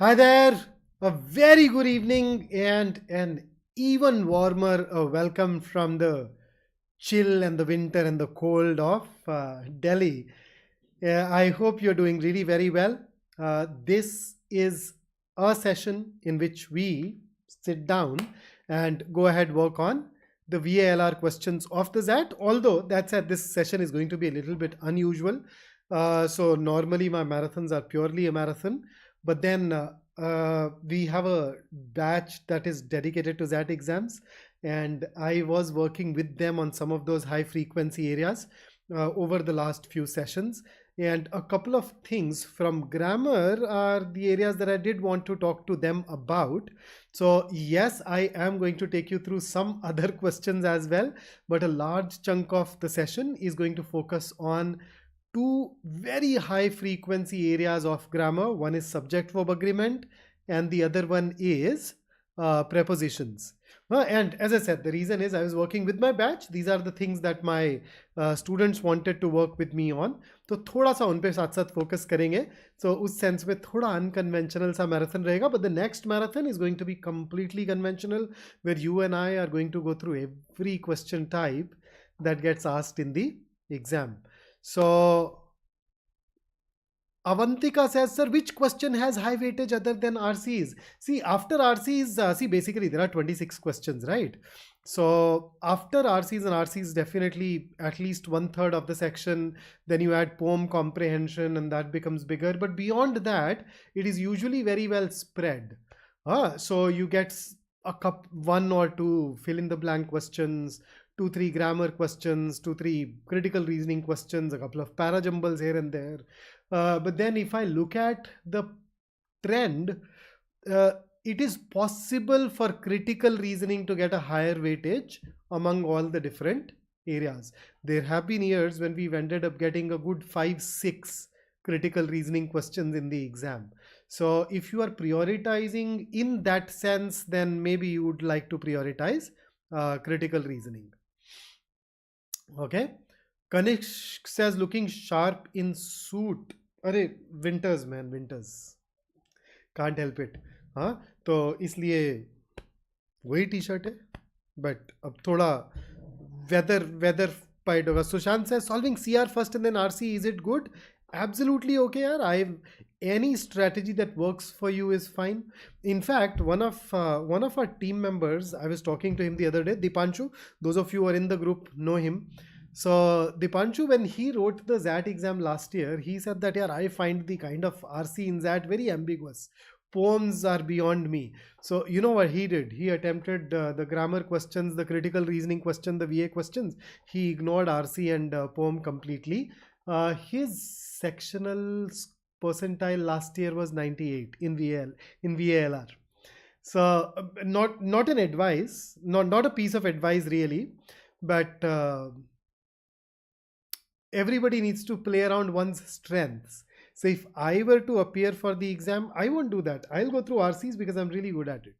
Hi there, a very good evening and an even warmer welcome from the chill and the winter and the cold of Delhi. I hope you're doing really very well. This is a session in which we sit down and go ahead work on the VALR questions of the XAT. Although that said, this session is going to be a little bit unusual. So normally my marathons are purely a marathon, but then we have a batch that is dedicated to XAT exams, and I was working with them on some of those high frequency areas over the last few sessions. And a couple of things from grammar are the areas that I did want to talk to them about. So yes, I am going to take you through some other questions as well, but a large chunk of the session is going to focus on two very high frequency areas of grammar. One is subject verb agreement and the other one is prepositions. And as I said, the reason is I was working with my batch. These are the things that my students wanted to work with me on. तो थोड़ा सा उन पे साथ साथ focus करेंगे. So उस sense में थोड़ा अनकन्वेंशनल सा मैराथन रहेगा, but the next marathon is going to be completely conventional, where you and I are going to go through every question type that gets asked in the exam. So Avantika says, sir, which question has high weightage other than RCs? See, after RCs, basically there are 26 questions, right? So after RCs and RCs, definitely at least 1/3 of the section, then you add poem comprehension and that becomes bigger. But beyond that, it is usually very well spread. So you get one or two fill in the blank questions, 2-3 grammar questions, 2-3 critical reasoning questions, a couple of parajumbles here and there. But then if I look at the trend, it is possible for critical reasoning to get a higher weightage among all the different areas. There have been years when we've ended up getting a good 5-6 critical reasoning questions in the exam. So if you are prioritizing in that sense, then maybe you would like to prioritize critical reasoning. Okay. Kanishk says, looking sharp in suit. अरे winters man, winters. Can't help it. हाँ तो इसलिए वही T shirt है, but अब थोड़ा weather पाइट होगा. Sushant says, solving CR first and then RC, is it good? Absolutely okay यार. Any strategy that works for you is fine. In fact, one of our team members, I was talking to him the other day, Dipanshu. Those of you who are in the group know him. So Dipanshu, when he wrote the XAT exam last year, he said that, yeah, I find the kind of RC in XAT very ambiguous. Poems are beyond me. So you know what he did? He attempted the grammar questions, the critical reasoning question, the VA questions. He ignored RC and poem completely. His sectional percentile last year was 98 in VALR. So not an advice, not a piece of advice really, but everybody needs to play around one's strengths. So if I were to appear for the exam, I won't do that. I'll go through RCs because I'm really good at it.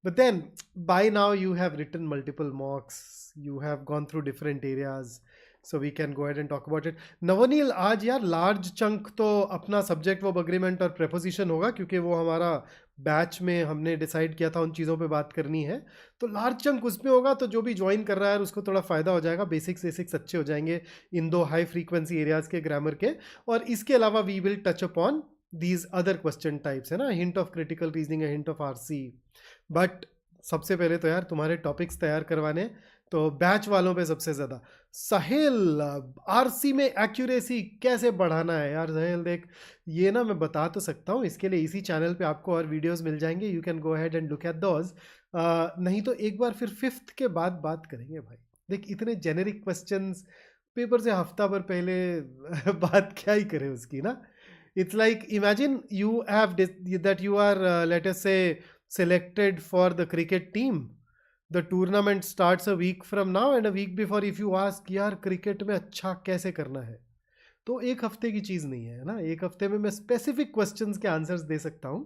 But then by now you have written multiple mocks, you have gone through different areas, so we can go ahead and talk about it. Navanil, आज यार large chunk तो अपना subject verb agreement और preposition होगा, क्योंकि वो हमारा batch में हमने डिसाइड किया था उन चीज़ों पे बात करनी है. तो लार्ज चंक उसमें होगा, तो जो भी ज्वाइन कर रहा है उसको थोड़ा फ़ायदा हो जाएगा. बेसिक्स अच्छे हो जाएंगे इन दो हाई फ्रीक्वेंसी एरियाज़ के ग्रामर के. और इसके अलावा we will touch upon these other question types, है ना, hint of critical reasoning, hint of RC. But सबसे पहले तो यार तुम्हारे टॉपिक्स तैयार करवाने, तो बैच वालों पे सबसे ज़्यादा. सहेल, आरसी में एक्यूरेसी कैसे बढ़ाना है यार? सहेल देख, ये ना मैं बता तो सकता हूँ, इसके लिए इसी चैनल पे आपको और वीडियोस मिल जाएंगे. You can go ahead and look at those. नहीं तो एक बार फिर 5th के बाद बात करेंगे भाई. देख, इतने जेनेरिक क्वेश्चंस पेपर से हफ्ता भर पहले बात क्या ही करें उसकी ना. It's like, imagine you have that you are let us say selected for the cricket team. The tournament starts a week from now, and a week before if you ask, यार क्रिकेट में अच्छा कैसे करना है, तो एक हफ्ते की चीज़ नहीं है ना. एक हफ्ते में मैं स्पेसिफिक क्वेश्चंस के आंसर्स दे सकता हूँ.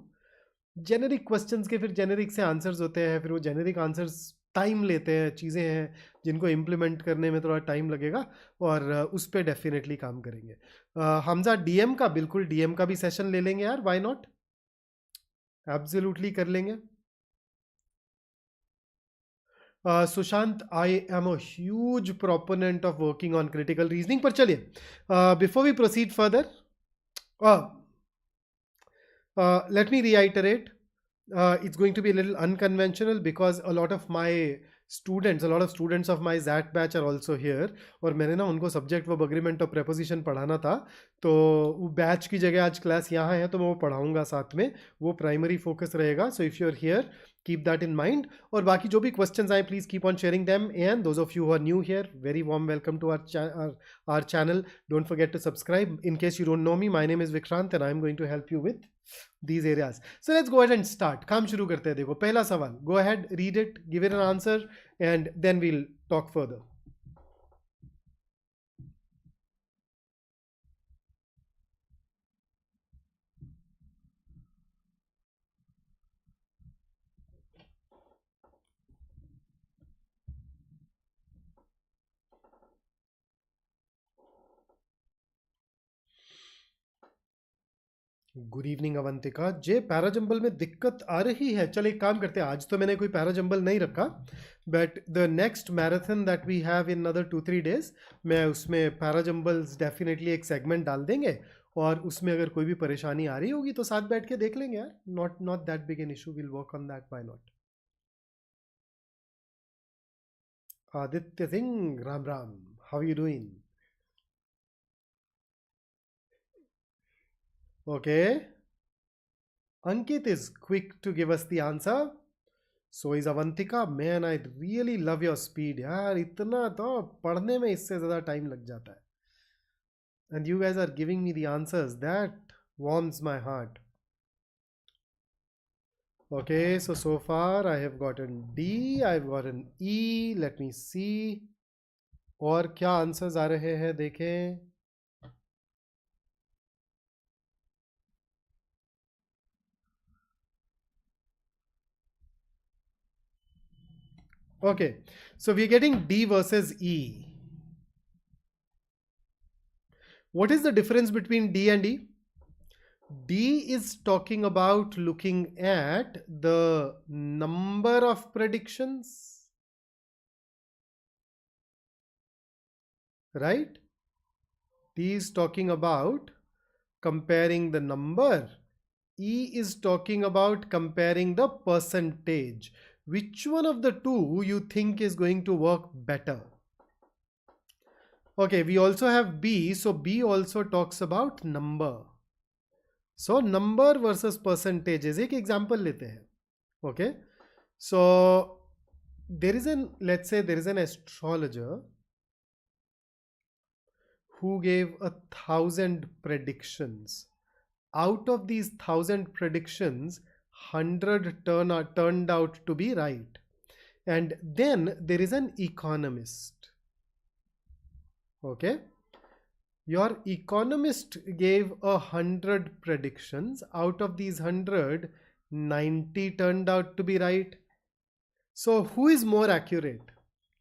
जेनेरिक क्वेश्चंस के फिर जेनेरिक से आंसर्स होते हैं, फिर वो जेनेरिक आंसर्स टाइम लेते हैं, चीज़ें हैं जिनको इम्प्लीमेंट करने में थोड़ा टाइम लगेगा, और उस पर डेफिनेटली काम करेंगे. हमजा, डीएम का बिल्कुल, डीएम का भी सेशन ले लेंगे यार, व्हाई नॉट. एब्सोल्युटली कर लेंगे. Sushant, I am a huge proponent of working on critical reasoning. पर चलिए, before we proceed further, let me reiterate. It's going to be a little unconventional because a lot of students of my ZAT batch are also here. और मैंने ना उनको subject verb agreement और preposition पढ़ाना था, तो वो बैच की जगह आज क्लास यहाँ है तो मैं वो पढ़ाऊंगा साथ में. वो प्राइमरी फोकस रहेगा. So if you are here, keep that in mind. और बाकी जो भी questions आए, please keep on sharing them. And those of you who are new here, very warm welcome to our channel. Don't forget to subscribe. In case you don't know me, my name is Vikrant and I'm going to help you with these areas. So let's go ahead and start. काम शुरू करते हैं. देखो पहला सवाल. Go ahead, read it, give it an answer, and then we'll talk further. Good evening Avantika. जे para jumble में दिक्कत आ रही है. चल एक काम करते हैं, आज तो मैंने कोई पैराजंबल नहीं रखा, but the next marathon that we have in other 2-3 days, मैं उसमें पैराजंबल्स डेफिनेटली एक सेगमेंट डाल देंगे. और उसमें अगर कोई भी परेशानी आ रही होगी तो साथ बैठ के देख लेंगे यार. Not that big an issue. Will work on that. Why not. Aditya Singh, Ram Ram. How you doing? Okay. Ankit is quick to give us the answer. So is Avantika. Man, I really love your speed. यार इतना तो पढ़ने में इससे ज़्यादा time लग जाता है. And you guys are giving me the answers. That warms my heart. Okay, so far I have gotten D, I've gotten E. Let me see. और क्या आंसर्स आ रहे हैं देखें. Okay, so we're getting D versus E. What is the difference between D and E? D is talking about looking at the number of predictions, right? D is talking about comparing the number. E is talking about comparing the percentage. Which one of the two you think is going to work better? Okay, we also have B. So B also talks about number. So number versus percentages. एक example लेते हैं. Okay. So let's say there is an astrologer who gave 1,000 predictions. Out of these 1,000 predictions, 100 turned out to be right. And then there is an economist. Okay. Your economist gave 100 predictions. Out of these 100, 90 turned out to be right. So who is more accurate,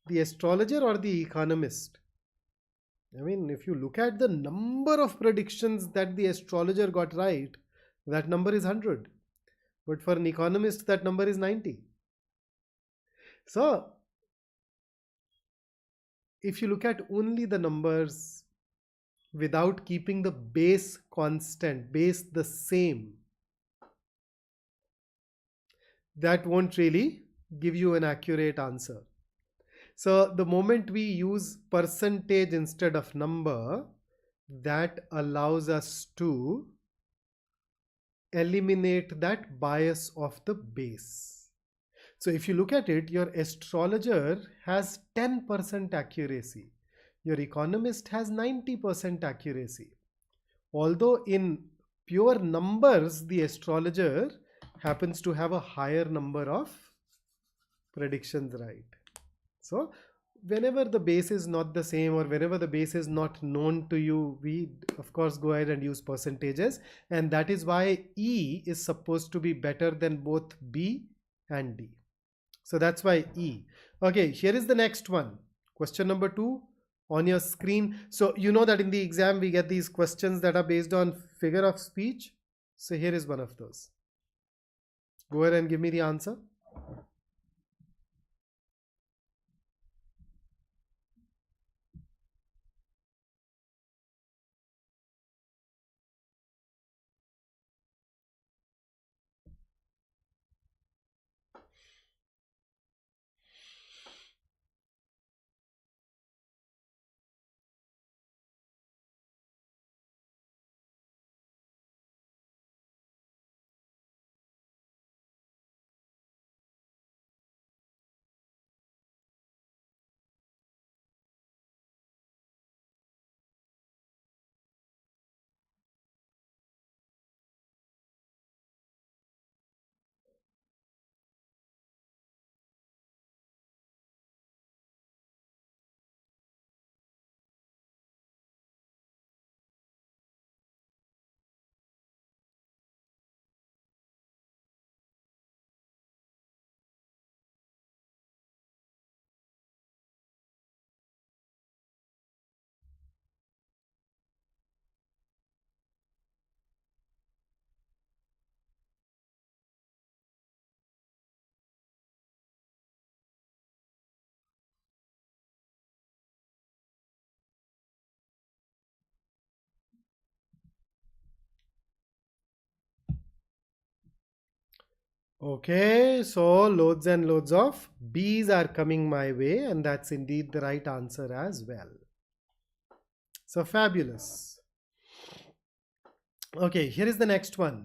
the astrologer or the economist? I mean, if you look at the number of predictions that the astrologer got right, that number is 100. But for an economist, that number is 90. So if you look at only the numbers without keeping the base constant, base the same, that won't really give you an accurate answer. So the moment we use percentage instead of number, that allows us to eliminate that bias of the base. So if you look at it, your astrologer has 10% accuracy. Your economist has 90% accuracy. Although in pure numbers, the astrologer happens to have a higher number of predictions right. So whenever the base is not the same or whenever the base is not known to you, we of course go ahead and use percentages. And that is why E is supposed to be better than both B and D. So that's why E. Okay, here is the next one. Question number 2 on your screen. So you know that in the exam we get these questions that are based on figure of speech. So here is one of those. Go ahead and give me the answer. Okay, so loads and loads of B's are coming my way, and that's indeed the right answer as well. So fabulous. Okay, here is the next one.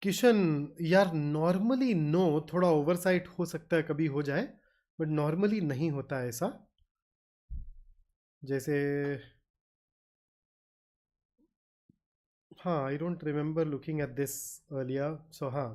Kishan यार normally no, थोड़ा oversight हो सकता है, कभी हो जाए, but normally नहीं होता है ऐसा. जैसे हाँ, I don't remember looking at this earlier, so हाँ.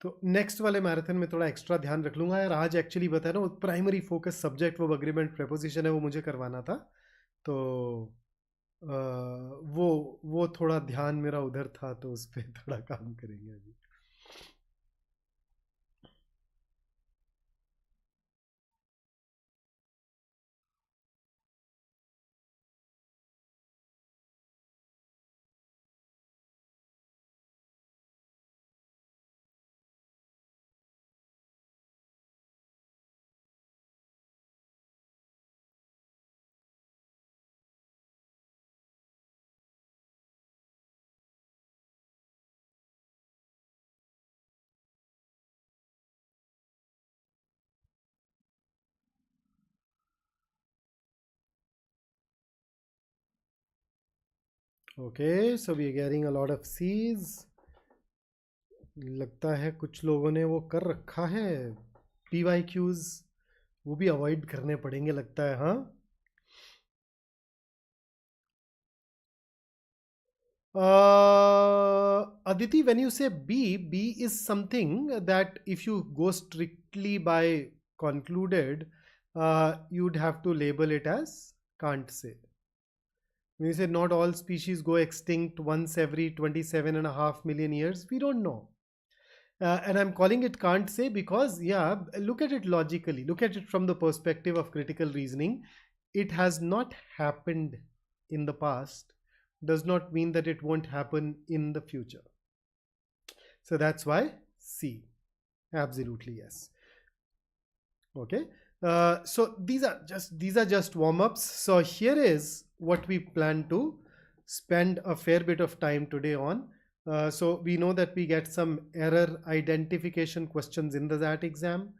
तो नेक्स्ट वाले मैराथन में थोड़ा एक्स्ट्रा ध्यान रख लूंगा यार. आज एक्चुअली बताया ना, वो primary focus subject verb agreement preposition है, वो मुझे करवाना था. तो वो थोड़ा ध्यान मेरा उधर था, तो उस पर थोड़ा काम करेंगे अभी. Okay, so we are getting a lot of Cs. लगता है कुछ लोगों ने वो कर रखा है, पी वाई क्यूज, वो भी अवॉइड करने पड़ेंगे लगता है. हाँ. Aditi, when you say B is something that if you go strictly by concluded, you'd have to label it as can't say. When you say not all species go extinct once every 27.5 million years, we don't know. And I'm calling it can't say because, yeah, look at it logically. Look at it from the perspective of critical reasoning. It has not happened in the past does not mean that it won't happen in the future. So that's why C. Absolutely yes. Okay. So these are just warm-ups. So here is what we plan to spend a fair bit of time today on. So we know that we get some error identification questions in the XAT exam.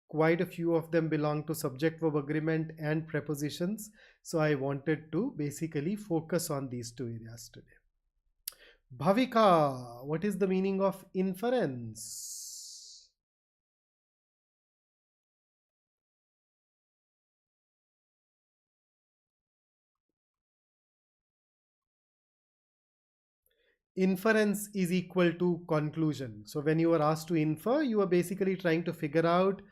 Quite a few of them belong to subject verb agreement and prepositions. So I wanted to basically focus on these two areas today. Bhavika, what is the meaning of inference? inference is equal to conclusion. So when you are asked to infer, you are basically trying to figure out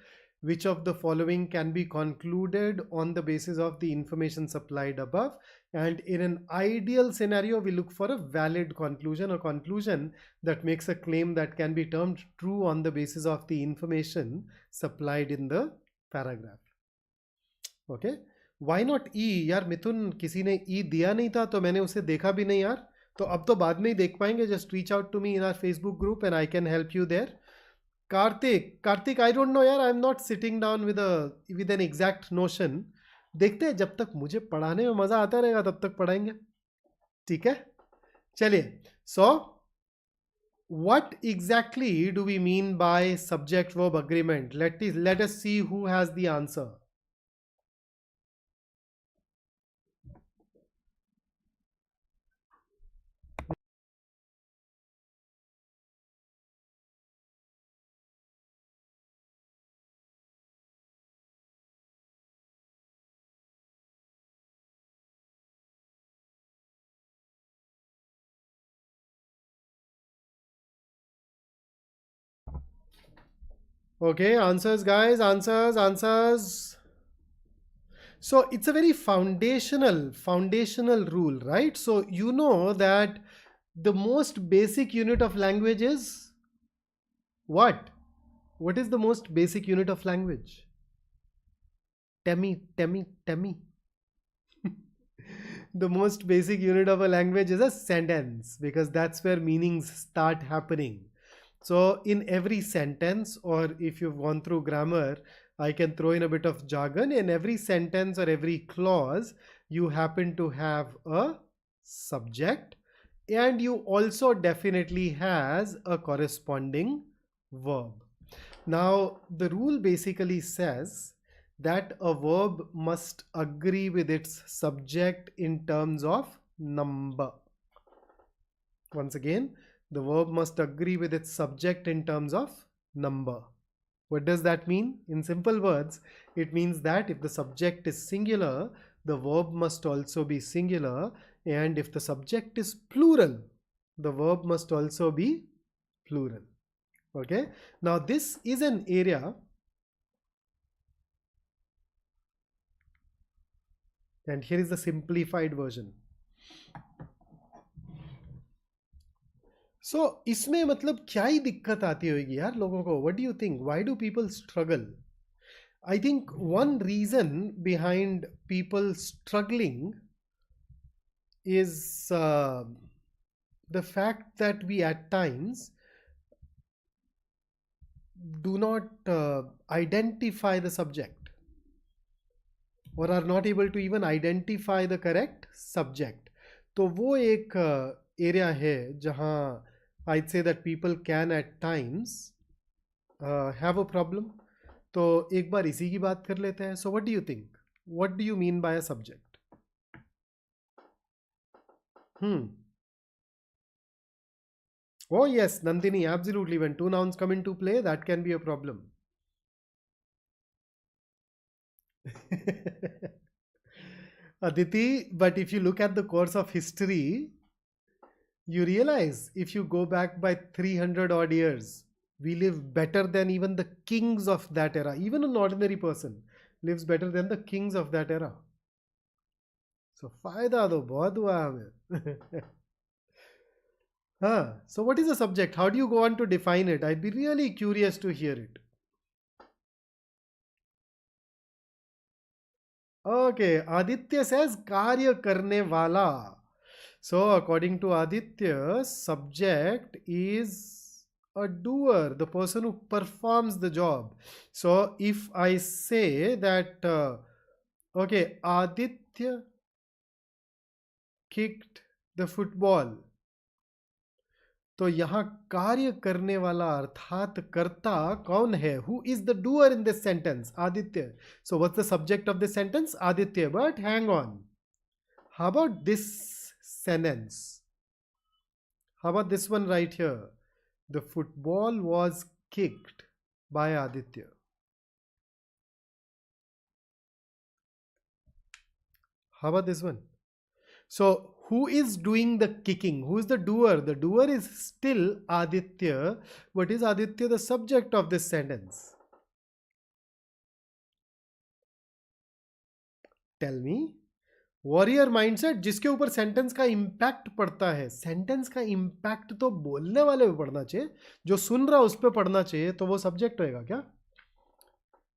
which of the following can be concluded on the basis of the information supplied above. And in an ideal scenario, we look for a valid conclusion, a conclusion that makes a claim that can be termed true on the basis of the information supplied in the paragraph. Okay, why not E? यार मिथुन, किसी ने E दिया नहीं था तो मैंने उसे देखा भी नहीं यार, तो अब तो बाद में ही देख पाएंगे. Just reach out to me in our Facebook group and I can help you there. Karthik, I don't know यार, I'm not sitting down with an exact notion. देखते हैं, जब तक मुझे पढ़ाने में मजा आता रहेगा तब तक पढ़ाएंगे. ठीक है, चलिए. So what exactly do we mean by subject verb agreement? Let us see who has the answer. Okay, answers guys, answers. So it's a very foundational rule, right? So you know that the most basic unit of language is what? What is the most basic unit of language? Tell me. The most basic unit of a language is a sentence, because that's where meanings start happening. So in every sentence, or if you've gone through grammar, I can throw in a bit of jargon. In every sentence or every clause, you happen to have a subject, and you also definitely has a corresponding verb. Now, the rule basically says that a verb must agree with its subject in terms of number. Once again, the verb must agree with its subject in terms of number. What does that mean? In simple words, it means that if the subject is singular, the verb must also be singular, and if the subject is plural, the verb must also be plural. Okay, now this is an area, and here is the simplified version. So इसमें मतलब क्या ही दिक्कत आती होगी यार लोगों को? What do you think? Why do people struggle? I think one reason behind people struggling is the fact that we at times do not identify the subject, or are not able to even identify the correct subject. तो वो एक area है जहाँ I'd say that people can at times have a problem. तो एक बार इसी की बात कर लेते हैं. So what do you think? What do you mean by a subject? Oh yes, Nandini, absolutely. When two nouns come into play, that can be a problem. Aditi, but if you look at the course of history, you realize if you go back by 300 odd years, we live better than even the kings of that era. Even an ordinary person lives better than the kings of that era. So फायदा तो बहुत हुआ हमें. So what is a subject? How do you go on to define it? I'd be really curious to hear it. Okay, Aditya says कार्य करने वाला. So according to Aditya, subject is a doer, the person who performs the job. So if I say that, okay, Aditya kicked the football, तो यहाँ कार्य करने वाला अर्थात कर्ता कौन है? Who is the doer in this sentence? Aditya. So what's the subject of this sentence? Aditya. But hang on. How about this sentence? How about this one right here? The football was kicked by Aditya. How about this one? So who is doing the kicking? Who is the doer? The doer is still Aditya. What is Aditya the subject of this sentence? Tell me. Warrior mindset जिसके ऊपर sentence का impact पड़ता है. Sentence का impact तो बोलने वाले पे पड़ना चाहिए, जो सुन रहा उस पर पड़ना चाहिए, तो वो सब्जेक्ट होएगा क्या?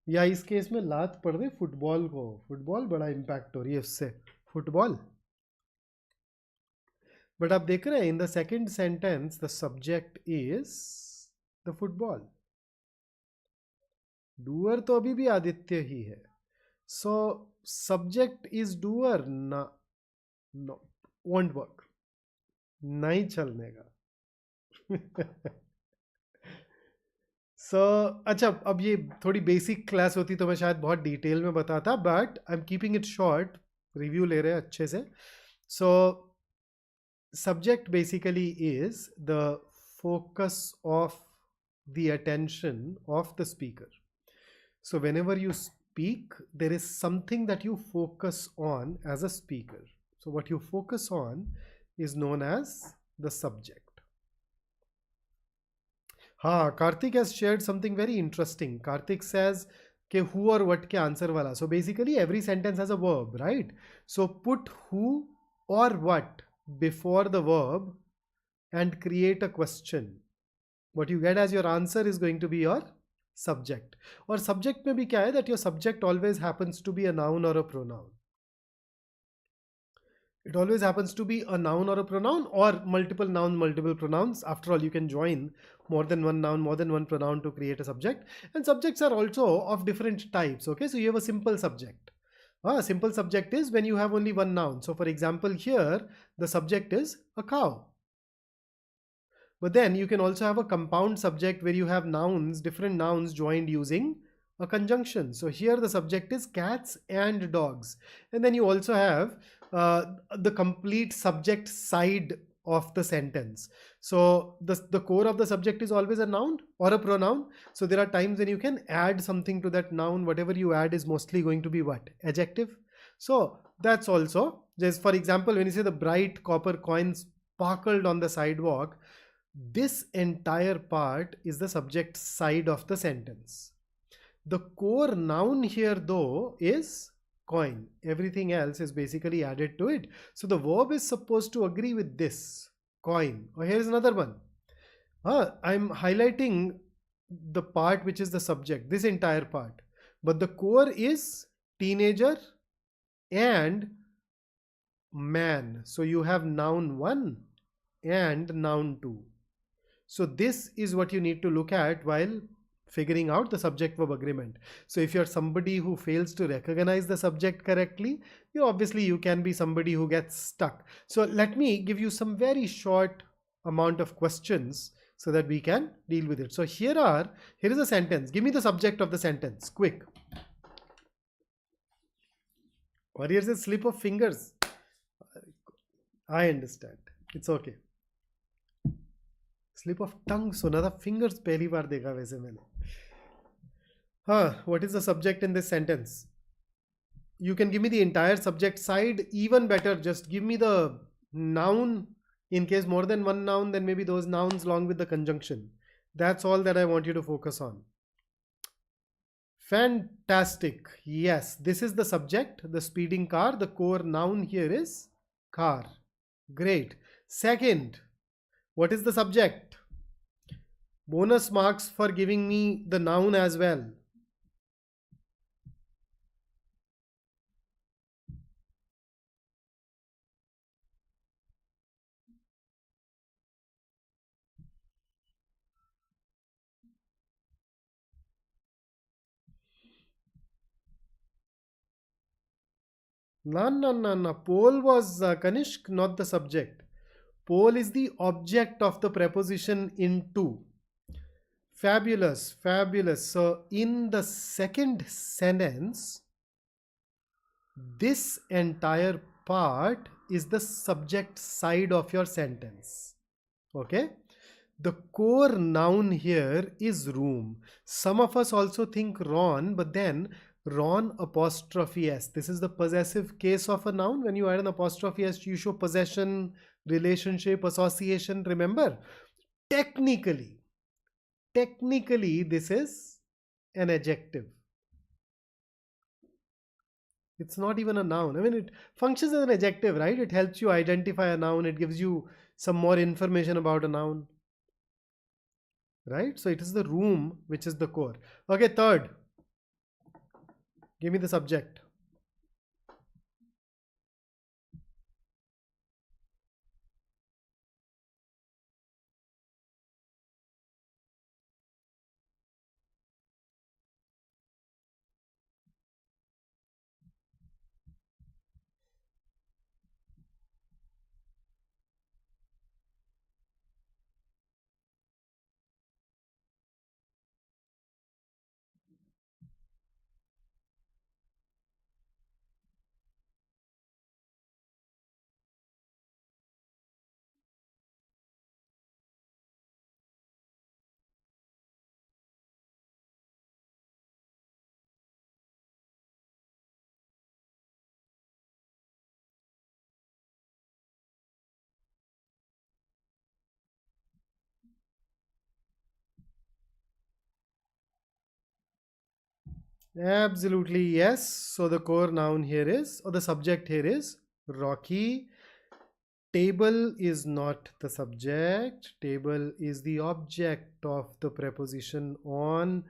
या इस केस में लात पड़ रही फुटबॉल को, फुटबॉल बड़ा इंपैक्ट हो रही है उससे, फुटबॉल. बट आप देख रहे हैं in the second sentence the subject is the football. Doer तो अभी भी आदित्य ही है. So subject is doer. No, won't work. नहीं चलने का. So अच्छा, अब ये थोड़ी बेसिक क्लास होती तो मैं शायद बहुत डिटेल में बताता, but I am keeping it short. Review ले रहे हैं अच्छे से. So subject basically is the focus of the attention of the speaker. So whenever you speak, there is something that you focus on as a speaker. So what you focus on is known as the subject. Karthik has shared something very interesting. Karthik says ke who or what ke answer wala. So basically every sentence has a verb, right? So put who or what before the verb and create a question. What you get as your answer is going to be your subject. और subject में भी क्या है, that your subject always happens to be a noun or a pronoun. It always happens to be a noun or a pronoun, or multiple nouns, multiple pronouns. After all, you can join more than one noun, more than one pronoun to create a subject. And subjects are also of different types. Okay, so you have a simple subject. Simple subject is when you have only one noun. So for example, here the subject is a cow. But then you can also have a compound subject where you have nouns, different nouns joined using a conjunction. So here the subject is cats and dogs. And then you also have the complete subject side of the sentence. So the core of the subject is always a noun or a pronoun. So there are times when you can add something to that noun. Whatever you add is mostly going to be what? Adjective. So that's also, just for example, when you say the bright copper coins sparkled on the sidewalk, this entire part is the subject side of the sentence. The core noun here though is coin. Everything else is basically added to it. So the verb is supposed to agree with this, coin. Oh, here's another one. I'm highlighting the part which is the subject, this entire part. But the core is teenager and man. So you have noun 1 and noun 2. So this is what you need to look at while figuring out the subject-verb agreement. So if you're somebody who fails to recognize the subject correctly, you can be somebody who gets stuck. So let me give you some very short amount of questions so that we can deal with it. So here is a sentence. Give me the subject of the sentence, quick. Or here's a slip of fingers. I understand. It's okay. Slip of tongue सुना था, fingers पहली बार देखा वैसे मैंने. What is the subject in this sentence? You can give me the entire subject side, even better, just give me the noun. In case more than one noun, then maybe those nouns along with the conjunction. That's all that I want you to focus on. Fantastic. Yes, this is the subject, the speeding car. The core noun here is car. Great. Second, what is the subject? Bonus marks for giving me the noun as well. No. Pole was Kanishk, not the subject. Pole is the object of the preposition into. Fabulous, fabulous. So in the second sentence, this entire part is the subject side of your sentence. Okay? The core noun here is room. Some of us also think Ron, but then Ron apostrophe S. This is the possessive case of a noun. When you add an apostrophe S, you show possession, relationship, association. Remember, technically, this is an adjective. It's not even a noun. I mean, it functions as an adjective, right? It helps you identify a noun. It gives you some more information about a noun, right? So it is the room which is the core. Okay, third. Give me the subject. Absolutely yes. So the core noun here is, or the subject here is Rocky. Table is not the subject. Table is the object of the preposition on.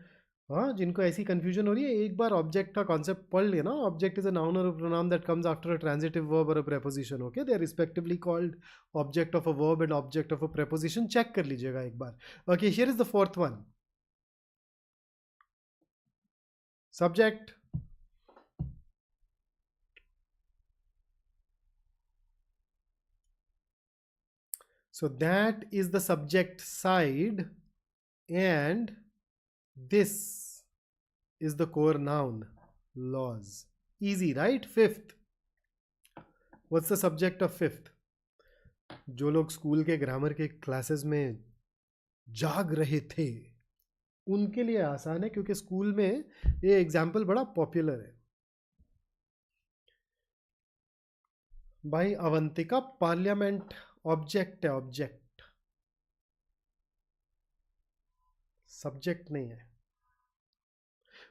हाँ, जिनको ऐसी confusion हो रही है, एक बार object का concept पढ़ लेना. Object is a noun or a pronoun that comes after a transitive verb or a preposition. Okay, they are respectively called object of a verb and object of a preposition. Check कर लीजिएगा एक बार. Okay, here is the fourth one. Subject. So that is the subject side, and this is the core noun. Laws. Easy, right? Fifth. What's the subject of fifth? जो लोग school के grammar के classes में जाग रहे थे उनके लिए आसान है, क्योंकि स्कूल में ये एग्जाम्पल बड़ा पॉपुलर है. भाई अवंतिका पार्लियामेंट ऑब्जेक्ट है, ऑब्जेक्ट, सब्जेक्ट नहीं है.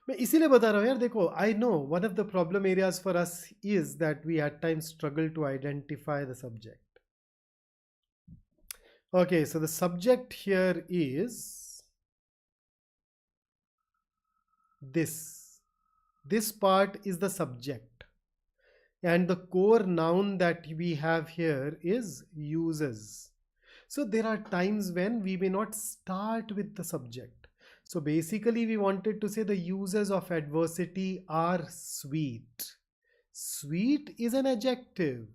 मैं इसीलिए बता रहा हूं यार. देखो, I know one of the problem areas for us is that we at times struggle to identify the subject. Okay, so the subject here is this. This part is the subject. And the core noun that we have here is uses. So there are times when we may not start with the subject. So basically we wanted to say the uses of adversity are sweet. Sweet is an adjective.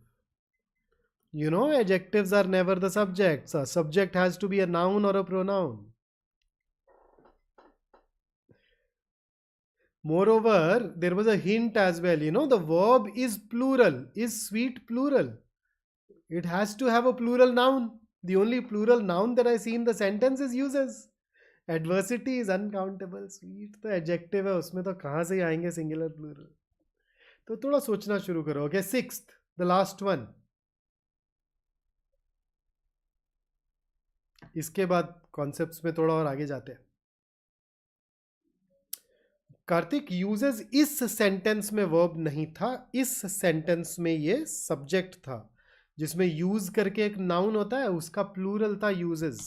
You know, adjectives are never the subjects. A subject has to be a noun or a pronoun. Moreover, there was a hint as well. You know, the verb is plural. Is sweet plural? It has to have a plural noun. The only plural noun that I see in the sentence is uses. Adversity is uncountable. Sweet तो adjective है, उसमें तो कहाँ से आएंगे singular plural? तो थोड़ा सोचना शुरू करो. Okay, sixth, the last one. इसके बाद कॉन्सेप्ट्स में थोड़ा और आगे जाते हैं. कार्तिक, यूजेस इस सेंटेंस में वर्ब नहीं था. इस सेंटेंस में ये सब्जेक्ट था, जिसमें यूज करके एक नाउन होता है, उसका प्लूरल था यूजेस.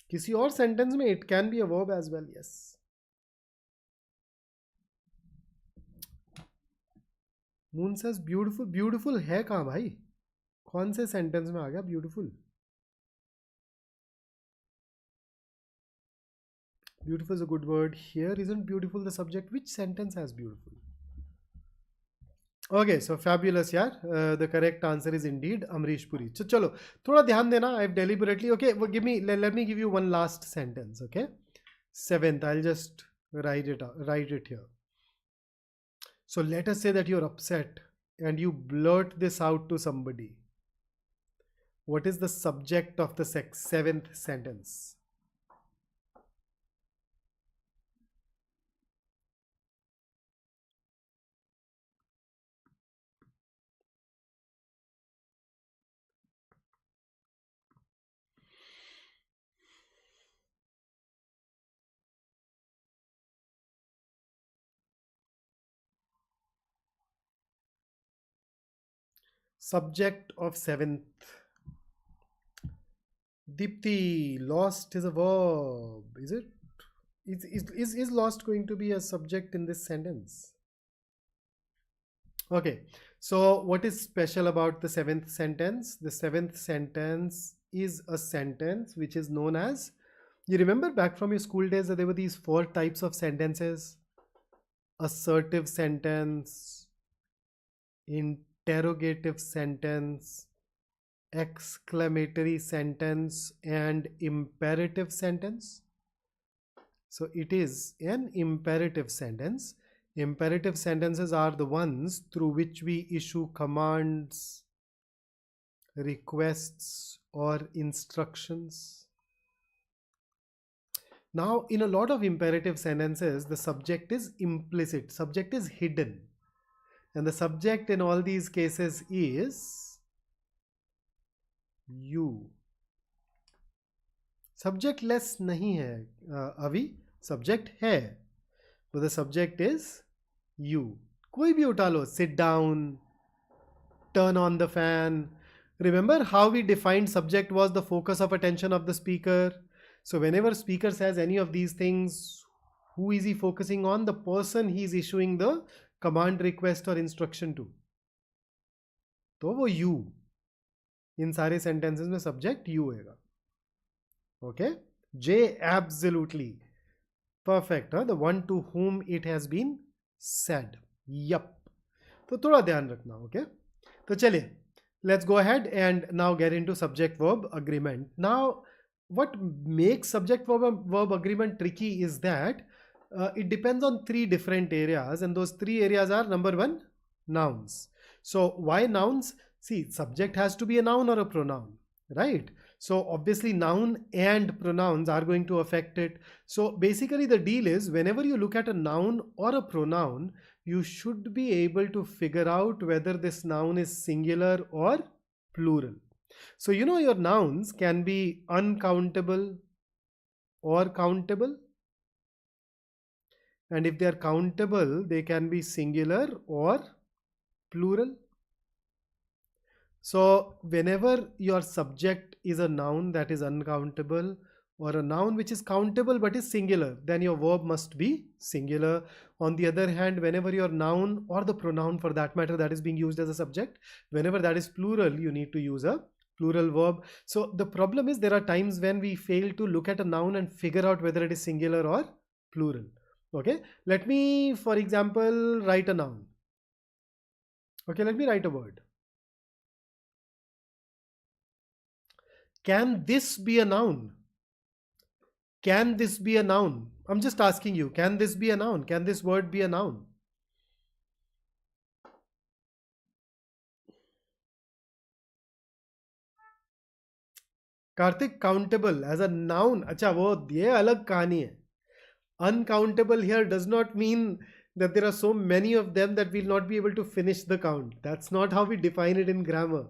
किसी और सेंटेंस में it can be a verb as well. Yes. Moon says beautiful. Beautiful है कहाँ भाई? कौन से सेंटेंस में आ गया beautiful? Beautiful is a good word. Here isn't beautiful the subject. Which sentence has beautiful? Okay, so fabulous यार. The correct answer is indeed Amrish Puri. So चलो थोड़ा ध्यान देना. I've deliberately, okay, well, let me give you one last sentence. Okay, seventh. I'll just write it here. So let us say that you're upset and you blurt this out to somebody. What is the subject of the seventh sentence? Subject of 7th. Deepthi, lost is a verb. Is it? Is lost going to be a subject in this sentence? Okay, so what is special about the 7th sentence? The 7th sentence is a sentence which is known as, you remember back from your school days that there were these 4 types of sentences: assertive sentence, interrogative sentence, exclamatory sentence, and imperative sentence. So it is an imperative sentence. Imperative sentences are the ones through which we issue commands, requests, or instructions. Now, in a lot of imperative sentences, the subject is implicit, subject is hidden. And the subject in all these cases is you. Subject less nahi hai, Avi, subject hai. So the subject is you. Koi bhi uta lo, sit down, turn on the fan. Remember how we defined subject was the focus of attention of the speaker. So whenever speaker says any of these things, who is he focusing on? The person he is issuing the command, request or instruction to. तो वो you. इन सारे sentences में subject you होगा. Okay? J, absolutely. Perfect. The one to whom it has been said. Yup. तो थोड़ा ध्यान रखना. Okay? तो चलिए, let's go ahead and now get into subject-verb agreement. Now, what makes subject-verb agreement tricky is that it depends on 3 different areas, and those 3 areas are: number 1, nouns. So why nouns? See, subject has to be a noun or a pronoun, right? So obviously noun and pronouns are going to affect it. So basically the deal is, whenever you look at a noun or a pronoun, you should be able to figure out whether this noun is singular or plural. So you know your nouns can be uncountable or countable. And if they are countable, they can be singular or plural. So whenever your subject is a noun that is uncountable, or a noun which is countable but is singular, then your verb must be singular. On the other hand, whenever your noun, or the pronoun for that matter, that is being used as a subject, whenever that is plural, you need to use a plural verb. So the problem is, there are times when we fail to look at a noun and figure out whether it is singular or plural. Okay, let me, for example, write a noun. Okay, let me write a word. Can this be a noun? Can this be a noun? I'm just asking you, can this be a noun? Can this word be a noun? Karthik, countable as a noun. Acha, wo ye alag kahani hai. Uncountable here does not mean that there are so many of them that we'll not be able to finish the count. That's not how we define it in grammar.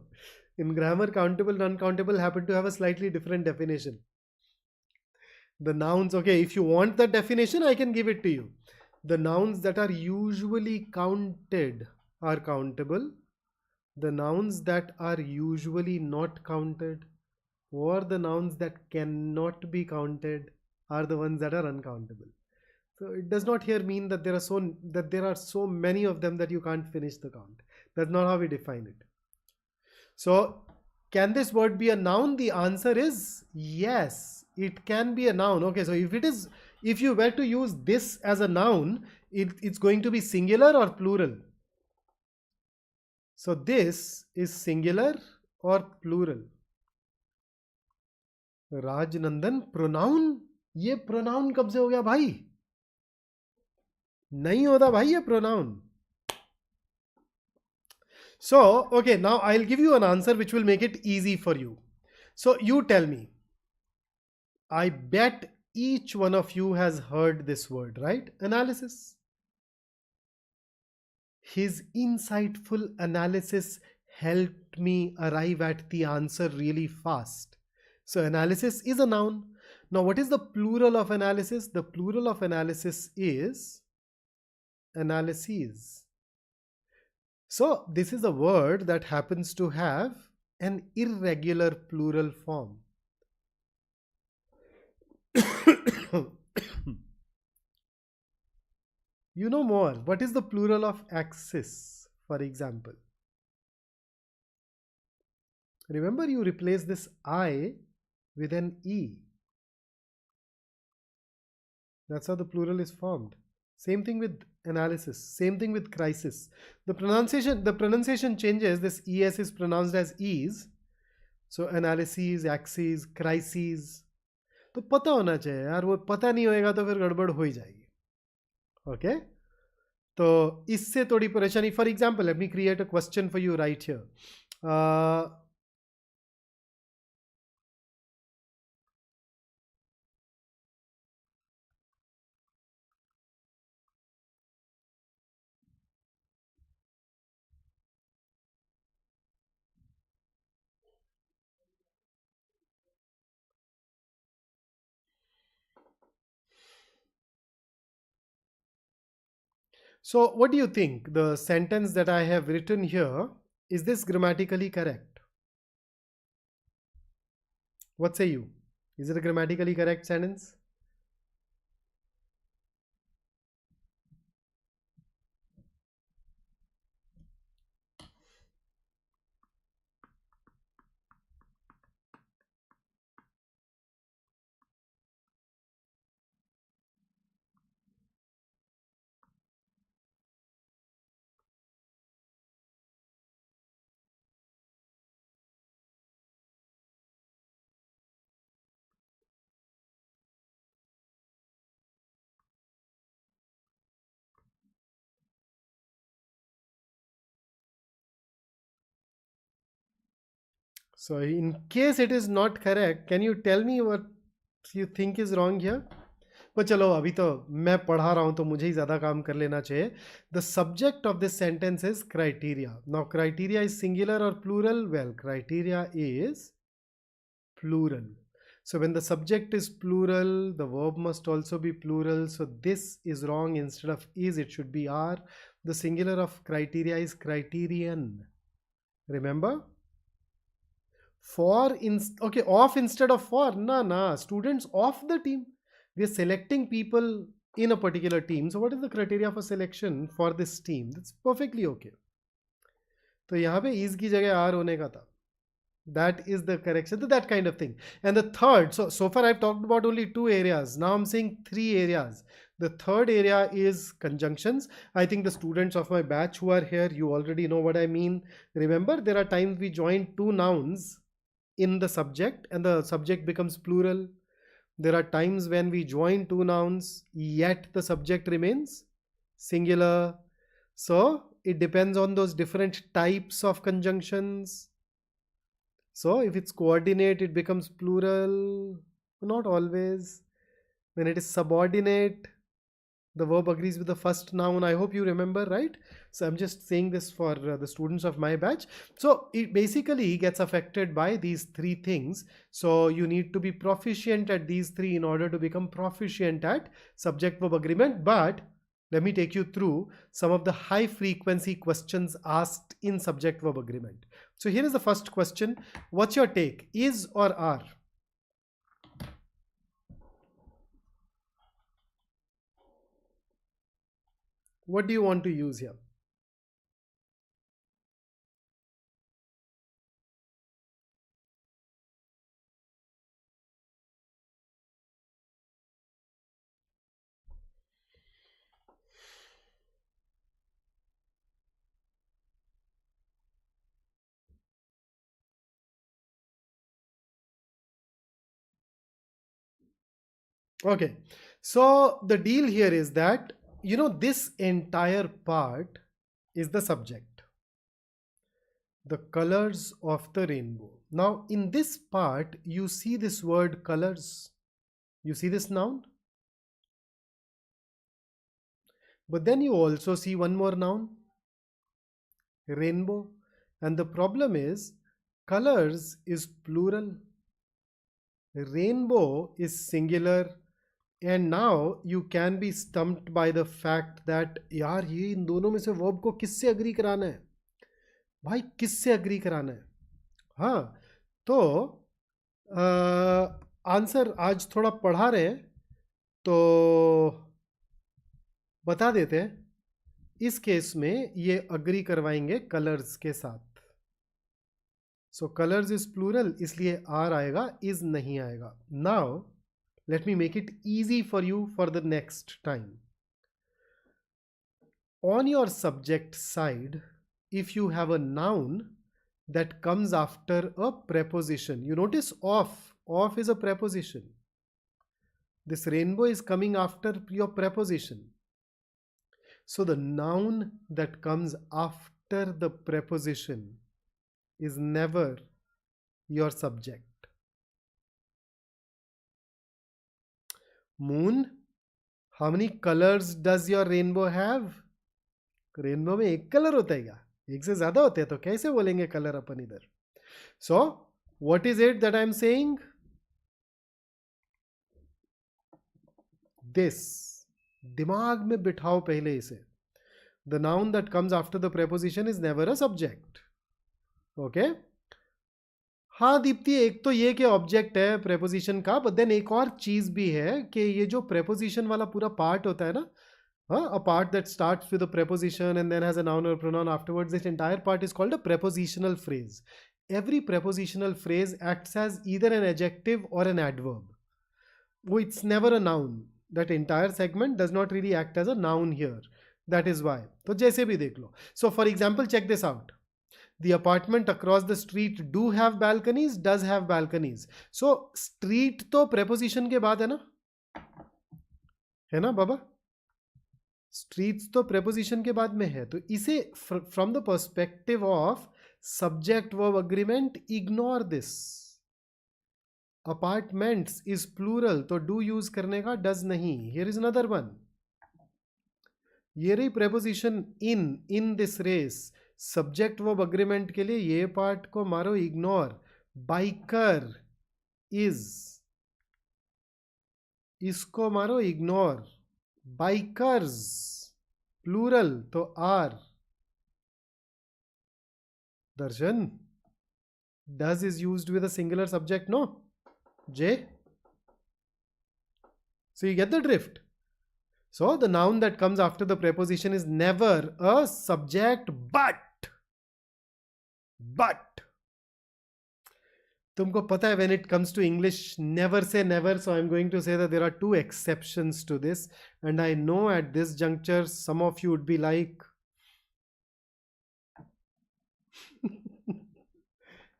In grammar, countable and uncountable happen to have a slightly different definition. The nouns, okay, if you want that definition, I can give it to you. The nouns that are usually counted are countable. The nouns that are usually not counted, or the nouns that cannot be counted, are the ones that are uncountable. So it does not here mean that there are so many of them that you can't finish the count. That's not how we define it. So can this word be a noun? The answer is yes, it can be a noun. Okay, so if you were to use this as a noun, it's going to be singular or plural. So this is singular or plural? Rajnandan, pronoun? ये pronoun कब से हो गया भाई? नहीं होता भाई ये pronoun. So, okay, now I'll give you an answer which will make it easy for you. So you tell me. I bet each one of you has heard this word, right? Analysis. His insightful analysis helped me arrive at the answer really fast. So analysis is a noun. Now what is the plural of analysis? The plural of analysis is analyses. So this is a word that happens to have an irregular plural form. You know more. What is the plural of axis, for example? Remember, you replace this I with an E. That's how the plural is formed. Same thing with analysis. Same thing with crisis. The pronunciation changes. This ES is pronounced as E's. So analyses, axes, crises. तो पता होना चाहिए यार, वो पता नहीं होएगा तो फिर गड़बड़ हो ही जाएगी. ओके, तो इससे थोड़ी परेशानी. For example, let me create a question for you right here. So what do you think? The sentence that I have written here, is this grammatically correct? What say you? Is it a grammatically correct sentence? So in case it is not correct, can you tell me what you think is wrong here? पर चलो, अभी तो मैं पढ़ा रहा हूं तो मुझे ही ज्यादा काम कर लेना चाहिए. The subject of this sentence is criteria. Now criteria is singular और plural? Well, criteria is plural. So when the subject is plural, the verb must also be plural. So this is wrong. Instead of is, it should be are. The singular of criteria is criterion. Remember? For okay, off instead of for. Nah, students off the team. We are selecting people in a particular team. So what is the criteria for selection for this team? That's perfectly okay. तो यहाँ पे is की जगह are होने का था. That is the correction. So that kind of thing. And the third, so far I've talked about only 2 areas. Now I'm saying 3 areas. The third area is conjunctions. I think the students of my batch who are here, you already know what I mean. Remember, there are times we join 2 nouns in the subject and the subject becomes plural. There are times when we join 2 nouns yet the subject remains singular. So it depends on those different types of conjunctions. So if it's coordinate, it becomes plural. Not always. When it is subordinate, the verb agrees with the first noun. I hope you remember, right? So I'm just saying this for the students of my batch. So it basically gets affected by these 3 things. So you need to be proficient at these 3 in order to become proficient at subject-verb agreement. But let me take you through some of the high frequency questions asked in subject-verb agreement. So here is the first question. What's your take? Is or are? What do you want to use here? Okay, so the deal here is that, you know, this entire part is the subject, the colors of the rainbow. Now in this part, you see this word colors. You see this noun? But then you also see one more noun, rainbow. And the problem is, colors is plural, rainbow is singular. And now you can be stumped by the fact that यार ये इन दोनों में से verb को किससे agree कराना है? भाई किससे अग्री कराना है? हाँ, तो आंसर आज थोड़ा पढ़ा रहे हैं तो बता देते हैं। इस केस में ये अग्री करवाएंगे कलर्स के साथ। सो कलर्स इज प्लूरल, इसलिए आर आएगा, इज नहीं आएगा। Now let me make it easy for you for the next time. On your subject side, if you have a noun that comes after a preposition, you notice of is a preposition. This rainbow is coming after your preposition. So the noun that comes after the preposition is never your subject. Moon, how many colors does your rainbow have? Rainbow में एक colour होता है क्या? एक से ज्यादा होते हैं, तो कैसे बोलेंगे कलर अपन इधर? So what is it that I am saying? This, दिमाग में बिठाओ पहले इसे. The noun that comes after the preposition is never a subject. Okay. हाँ दीप्ति, एक तो ये कि ऑब्जेक्ट है प्रेपोजिशन का, बट देन एक और चीज भी है कि ये जो प्रेपोजिशन वाला पूरा पार्ट होता है ना, a part that starts with a preposition and then has a noun or pronoun afterwards, this entire part is called a prepositional phrase. Every prepositional phrase acts as either an adjective or an adverb. It's never a noun. That entire segment does not really act as a noun here. That is why. तो जैसे भी देख लो. So for example, check this out. The apartment across the street do have balconies, does have balconies. So street तो preposition के बाद है ना? है ना बाबा? स्ट्रीट्स तो प्रेपोजिशन के बाद में है, तो इसे from the perspective of subject verb agreement ignore this. Apartments is plural, तो डू यूज करने का, डज नहीं. Here is another one. ये रही preposition in this race. Subject verb agreement के लिए ये पार्ट को मारो इग्नोर. बाइकर इज, इसको मारो इग्नोर. बाइकर्स प्लूरल तो are. Darshan, does is used with a singular subject, no J. So you get the drift. So the noun that comes after the preposition is never a subject, but तुमको पता है when it comes to English, never say never. So I'm going to say that there are two exceptions to this, and I know at this juncture some of you would be like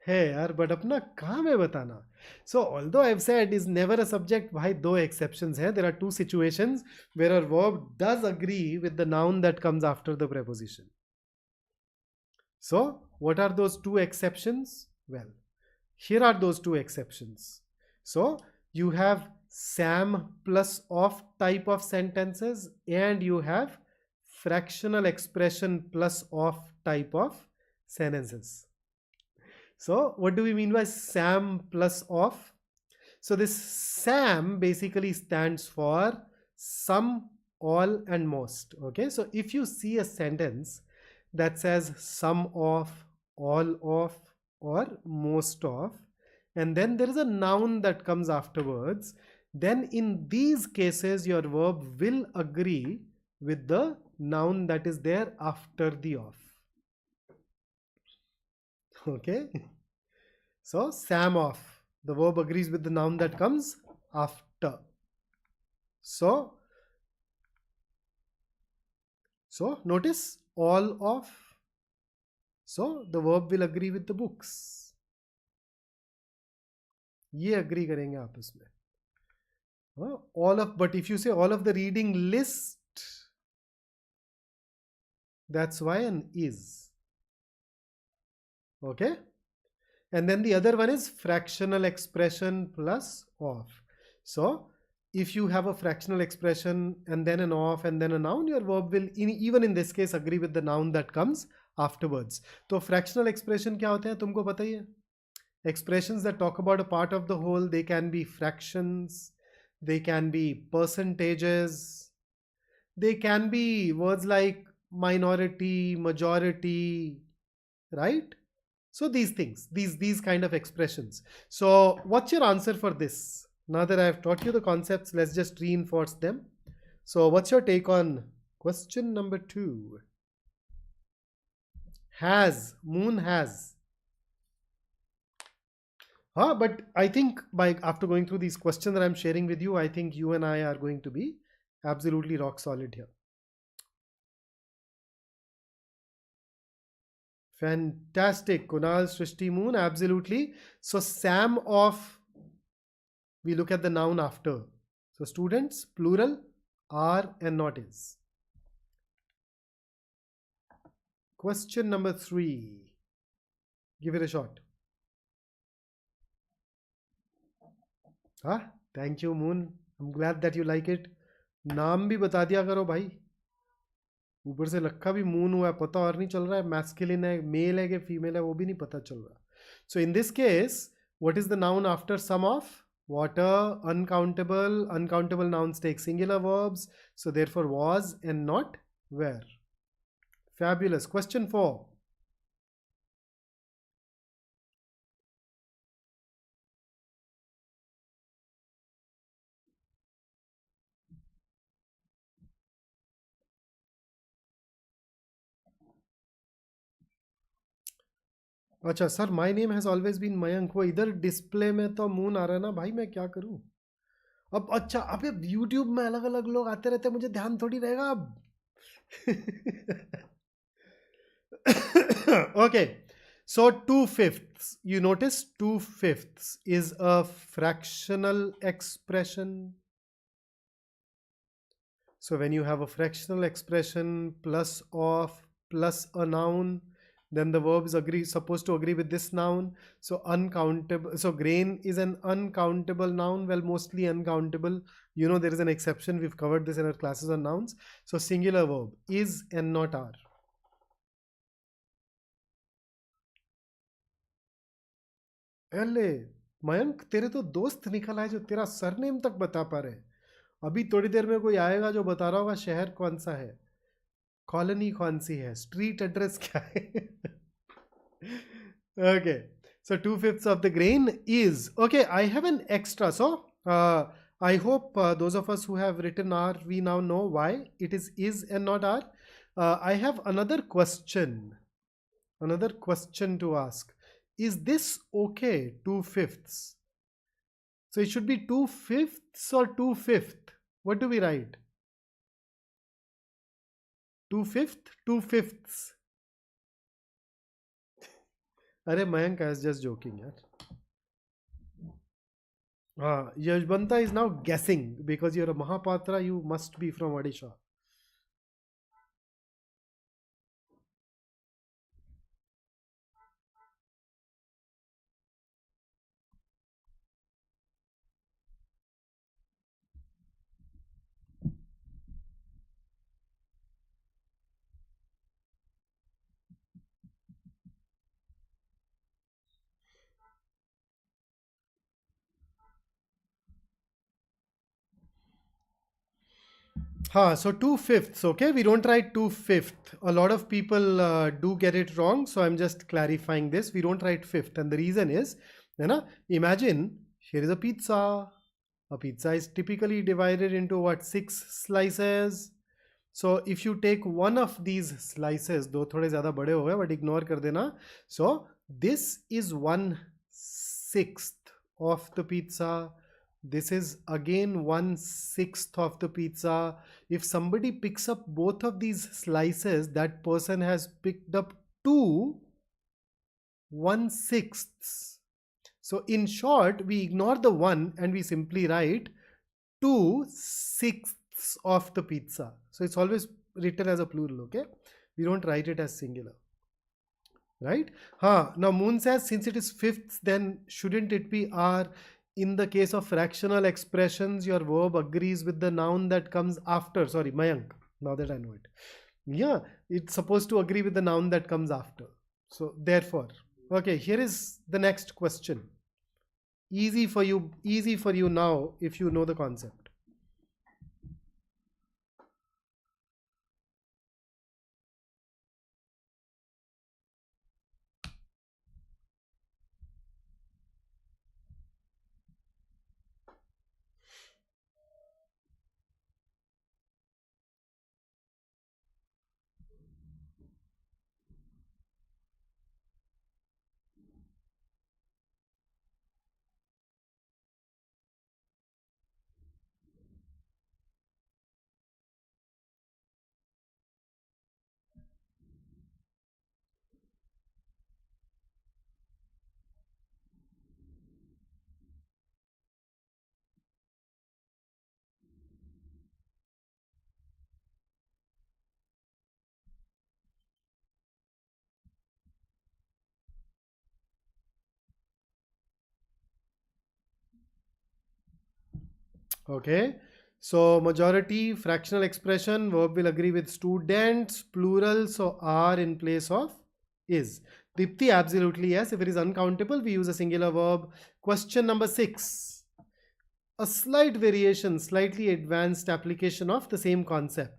है यार, but अपना काम है बताना. So although I've said is never a subject, भाई दो exceptions है. There are two situations where a verb does agree with the noun that comes after the preposition. So what are those two exceptions? Well, here are those two exceptions. So you have Sam plus of type of sentences, and you have fractional expression plus of type of sentences. So what do we mean by Sam plus of? So this Sam basically stands for some, all, and most. Okay, so if you see a sentence that says some of, all of, or most of, and then there is a noun that comes afterwards, then in these cases your verb will agree with the noun that is there after the of. Okay, so Sam of, the verb agrees with the noun that comes after. So notice all of, so the verb will agree with the books. ये agree करेंगे आपस में. All of, but if you say all of the reading list, that's why an is. Okay, and then the other one is fractional expression plus of. So if you have a fractional expression and then an of and then a noun, your verb will even in this case agree with the noun that comes afterwards. तो fractional expression क्या होते हैं तुमको पता ही है? Expressions that talk about a part of the whole. They can be fractions, they can be percentages, they can be words like minority, majority, right? So these things, these kind of expressions. So what's your answer for this? Now that I've taught you the concepts, let's just reinforce them. So what's your take on question number 2? Has, moon has. But I think after going through these questions that I'm sharing with you, I think you and I are going to be absolutely rock solid here. Fantastic. Kunal, Srishti, Moon, absolutely. So Sam off, we look at the noun after. So students, plural, are and not is. Question number 3. Give it a shot. Thank you, Moon. I'm glad that you like it. नाम भी बता दिया करो भाई. ऊपर से लक्का भी moon हुआ है, पता और नहीं चल रहा है मैस्कुलिन है, मेल है कि फीमेल है, वो भी नहीं पता चल रहा. So in this case what is the noun after some of? Water, uncountable. Uncountable nouns take singular verbs, so therefore was and not were. Fabulous. Question 4. अच्छा sir, my name has always been Mayank. वो इधर display में तो moon आ रहा है ना भाई, मैं क्या करूं अब? अच्छा, अब ये यूट्यूब में अलग अलग लोग आते रहते हैं, मुझे ध्यान थोड़ी रहेगा अब. Okay, so 2/5, you notice 2/5 is a fractional expression. So when you have a fractional expression plus of plus a noun, then the verb is supposed to agree with this noun. So uncountable. So grain is an uncountable noun. Well, mostly uncountable. You know, there is an exception. We've covered this in our classes on nouns. So singular verb is and not are. अरे मयंक, तेरे तो दोस्त निकल आए जो तेरा surname तक बता पा रहे. अभी थोड़ी देर में कोई आएगा जो बता रहा होगा शहर कौन सा है, कॉलोनी कौन सी है, स्ट्रीट एड्रेस क्या है. Okay, so 2/5 of the grain is okay. I have an extra, so I hope those of us who have written are, we now know why it is and not are. I have another question to ask. Is this okay? 2/5. So it should be 2/5 or 2/5. What do we write? 2/5, 2/5. अरे Mayank, I was just joking यार. Yashbanta is now guessing because you're a Mahapatra. You must be from Odisha. So 2/5, okay? We don't write 2/5. A lot of people do get it wrong, so I'm just clarifying this. We don't write 5th, and the reason is, imagine here is a pizza. A pizza is typically divided into what, 6 slices. So if you take one of these slices, दो थोड़े ज़्यादा बड़े हो गए, but ignore कर देना. So this is 1/6 of the pizza. This is again 1/6 of the pizza. If somebody picks up both of these slices, that person has picked up 2 1/6. So in short, we ignore the 1 and we simply write 2/6 of the pizza. So it's always written as a plural, okay? We don't write it as singular, right? Now Moon says, since it is 5th, then shouldn't it be are? In the case of fractional expressions, your verb agrees with the noun that comes after. Sorry, Mayank, now that I know it. Yeah, it's supposed to agree with the noun that comes after. So therefore, okay, here is the next question. Easy for you now if you know the concept. Okay. So majority, fractional expression, verb will agree with students, plural, so are in place of is. Dipti, absolutely yes. If it is uncountable, we use a singular verb. Question number 6. A slight variation, slightly advanced application of the same concept.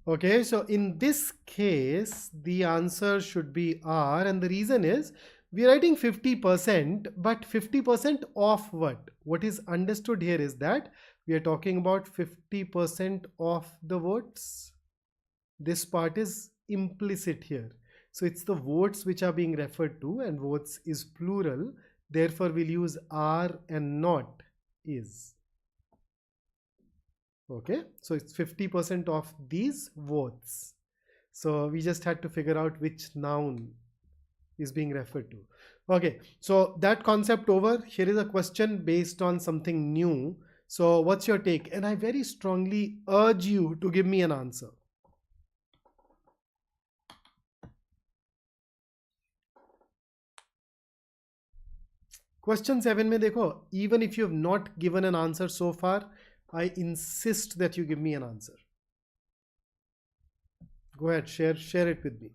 Okay, so in this case, the answer should be R, and the reason is we are writing 50%, but 50% of what? What is understood here is that we are talking about 50% of the votes. This part is implicit here. So it's the votes which are being referred to, and votes is plural. Therefore, we'll use are and not is. Okay, so it's 50% of these votes. So we just had to figure out which noun is being referred to. Okay, so that concept over. Here is a question based on something new. So what's your take? And I very strongly urge you to give me an answer. Question 7 में देखो, even if you have not given an answer so far, I insist that you give me an answer. Go ahead, share it with me.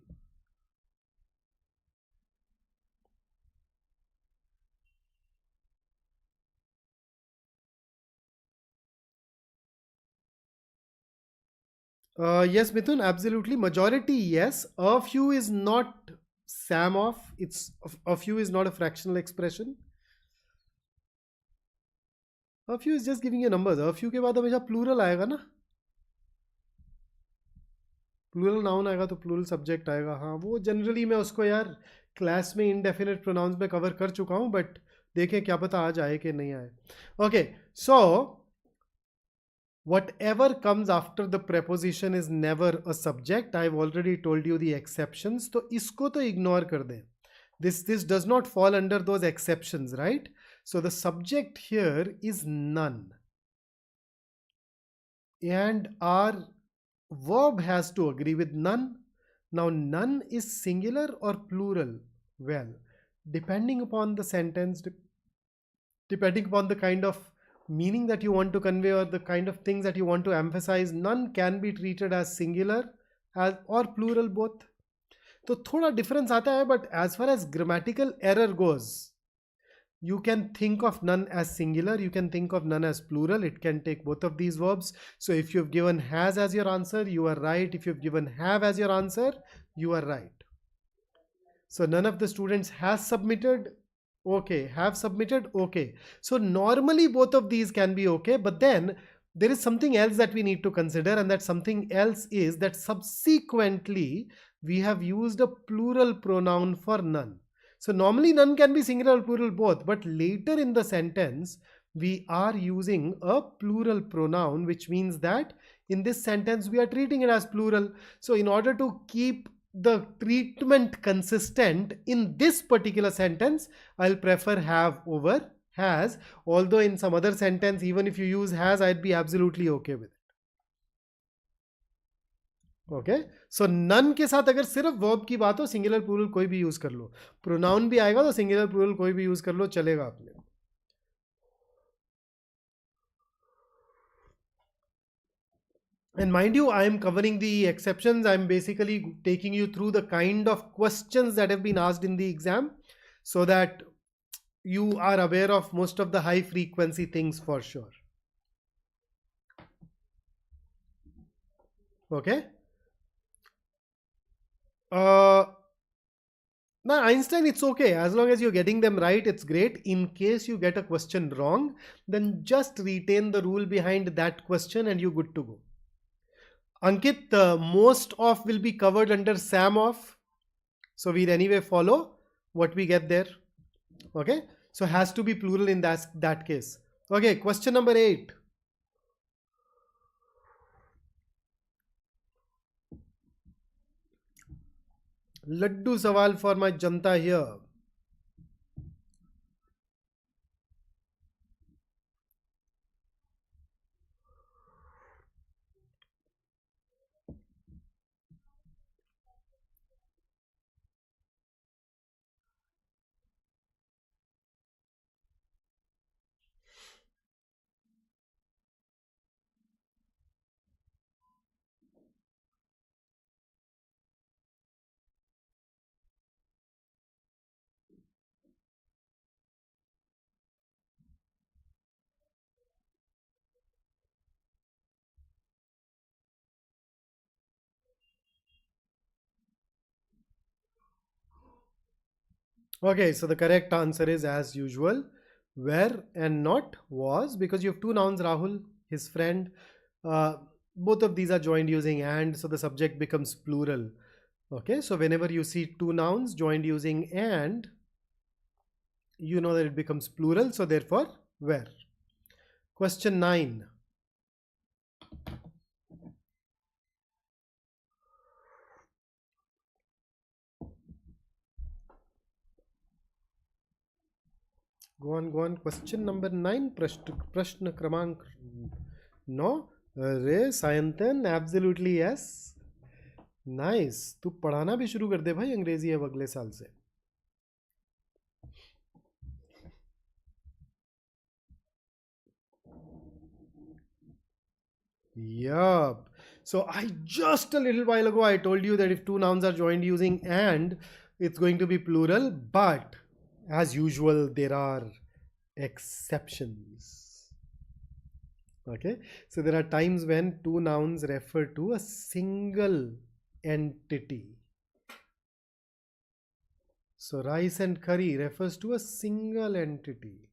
Yes, Mithun, absolutely. Majority, yes. A few is not Sam off. It's a few is not a fractional expression. A few is just giving you numbers. A few के बाद हमेशा plural आएगा ना. Plural noun आएगा तो plural subject आएगा. हाँ, वो generally मैं उसको यार क्लास में indefinite pronouns में cover कर चुका हूँ, but देखें क्या पता आज आए कि नहीं आए. Okay, so whatever comes after the preposition is never a subject. I've already told you the exceptions. तो इसको तो ignore कर दें. This does not fall under those exceptions, right? So the subject here is none. And our verb has to agree with none. Now none is singular or plural? Well, depending upon the sentence, depending upon the kind of meaning that you want to convey or the kind of things that you want to emphasize, none can be treated as singular as or plural both. तो थोड़ा difference आता है, but as far as grammatical error goes, you can think of none as singular, you can think of none as plural. It can take both of these verbs. So if you've given has as your answer, you are right. If you've given have as your answer, you are right. So none of the students has submitted. Okay, have submitted. Okay. So normally both of these can be okay, but then there is something else that we need to consider, and that something else is that subsequently we have used a plural pronoun for none. So normally none can be singular or plural both, but later in the sentence we are using a plural pronoun, which means that in this sentence we are treating it as plural. So in order to keep the treatment consistent in this particular sentence, I'll prefer have over has, although in some other sentence, even if you use has, I'd be absolutely okay with it. Okay, so none के साथ अगर सिर्फ verb की बात हो, singular plural कोई भी use कर लो. प्रोनाउन भी आएगा तो सिंगुलर प्लूरल कोई भी यूज कर लो, चलेगा आपने. And mind you, I am covering the exceptions. I'm basically taking you through the kind of questions that have been asked in the exam so that you are aware of most of the high frequency things for sure. Okay. Now, Einstein, it's okay. As long as you're getting them right, it's great. In case you get a question wrong, then just retain the rule behind that question and you're good to go. Ankit, most of will be covered under Sam off. So we'll anyway follow what we get there. Okay. So has to be plural in that case. Okay. Question number 8. Laddu sawal for my janta here. Okay, so the correct answer is as usual, where and not was, because you have two nouns, Rahul, his friend. Uh, Both of these are joined using and, so the subject becomes plural. Okay, so whenever you see two nouns joined using and, you know that it becomes plural, so therefore where. Question 9. Go on. Question number 9. Prashna Kramank. No. रे Sayantan absolutely yes. Nice. तू पढ़ाना भी शुरू कर दे भाई अंग्रेजी अब अगले साल से. Yup. So I just a little while ago I told you that if two nouns are joined using and, it's going to be plural, but as usual there are exceptions. Okay, so there are times when two nouns refer to a single entity. So rice and curry refers to a single entity.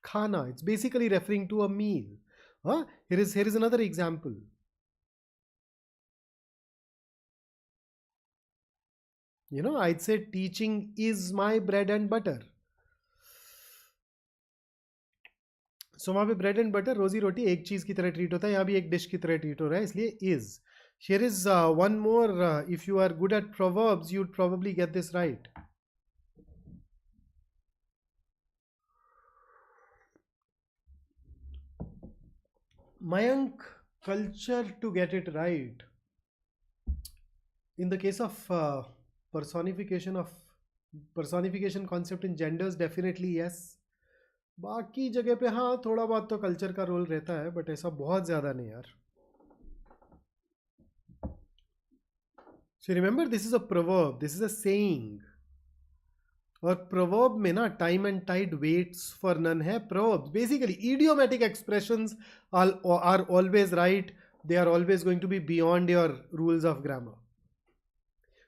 Khana, it's basically referring to a meal. Here is another example. You know, I'd say teaching is my bread and butter. सो वहाँ पे bread and butter रोजी रोटी एक चीज़ की तरह treat होता है, यहाँ भी एक डिश की तरह ट्रीट हो रहा है, इसलिए is. Here is one more. If you are good at proverbs you would probably get this right. Mayank, culture to get it right. In the case of personification concept in genders, definitely yes. बाकी जगह पे हाँ थोड़ा बहुत तो culture का role रहता है, बट ऐसा बहुत ज़्यादा नहीं यार. So remember, this is a proverb, this is a saying. और proverb में ना time and tide waits for none है. Proverbs basically idiomatic expressions are always right. They are always going to be beyond your rules of grammar.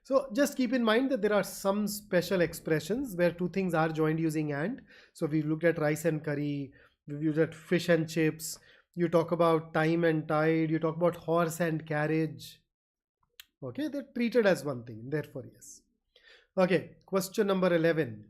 So just keep in mind that there are some special expressions where two things are joined using and. So we looked at rice and curry, we looked at fish and chips, you talk about time and tide, you talk about horse and carriage. Okay, they're treated as one thing, therefore yes. Okay, question number 11.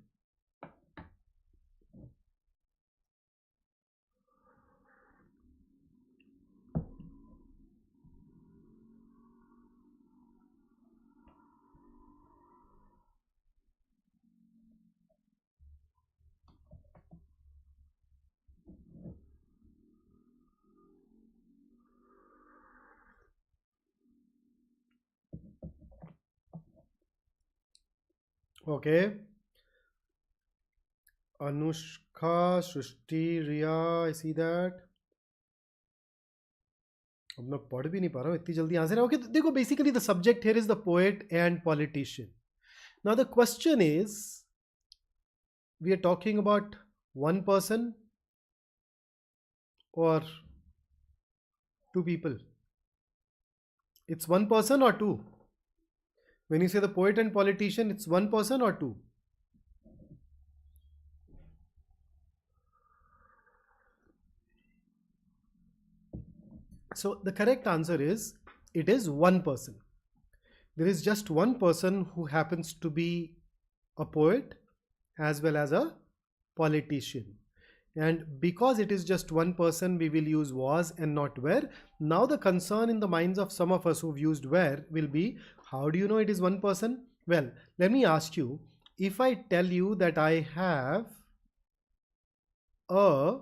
Okay. Anushka, Srushti, Riya, I see that. अब मैं पढ़ भी नहीं पा रहा हूँ इतनी जल्दी आंसर. ओके, देखो basically the subject here is the poet and politician. Now the question is, we are talking about one person or two people? It's one person or two? When you say the poet and politician, it's one person or two? So the correct answer is, it is one person. There is just one person who happens to be a poet as well as a politician. And because it is just one person, we will use was and not were. Now the concern in the minds of some of us who've used were will be, how do you know it is one person? Well, let me ask you, if I tell you that I have a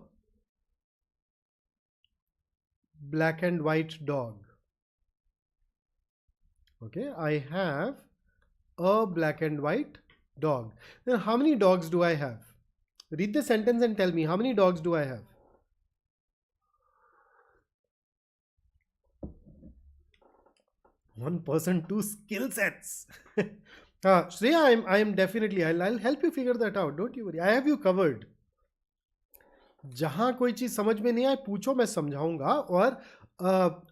black and white dog. Okay, I have a black and white dog. Then how many dogs do I have? Read the sentence and tell me, how many dogs do I have? One person, two skill sets. Shreya, I am definitely, I'll help you figure that out. Don't you worry. I have you covered. जहां कोई चीज समझ में नहीं आए पूछो, मैं समझाऊंगा. और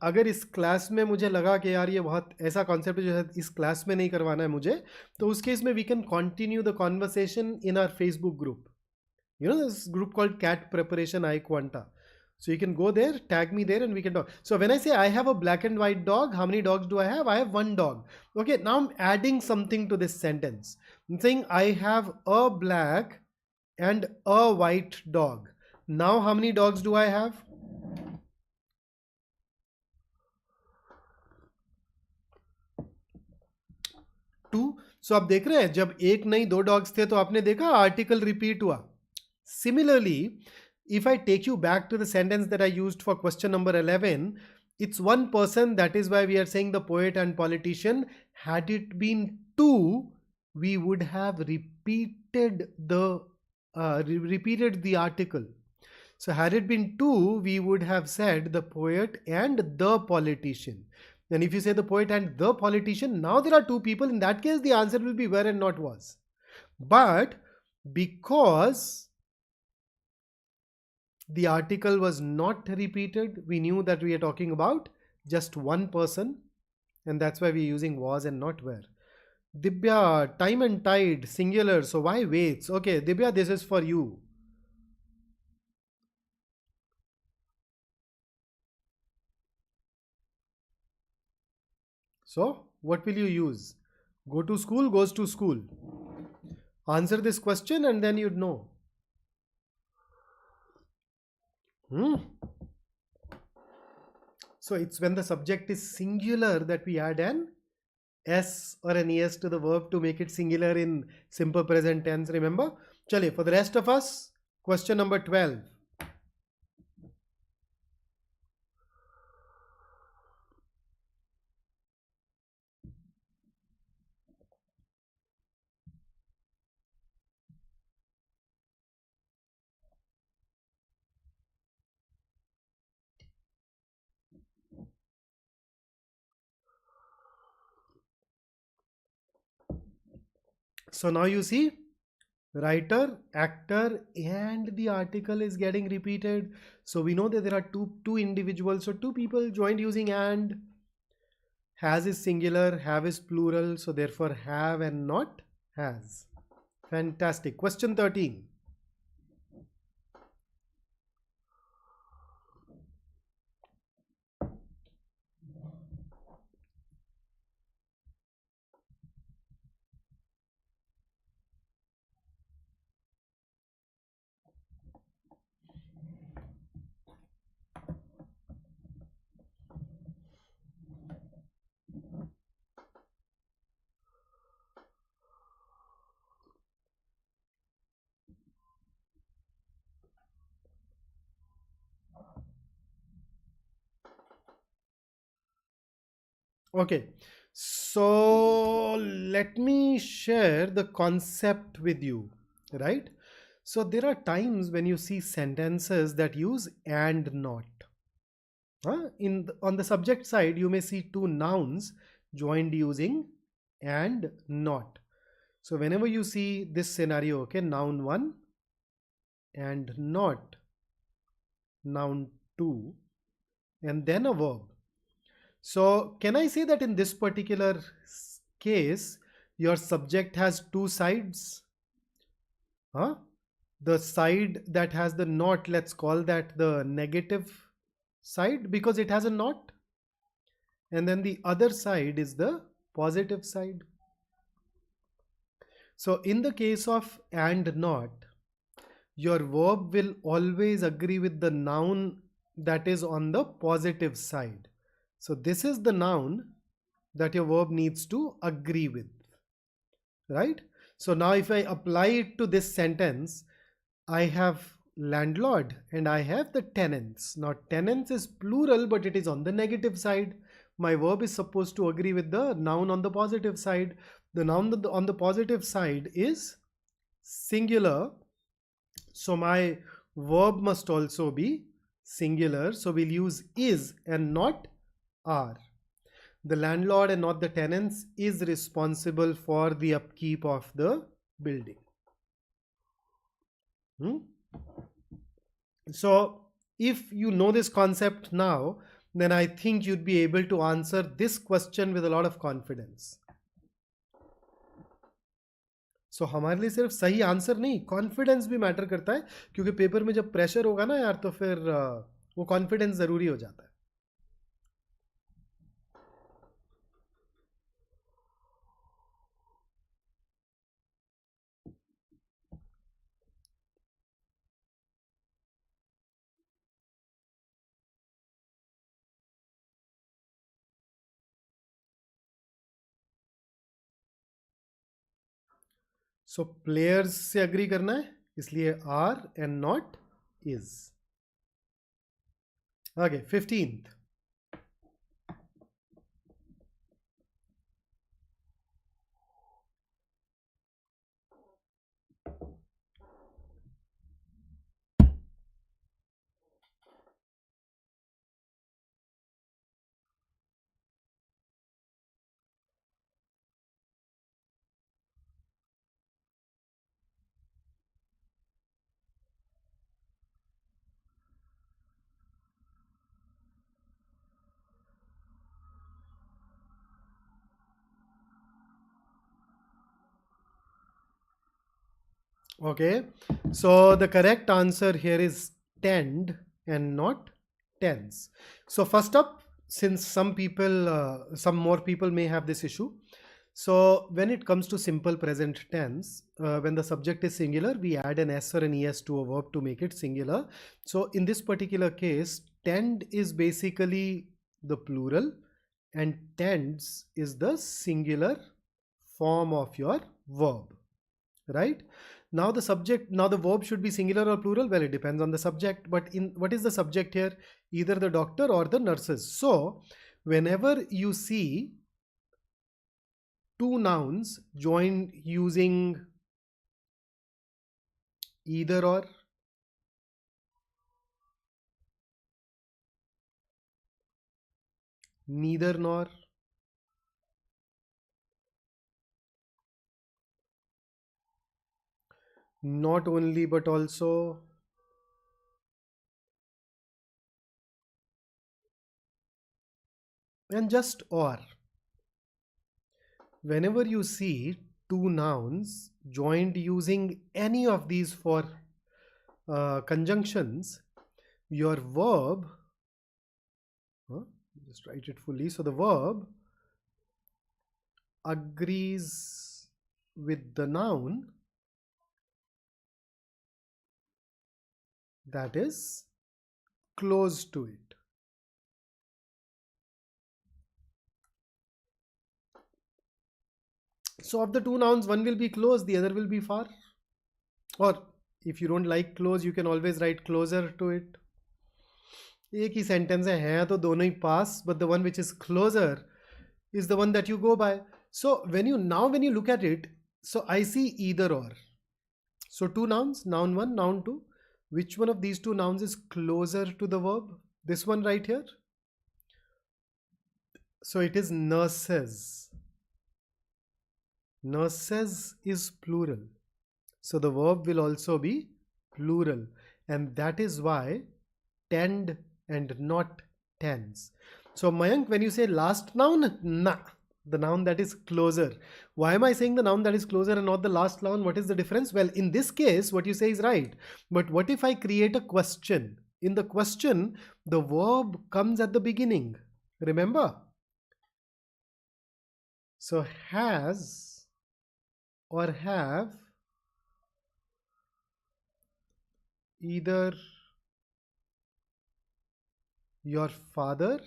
अगर इस क्लास में मुझे लगा कि यार ये बहुत ऐसा कॉन्सेप्ट है जो इस क्लास में नहीं करवाना है मुझे, तो उस केस में we can continue the conversation in our Facebook group. You know this group called Cat Preparation iQuanta. So you can go there, tag me there, and we can talk. So when I say I have a black and white dog, how many dogs do I have? I have one dog. Okay, now I'm adding something to this sentence. I'm saying I have a black and a white dog. Now how many dogs do I have? Two. So आप देख रहे हैं, जब एक नहीं दो dogs थे तो आपने देखा आर्टिकल रिपीट हुआ. Similarly, if I take you back to the sentence that I used for question number 11, it's one person. That is why we are saying the poet and politician. Had it been two, we would have repeated the article. So had it been two, we would have said the poet and the politician. And if you say the poet and the politician, now there are two people. In that case, the answer will be were and not was. But because the article was not repeated, we knew that we are talking about just one person, and that's why we're using was and not were. Dibya, time and tide, singular, so why waits? Okay, Dibya, this is for you. So, what will you use? Go to school, goes to school. Answer this question and then you'd know. So it's when the subject is singular that we add an S or an ES to the verb to make it singular in simple present tense. Remember? Chale, for the rest of us, question number 12. So now you see, writer, actor, and the article is getting repeated. So we know that there are two individuals. So two people joined using and. Has is singular, have is plural. So therefore have and not has. Fantastic. Question 13. Okay, so let me share the concept with you, right? So there are times when you see sentences that use and not. On the subject side, you may see two nouns joined using and not. So whenever you see this scenario, okay, noun 1 and not noun 2 and then a verb. So can I say that in this particular case your subject has two sides. Huh? The side that has the not, let's call that the negative side because it has a not. And then the other side is the positive side. So in the case of and not, your verb will always agree with the noun that is on the positive side. So this is the noun that your verb needs to agree with, right? So now if I apply it to this sentence, I have landlord and I have the tenants. Now tenants is plural, but it is on the negative side. My verb is supposed to agree with the noun on the positive side. The noun on the positive side is singular. So my verb must also be singular. So we'll use is and not are. The landlord and not the tenants is responsible for the upkeep of the building. So if you know this concept now, then I think you'd be able to answer this question with a lot of confidence. So हमारे लिए सिर्फ सही answer नहीं, confidence भी matter करता है, क्योंकि paper में जब प्रेशर होगा ना यार, तो फिर वो कॉन्फिडेंस जरूरी हो जाता है. सो प्लेयर्स से अग्री करना है, इसलिए are and not is. Okay, 15th. Okay, so the correct answer here is tend and not tends. So first up, since some more people may have this issue. So when it comes to simple present tense, when the subject is singular, we add an s or an es to a verb to make it singular. So in this particular case, tend is basically the plural and tends is the singular form of your verb, right? Now the verb should be singular or plural. Well, it depends on the subject, but what is the subject here? Either the doctor or the nurses. So whenever you see two nouns joined using either or, neither nor, not only but also, and just or. Whenever you see two nouns joined using any of these four conjunctions, your verb, just write it fully. So the verb agrees with the noun that is close to it. So of the two nouns, one will be close, the other will be far. Or if you don't like close, you can always write closer to it. एक ही sentence है तो दोनों ही pass, but the one which is closer is the one that you go by. So when you look at it, so I see either or. So two nouns, noun 1, noun 2. Which one of these two nouns is closer to the verb? This one right here. So it is nurses. Nurses is plural. So the verb will also be plural. And that is why tend and not tends. So Mayank, when you say last noun, na. The noun that is closer. Why am I saying the noun that is closer and not the last noun? What is the difference? Well, in this case, what you say is right. But what if I create a question? In the question, the verb comes at the beginning. Remember? So has or have either your father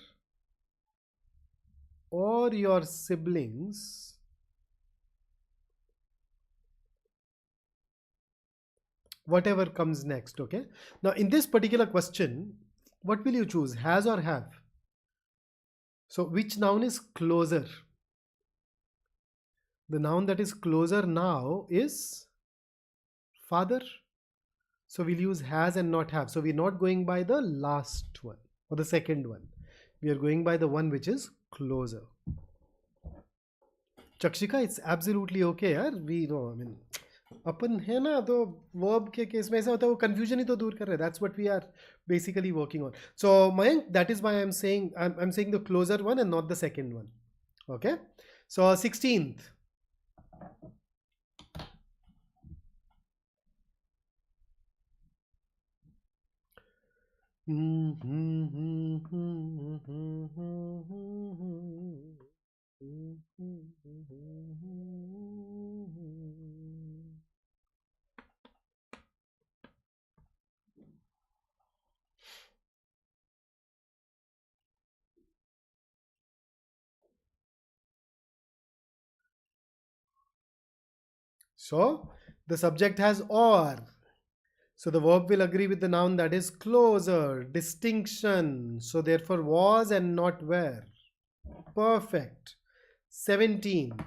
or your siblings whatever comes next. Okay, now in this particular question, what will you choose, has or have? So which noun is closer? The noun that is closer now is father, so we'll use has and not have. So we're not going by the last one or the second one, we are going by the one which is closer. Chakshika, it's absolutely okay यार, we know, I mean अपन है ना, तो verb के case में ऐसा होता है, वो कंफ्यूजन ही तो दूर कर रहे हैं. That's what we are basically working on. So Mayank, that is why I am saying the closer one and not the second one. Okay, so 16th. So the subject has or. So the verb will agree with the noun that is closer. Distinction. So therefore was and not were. Perfect. 17th.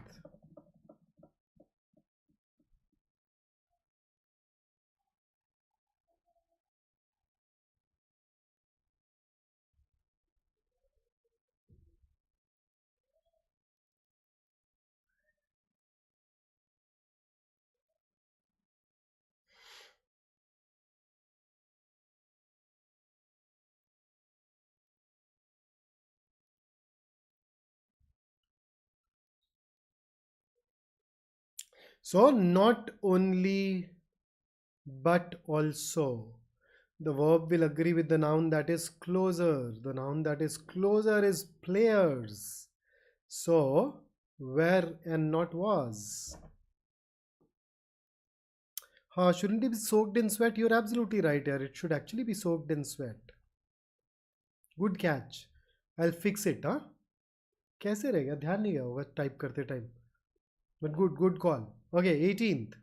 So not only but also. The verb will agree with the noun that is closer. The noun that is closer is players. So were and not was. Shouldn't it be soaked in sweat? You're absolutely right here. It should actually be soaked in sweat. Good catch. I'll fix it. कैसे रहेगा, ध्यान नहीं गया होगा type करते time, but good call. Okay, 18th.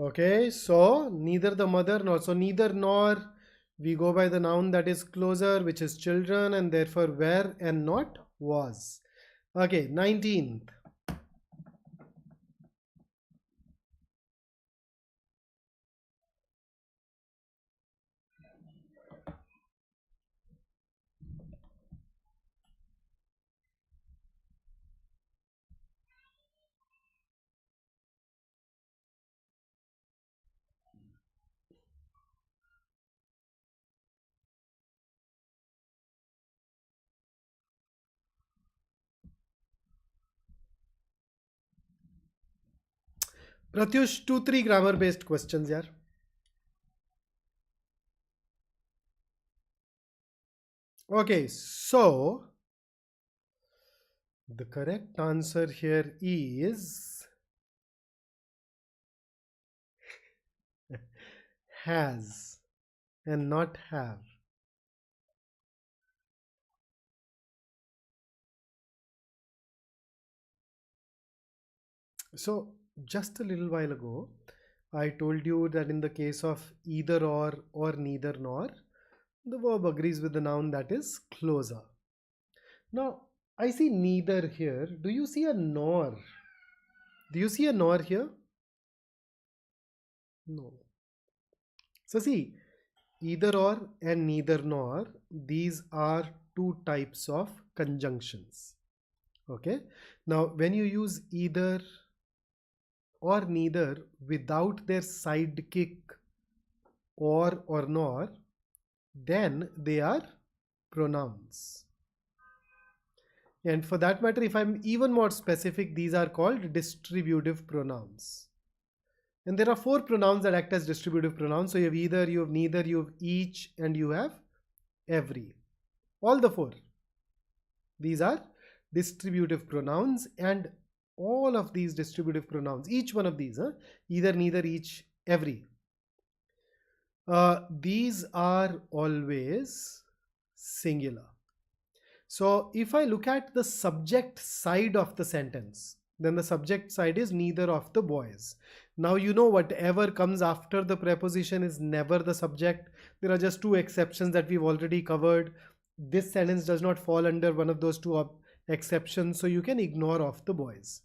Okay, so neither the mother nor, so neither nor, we go by the noun that is closer, which is children, and therefore were and not was. Okay, 19th. Pratyush, 2-3 grammar based questions, yaar. Okay, so the correct answer here is has and not have. So just a little while ago, I told you that in the case of either or neither nor, the verb agrees with the noun that is closer. Now, I see neither here. Do you see a nor? Do you see a nor here? No. So see, either or and neither nor, these are two types of conjunctions. Okay. Now, when you use either or neither without their sidekick or nor, then they are pronouns. And for that matter, if I'm even more specific, these are called distributive pronouns. And there are four pronouns that act as distributive pronouns. So you have either, you have neither, you have each, and you have every. All the four. These are distributive pronouns, and all of these distributive pronouns, each one of these, either, neither, each, every, these are always singular. So if I look at the subject side of the sentence, then the subject side is neither of the boys. Now you know whatever comes after the preposition is never the subject. There are just two exceptions that we've already covered. This sentence does not fall under one of those two exceptions, so you can ignore off the boys.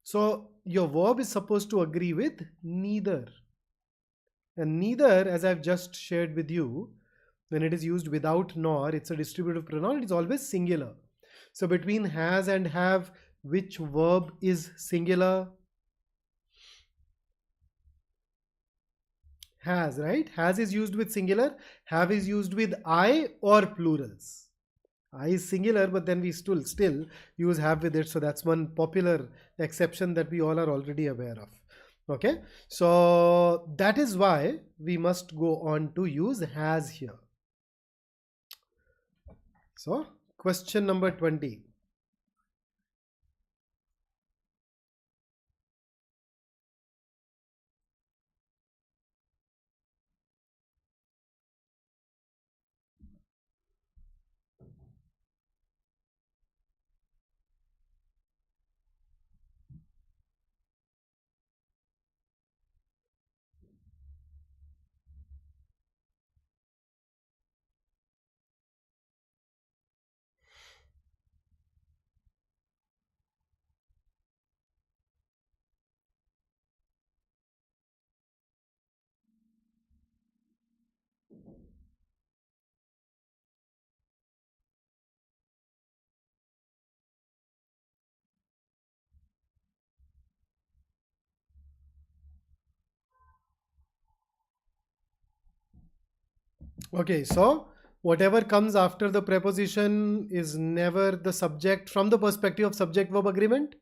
So your verb is supposed to agree with neither. And neither, as I've just shared with you, when it is used without nor, it's a distributive pronoun, it's always singular. So between has and have, which verb is singular? Has, right? Has is used with singular, have is used with I or plurals. I is singular, but then we still use have with it. So that's one popular exception that we all are already aware of. Okay, so that is why we must go on to use has here. So question number 20. Okay, so whatever comes after the preposition is never the subject from the perspective of subject verb agreement.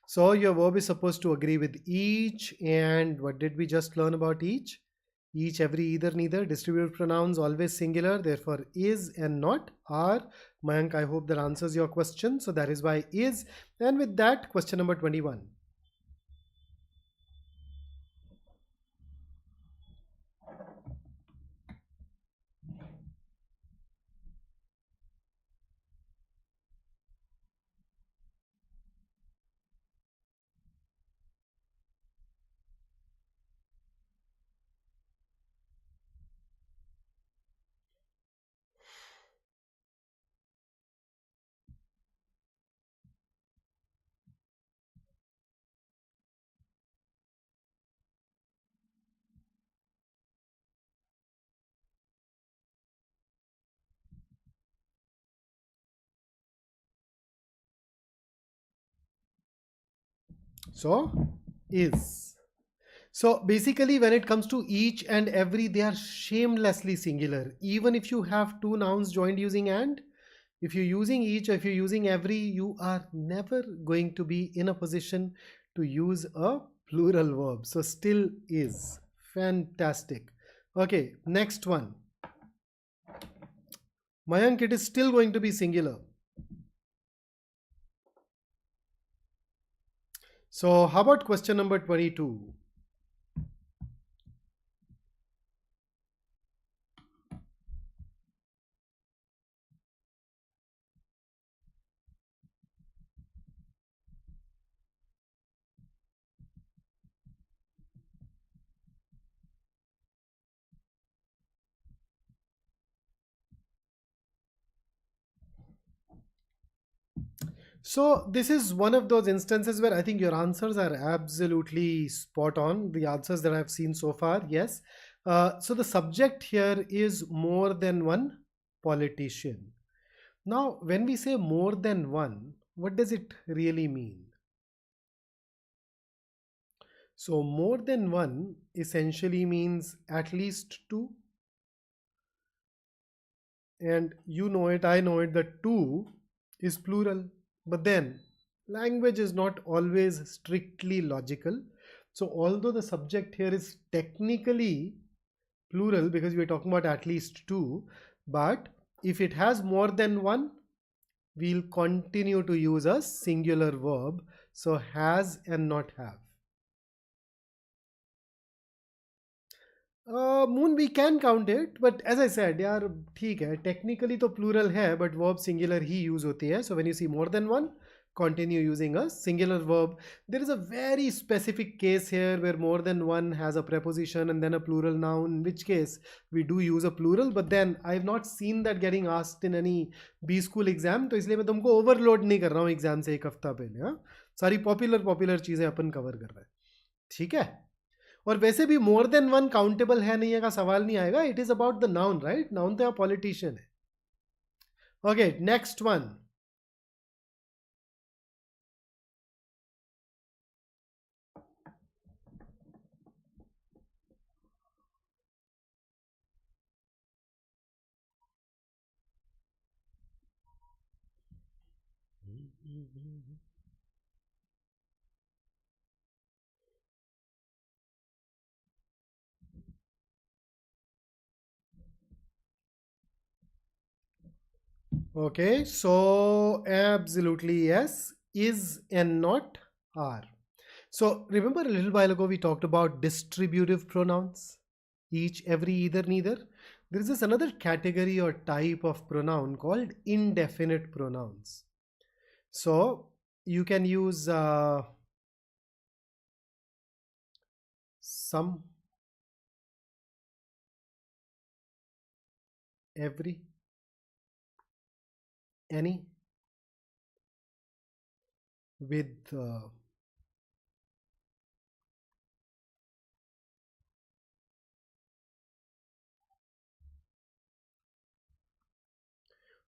So your verb is supposed to agree with each. And what did we just learn about each? Each, every, either, neither. Distributive pronouns always singular, therefore is and not are. Mayank, I hope that answers your question. So that is why is. And with that, question number 21. So is. So basically, when it comes to each and every, they are shamelessly singular. Even if you have two nouns joined using and, if you're using each, or if you're using every, you are never going to be in a position to use a plural verb. So still is. Fantastic. Okay, next one. Mayank, it is still going to be singular. So how about question number 22? So this is one of those instances where I think your answers are absolutely spot on. The answers that I've seen so far, yes. So the subject here is more than one politician. Now, when we say more than one, what does it really mean? So more than one essentially means at least two. And you know it, I know it, that two is plural. But then language is not always strictly logical. So although the subject here is technically plural because we're talking about at least two, but if it has more than one, we'll continue to use a singular verb. So has and not have. Moon we can count it but as I said यार ठीक है technically तो plural है but verb singular ही use होती है so when you see more than one continue using a singular verb. There is a very specific case here where more than one has a preposition and then a plural noun, in which case we do use a plural, but then I have not seen that getting asked in any B school exam. तो इसलिए मैं तुमको overload नहीं कर रहा हूँ exam से एक हफ्ता पहले. हाँ, सारी पॉपुलर चीज़ें अपन कवर कर रहे हैं. ठीक है. और वैसे भी मोर देन वन काउंटेबल है नहीं है का सवाल नहीं आएगा. It is about the noun, right? Noun तो पॉलिटिशियन है. Okay, next one. Okay, so absolutely yes, is and not are. So remember a little while ago we talked about distributive pronouns, each, every, either, neither. There is this another category or type of pronoun called indefinite pronouns. So you can use some, every, any, with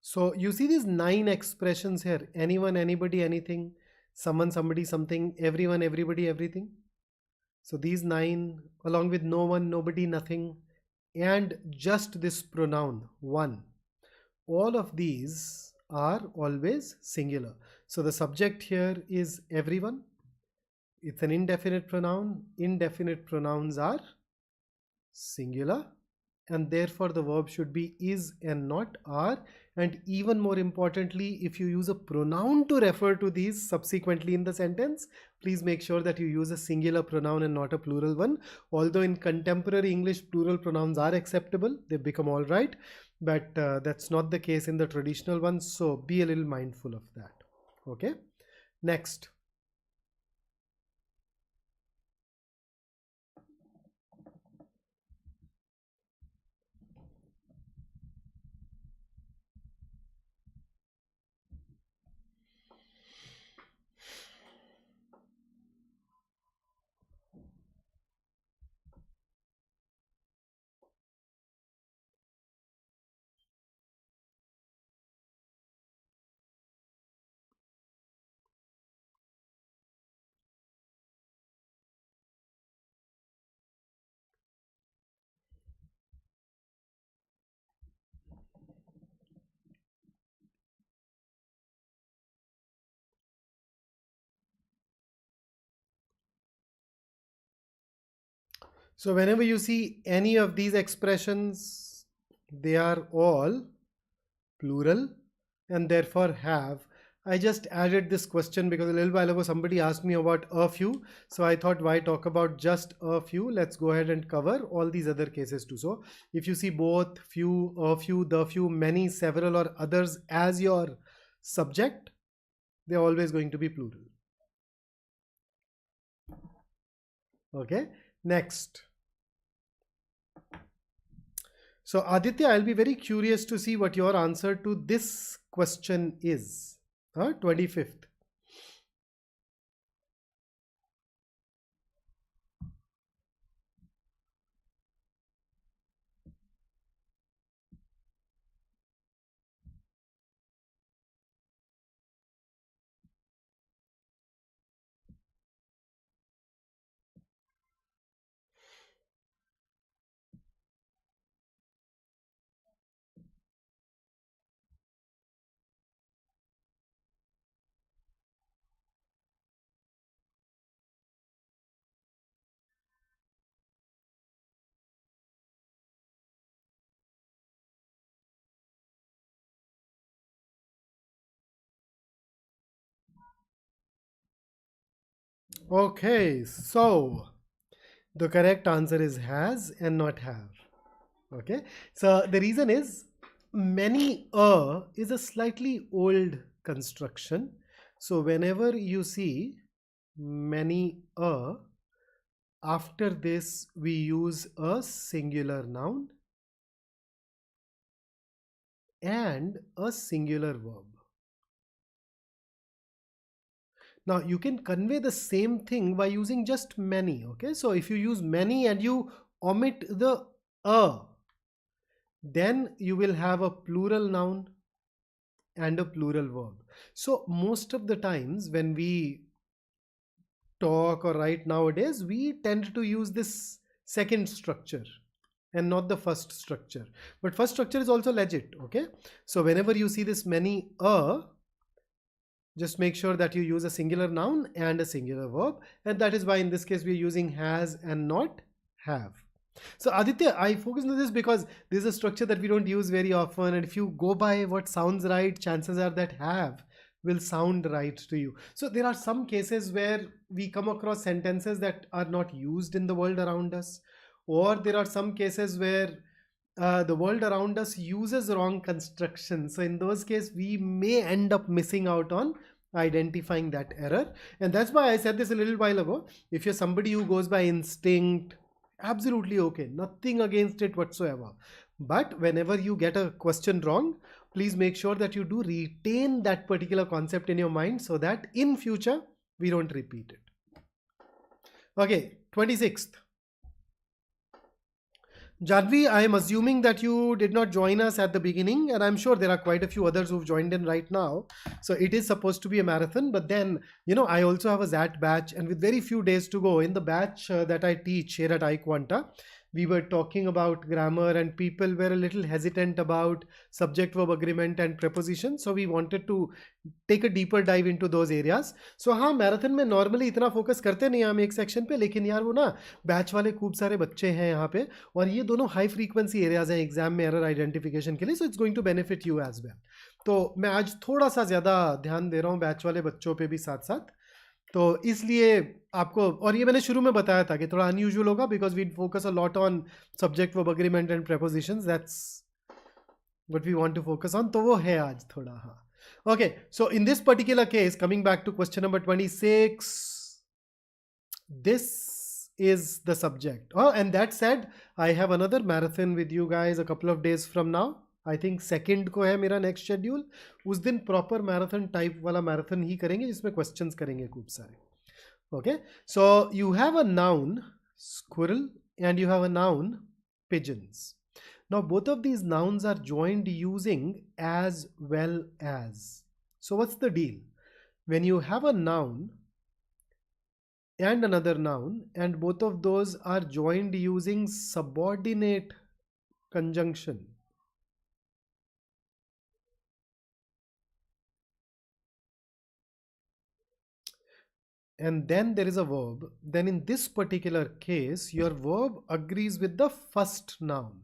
so you see these 9 expressions here: anyone, anybody, anything, someone, somebody, something, everyone, everybody, everything. So these 9 along with no one, nobody, nothing, and just this pronoun one, all of these are always singular. So the subject here is everyone. It's an indefinite pronoun. Indefinite pronouns are singular, and therefore the verb should be is and not are. And even more importantly, if you use a pronoun to refer to these subsequently in the sentence, please make sure that you use a singular pronoun and not a plural one. Although in contemporary English plural pronouns are acceptable, they've become all right, but that's not the case in the traditional ones, so be a little mindful of that. Okay, next. So whenever you see any of these expressions, they are all plural and therefore have. I just added this question because a little while ago somebody asked me about a few. So I thought, why talk about just a few? Let's go ahead and cover all these other cases too. So if you see both, few, a few, the few, many, several, or others as your subject, they're always going to be plural. Okay, next. So Aditya, I'll be very curious to see what your answer to this question is. 25th. Okay, so the correct answer is has and not have. Okay, so the reason is many is a slightly old construction. So whenever you see many after this we use a singular noun and a singular verb. Now you can convey the same thing by using just many. Okay, so if you use many and you omit the then you will have a plural noun and a plural verb. So most of the times when we talk or write nowadays, we tend to use this second structure and not the first structure. But first structure is also legit. Okay, so whenever you see this many just make sure that you use a singular noun and a singular verb, and that is why in this case we are using has and not have. So Aditya, I focus on this because this is a structure that we don't use very often, and if you go by what sounds right, chances are that have will sound right to you. So there are some cases where we come across sentences that are not used in the world around us, or there are some cases where the world around us uses wrong construction. So in those cases, we may end up missing out on identifying that error. And that's why I said this a little while ago. If you're somebody who goes by instinct, absolutely okay, nothing against it whatsoever. But whenever you get a question wrong, please make sure that you do retain that particular concept in your mind so that in future we don't repeat it. Okay, 26th. Janvi, I am assuming that you did not join us at the beginning, and I'm sure there are quite a few others who've joined in right now. So it is supposed to be a marathon, but then, I also have a XAT batch, and with very few days to go in the batch that I teach here at iQuanta, we were talking about grammar and people were a little hesitant about subject-verb agreement and preposition. So we wanted to take a deeper dive into those areas. So हाँ, marathon में normally इतना focus करते नहीं हम एक section पे, लेकिन यार वो ना बैच वाले खूब सारे बच्चे हैं यहाँ पे, और ये दोनों हाई फ्रीक्वेंसी एरियाज हैं एग्जाम में एरर आइडेंटिफिकेशन के लिए. So it's going to benefit you as well. तो मैं आज थोड़ा सा ज़्यादा ध्यान दे रहा हूँ बैच वाले बच्चों पे भी साथ साथ. तो इसलिए आपको, और ये मैंने शुरू में बताया था कि थोड़ा अनयूजुअल होगा because we focus a lot on subject verb agreement and prepositions. That's what we want to focus on. तो वो है आज थोड़ा. हाँ, okay, so in this particular case, coming back to question number 26, this is the subject. And that said, I have another marathon with you guys a couple of days from now. I think 2nd को है मेरा next schedule. उस दिन proper marathon type वाला marathon ही करेंगे जिसमें questions करेंगे खूब सारे. Okay, so you have a noun squirrel and you have a noun pigeons. Now both of these nouns are joined using as well as. So what's the deal? When you have a noun and another noun and both of those are joined using subordinate conjunction, and then there is a verb, then in this particular case your verb agrees with the first noun.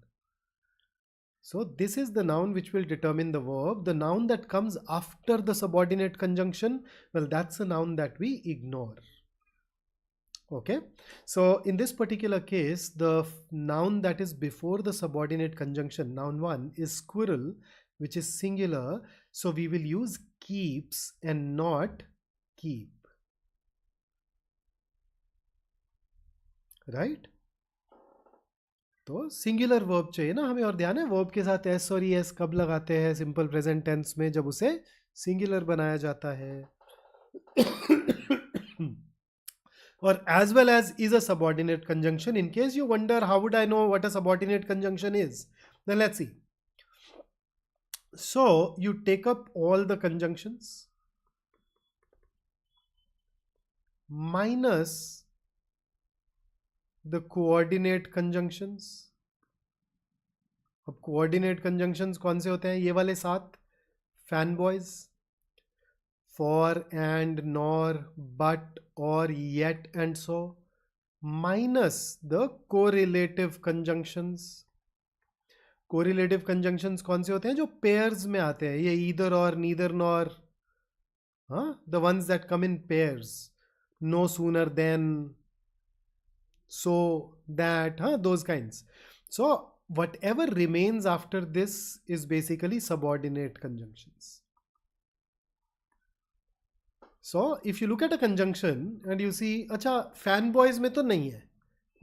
So this is the noun which will determine the verb. The noun that comes after the subordinate conjunction, well, that's a noun that we ignore. Okay, so in this particular case, the noun that is before the subordinate conjunction, noun 1, is squirrel, which is singular. So we will use keeps and not keep. Right? तो singular verb चाहिए ना हमें, और ध्यान है verb के साथ S और एस कब लगाते हैं सिंपल प्रेजेंट टेंस में, जब उसे सिंगुलर बनाया जाता है और as well as is a subordinate conjunction. In case you wonder how would I know what a subordinate conjunction is, then let's see. So you take up all the conjunctions minus the coordinate conjunctions. अब coordinate conjunctions कौन से होते हैं? ये वाले 7, fan boys, for and nor but or yet and so, minus the correlative conjunctions. correlative conjunctions कौन से होते हैं? जो pairs में आते हैं, ये either or, neither nor, the ones that come in pairs, no sooner than, so that, those kinds. So whatever remains after this is basically subordinate conjunctions. So if you look at a conjunction and you see, अच्छा fanboys में तो नहीं है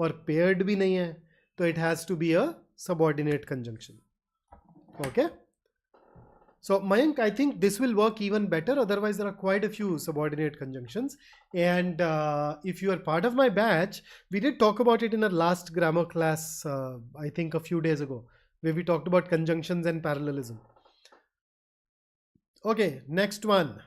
और paired भी नहीं है, तो it has to be a subordinate conjunction. Okay. So Mayank, I think this will work even better. Otherwise, there are quite a few subordinate conjunctions. And if you are part of my batch, we did talk about it in our last grammar class, I think a few days ago, where we talked about conjunctions and parallelism. Okay, next one.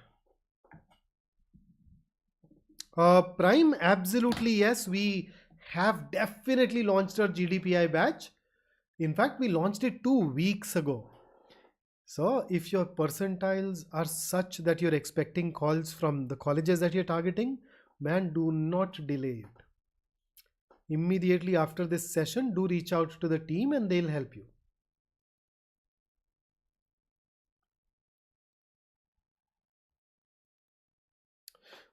Prime, absolutely yes. We have definitely launched our GDPI batch. In fact, we launched it 2 weeks ago. So if your percentiles are such that you're expecting calls from the colleges that you're targeting, man, do not delay it. Immediately after this session, do reach out to the team and they'll help you.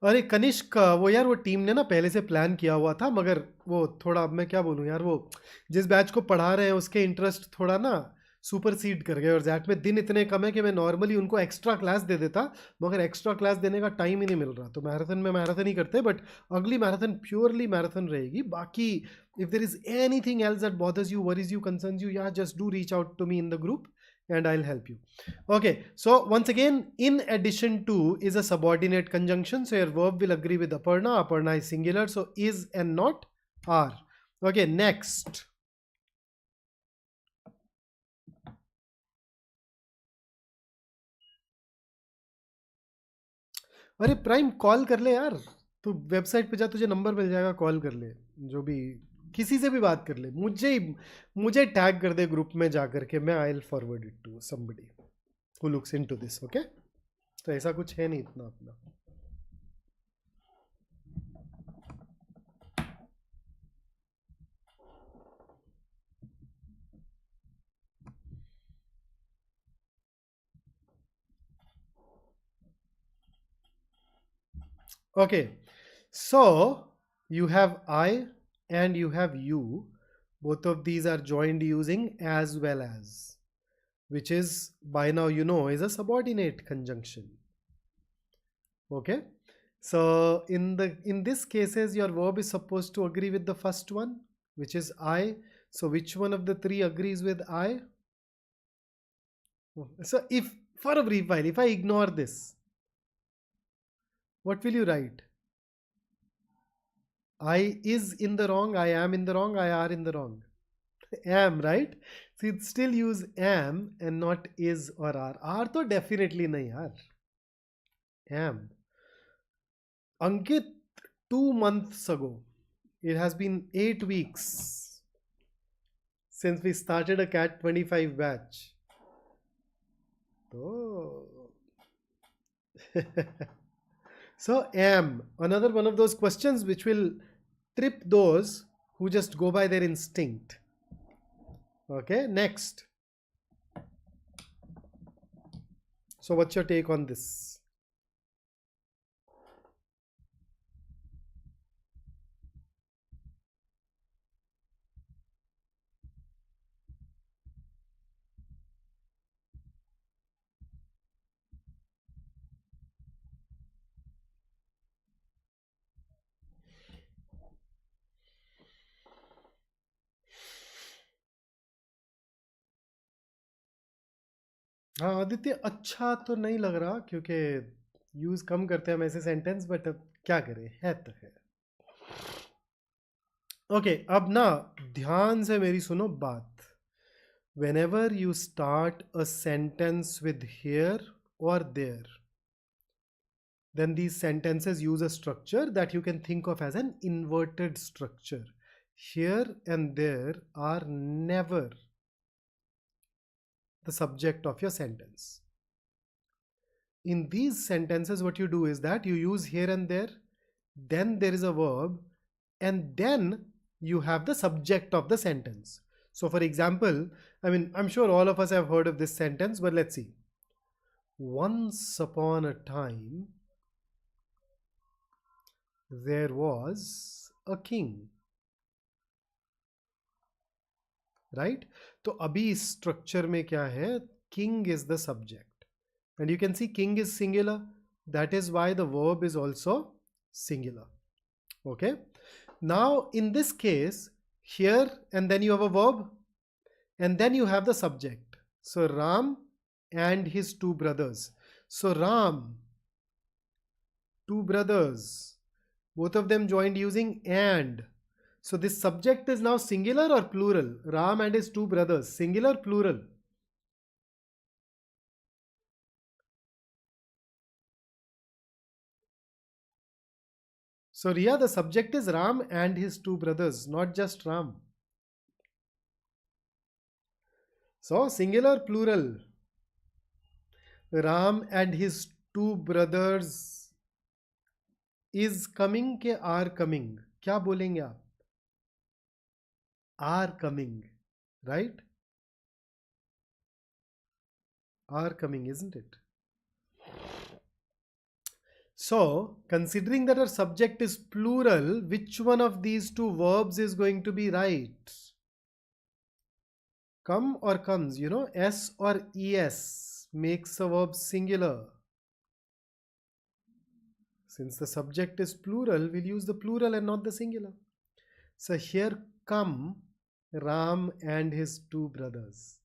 अरे कनिष्क, वो यार वो team ने ना पहले से plan किया हुआ था, मगर वो थोड़ा, मैं क्या बोलूँ यार, वो जिस बैच को पढ़ा रहे हैं उसके इंटरेस्ट थोड़ा ना सुपरसीड कर गए और जैट में दिन इतने कम है कि मैं नॉर्मली उनको एक्स्ट्रा क्लास दे देता, मगर एक्स्ट्रा क्लास देने का टाइम ही नहीं मिल रहा। तो मैराथन में मैराथन ही करते, बट अगली मैराथन प्योरली मैराथन रहेगी। बाकी if there is anything else that bothers you, worries you, concerns you, या just do reach out to me in the group and I'll help you. Okay, so once again, in addition to is a subordinate conjunction, so your verb will agree with aparna. Aparna is singular, so is and not are. Okay, next. अरे prime, call कर ले यार, तू website पे जा, तुझे number मिल जाएगा, call कर ले, जो भी किसी से भी बात कर ले, मुझे टैग कर दे ग्रुप में जा करके, मैं I will forward it to somebody who looks into this. Okay, तो ऐसा कुछ है नहीं इतना अपना। Okay, so you have I and you have you. Both of these are joined using as well as, which is by now you know is a subordinate conjunction. Okay, so in this cases your verb is supposed to agree with the first one, which is I. So which one of the three agrees with I? So if for a brief while, if I ignore this, what will you write? I is in the wrong, I am in the wrong, I are in the wrong. Am, right? So you'd still use am and not is or are. Are to definitely nahi yaar. Am. Ankit, 2 months ago, it has been 8 weeks since we started a CAT 25 batch. Oh. So am, another one of those questions which will trip those who just go by their instinct. Okay, next. So what's your take on this? हाँ आदित्य, अच्छा तो नहीं लग रहा क्योंकि use कम करते हैं हम ऐसे सेंटेंस, बट अब क्या करें, है तो है। ओके, अब ना ध्यान से मेरी सुनो बात। Whenever you start a sentence with here or there, then these sentences use a structure that you can think of as an inverted structure. Here and there are never the subject of your sentence. In these sentences, what you do is that you use here and there, then there is a verb, and then you have the subject of the sentence. So for example, I mean, I'm sure all of us have heard of this sentence, but let's see. Once upon a time, there was a king. Right? तो अभी इस structure में क्या है, king is the subject, and you can see king is singular. That is why the verb is also singular. Okay, now in this case, here and then you have a verb, and then you have the subject. So Ram and his two brothers. So Ram, two brothers, both of them joined using and. So this subject is now singular or plural? Ram and his two brothers, singular, plural? So Riya, the subject is Ram and his two brothers, not just Ram. So singular, plural? Ram and his two brothers is coming के are coming? क्या बोलेंगे आप? Are coming, right? Are coming, isn't it? So, considering that our subject is plural, which one of these two verbs is going to be right? Come or comes, you know, S or ES makes a verb singular. Since the subject is plural, we'll use the plural and not the singular. So here come Ram and his two brothers.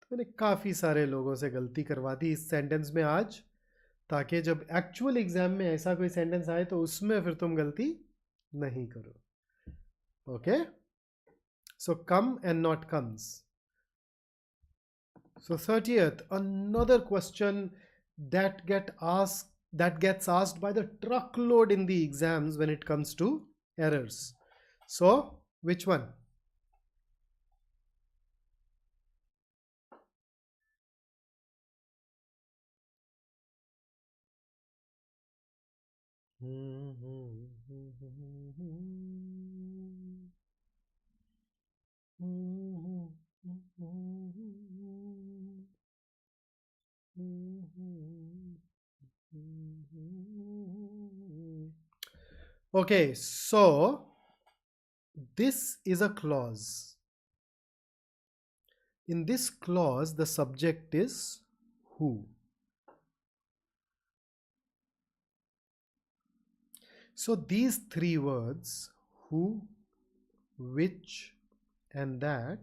तो मैंने काफ़ी सारे लोगों से गलती करवा दी इस sentence में आज, ताकि जब एक्चुअल एग्जाम में ऐसा कोई सेंटेंस आए तो उसमें फिर तुम गलती नहीं करो. Okay, so come and not comes. So 30th, another question that gets asked by the truckload in the exams when it comes to errors. So which one? Okay, so this is a clause. In this clause, the subject is who. So these three words, who, which, and that,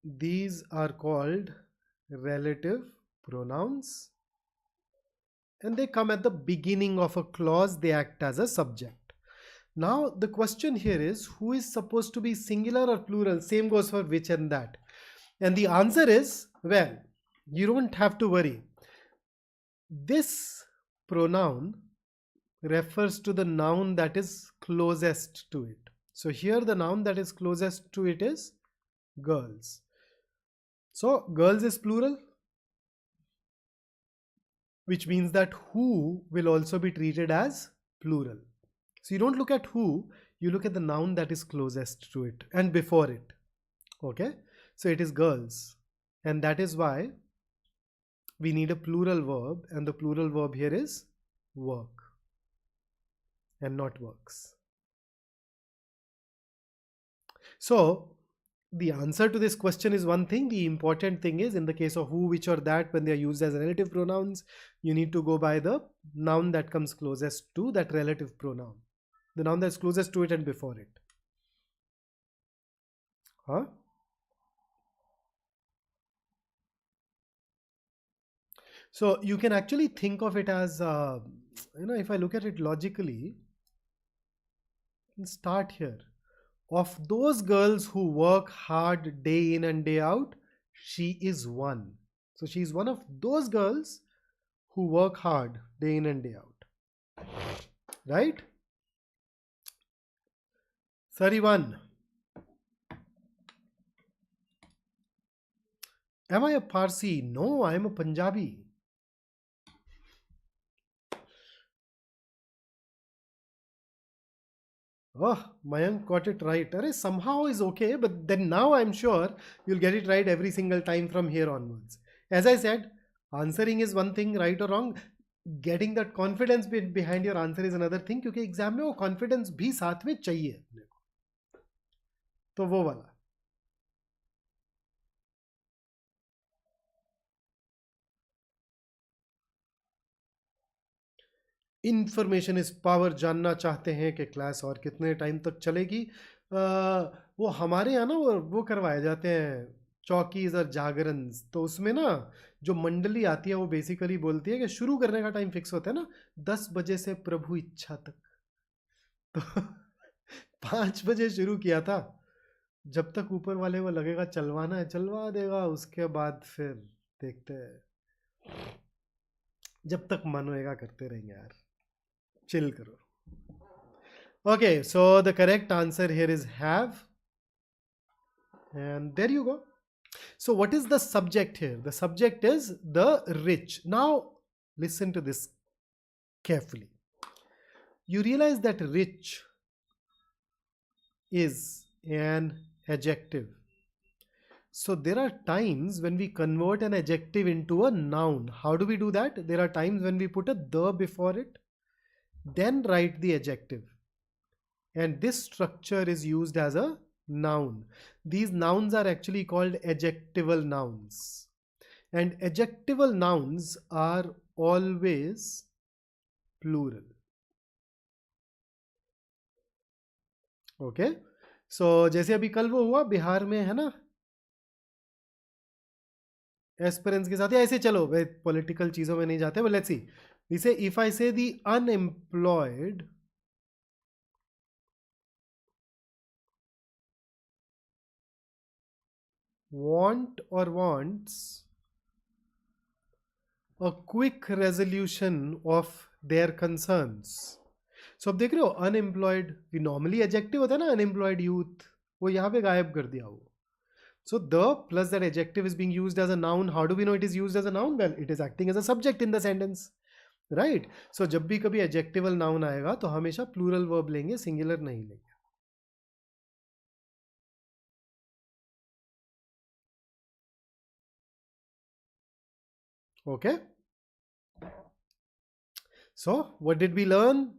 these are called relative pronouns, and they come at the beginning of a clause. They act as a subject. Now the question here is, who is supposed to be singular or plural? Same goes for which and that. And the answer is, well, you don't have to worry. This pronoun refers to the noun that is closest to it. So here the noun that is closest to it is girls. So girls is plural, which means that who will also be treated as plural. So you don't look at who, you look at the noun that is closest to it and before it. Okay, so it is girls, and that is why we need a plural verb, and the plural verb here is work and not works. So the answer to this question is one thing. The important thing is, in the case of who, which, or that, when they are used as relative pronouns, you need to go by the noun that comes closest to that relative pronoun. The noun that's closest to it and before it. Huh? So you can actually think of it as, if I look at it logically, start here. Of those girls who work hard day in and day out, she is one. So she is one of those girls who work hard day in and day out. Right? 31. Am I a Parsi? No, I am a Punjabi. Oh, Mayank got it right. Arey, somehow is okay, but then now I'm sure you'll get it right every single time from here onwards. As I said, answering is one thing, right or wrong. Getting that confidence behind your answer is another thing, क्योंकि exam में वो confidence भी साथ में चाहिए अपने को. तो वो वाला. इंफॉर्मेशन इज पावर जानना चाहते हैं कि क्लास और कितने टाइम तक चलेगी. वो हमारे यहाँ ना वो करवाए जाते हैं चौकीज और जागरण. तो उसमें ना जो मंडली आती है वो बेसिकली बोलती है कि शुरू करने का टाइम फिक्स होता है ना 10 बजे से प्रभु इच्छा तक. तो 5 बजे शुरू किया था. जब तक ऊपर वाले को लगेगा चलवाना है चलवा देगा, उसके बाद फिर देखते हैं. जब तक मन होएगा करते रहेंगे यार. चिल करो. Okay, so the correct answer here is have. And there you go. So what is the subject here? The subject is the rich. Now listen to this carefully. You realize that rich is an adjective. So there are times when we convert an adjective into a noun. How do we do that? There are times when we put a the before it, then write the adjective. And this structure is used as a noun. These nouns are actually called adjectival nouns. And adjectival nouns are always plural. Okay? So जैसे अभी कल वो हुआ बिहार में है ना, aspirants के साथ, या ऐसे चलो वे पॉलिटिकल चीजों में नहीं जाते, but let's see. We say if I say the unemployed want or wants a quick resolution of their concerns. So अब देख रहे हो unemployed, we normally adjective होता है ना unemployed youth, वो यहाँ पे गायब कर दिया वो. So the plus that adjective is being used as a noun. How do we know it is used as a noun? Well, it is acting as a subject in the sentence. Right? So जब भी कभी adjectival noun आएगा तो हमेशा plural verb लेंगे, singular नहीं लेंगे. Okay? So what did we learn?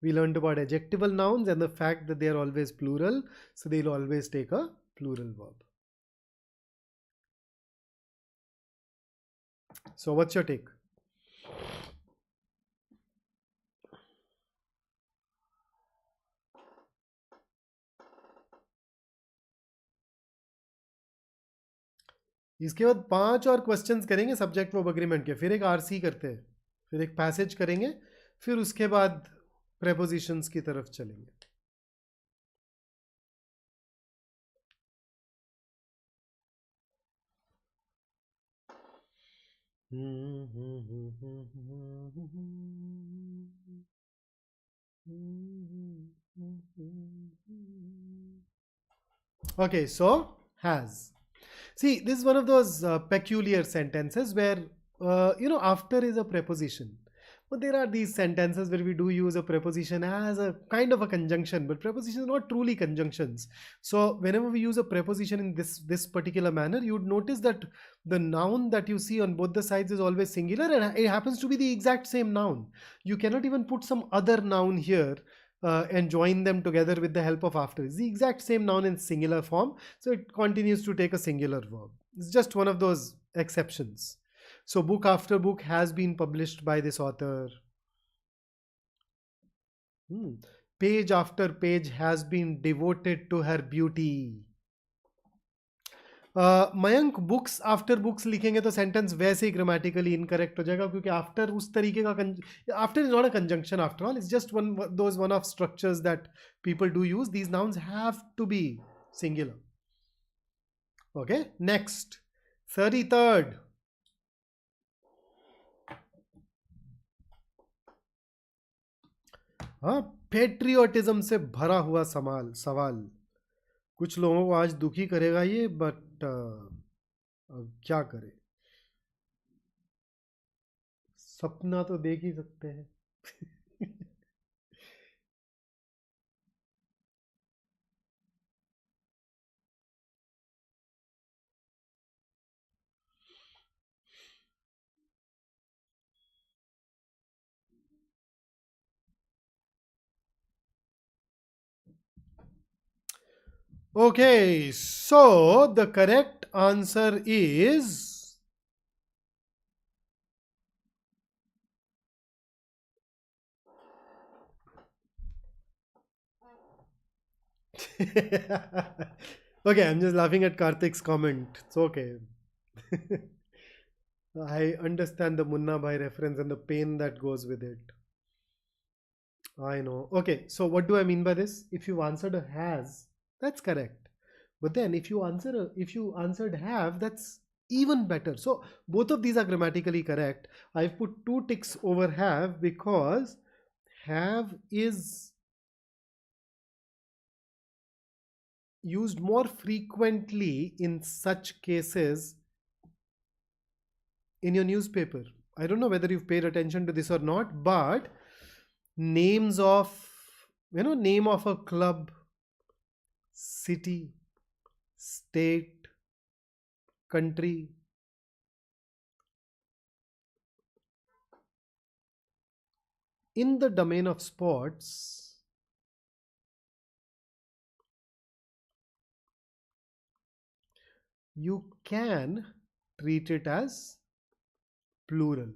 We learned about adjectival nouns and the fact that they are always plural. So they'll always take a plural verb. So what's your take? इसके बाद 5 और questions करेंगे subject verb agreement के, फिर एक RC करते हैं, फिर एक पैसेज करेंगे, फिर उसके बाद प्रेपोजिशंस की तरफ चलेंगे. Okay, so has. See, this is one of those peculiar sentences where, after is a preposition. But there are these sentences where we do use a preposition as a kind of a conjunction, but prepositions are not truly conjunctions. So whenever we use a preposition in this particular manner, you would notice that the noun that you see on both the sides is always singular, and it happens to be the exact same noun. You cannot even put some other noun here and join them together with the help of after. It's the exact same noun in singular form, so it continues to take a singular verb. It's just one of those exceptions. So book after book has been published by this author. page after page has been devoted to her beauty. Mayank books after books लिखेंगे तो sentence वैसे ही grammatically incorrect हो जाएगा, क्योंकि after उस तरीके का after is not a conjunction after all, it's just one of structures that people do use. These nouns have to be singular. Okay, next 33rd. हाँ, पेट्रियोटिज्म से भरा हुआ सवाल कुछ लोगों को आज दुखी करेगा ये, बट अब क्या करें, सपना तो देख ही सकते हैं. Okay, so the correct answer is okay, I'm just laughing at Karthik's comment. It's okay. I understand the Munna Bhai reference and the pain that goes with it. I know. Okay, so what do I mean by this? If you answered a has, that's correct. But then if you answered have, that's even better. So both of these are grammatically correct. I've put 2 ticks over have because have is used more frequently in such cases in your newspaper. I don't know whether you've paid attention to this or not, but names of, name of a club, city, state, country, in the domain of sports, you can treat it as plural.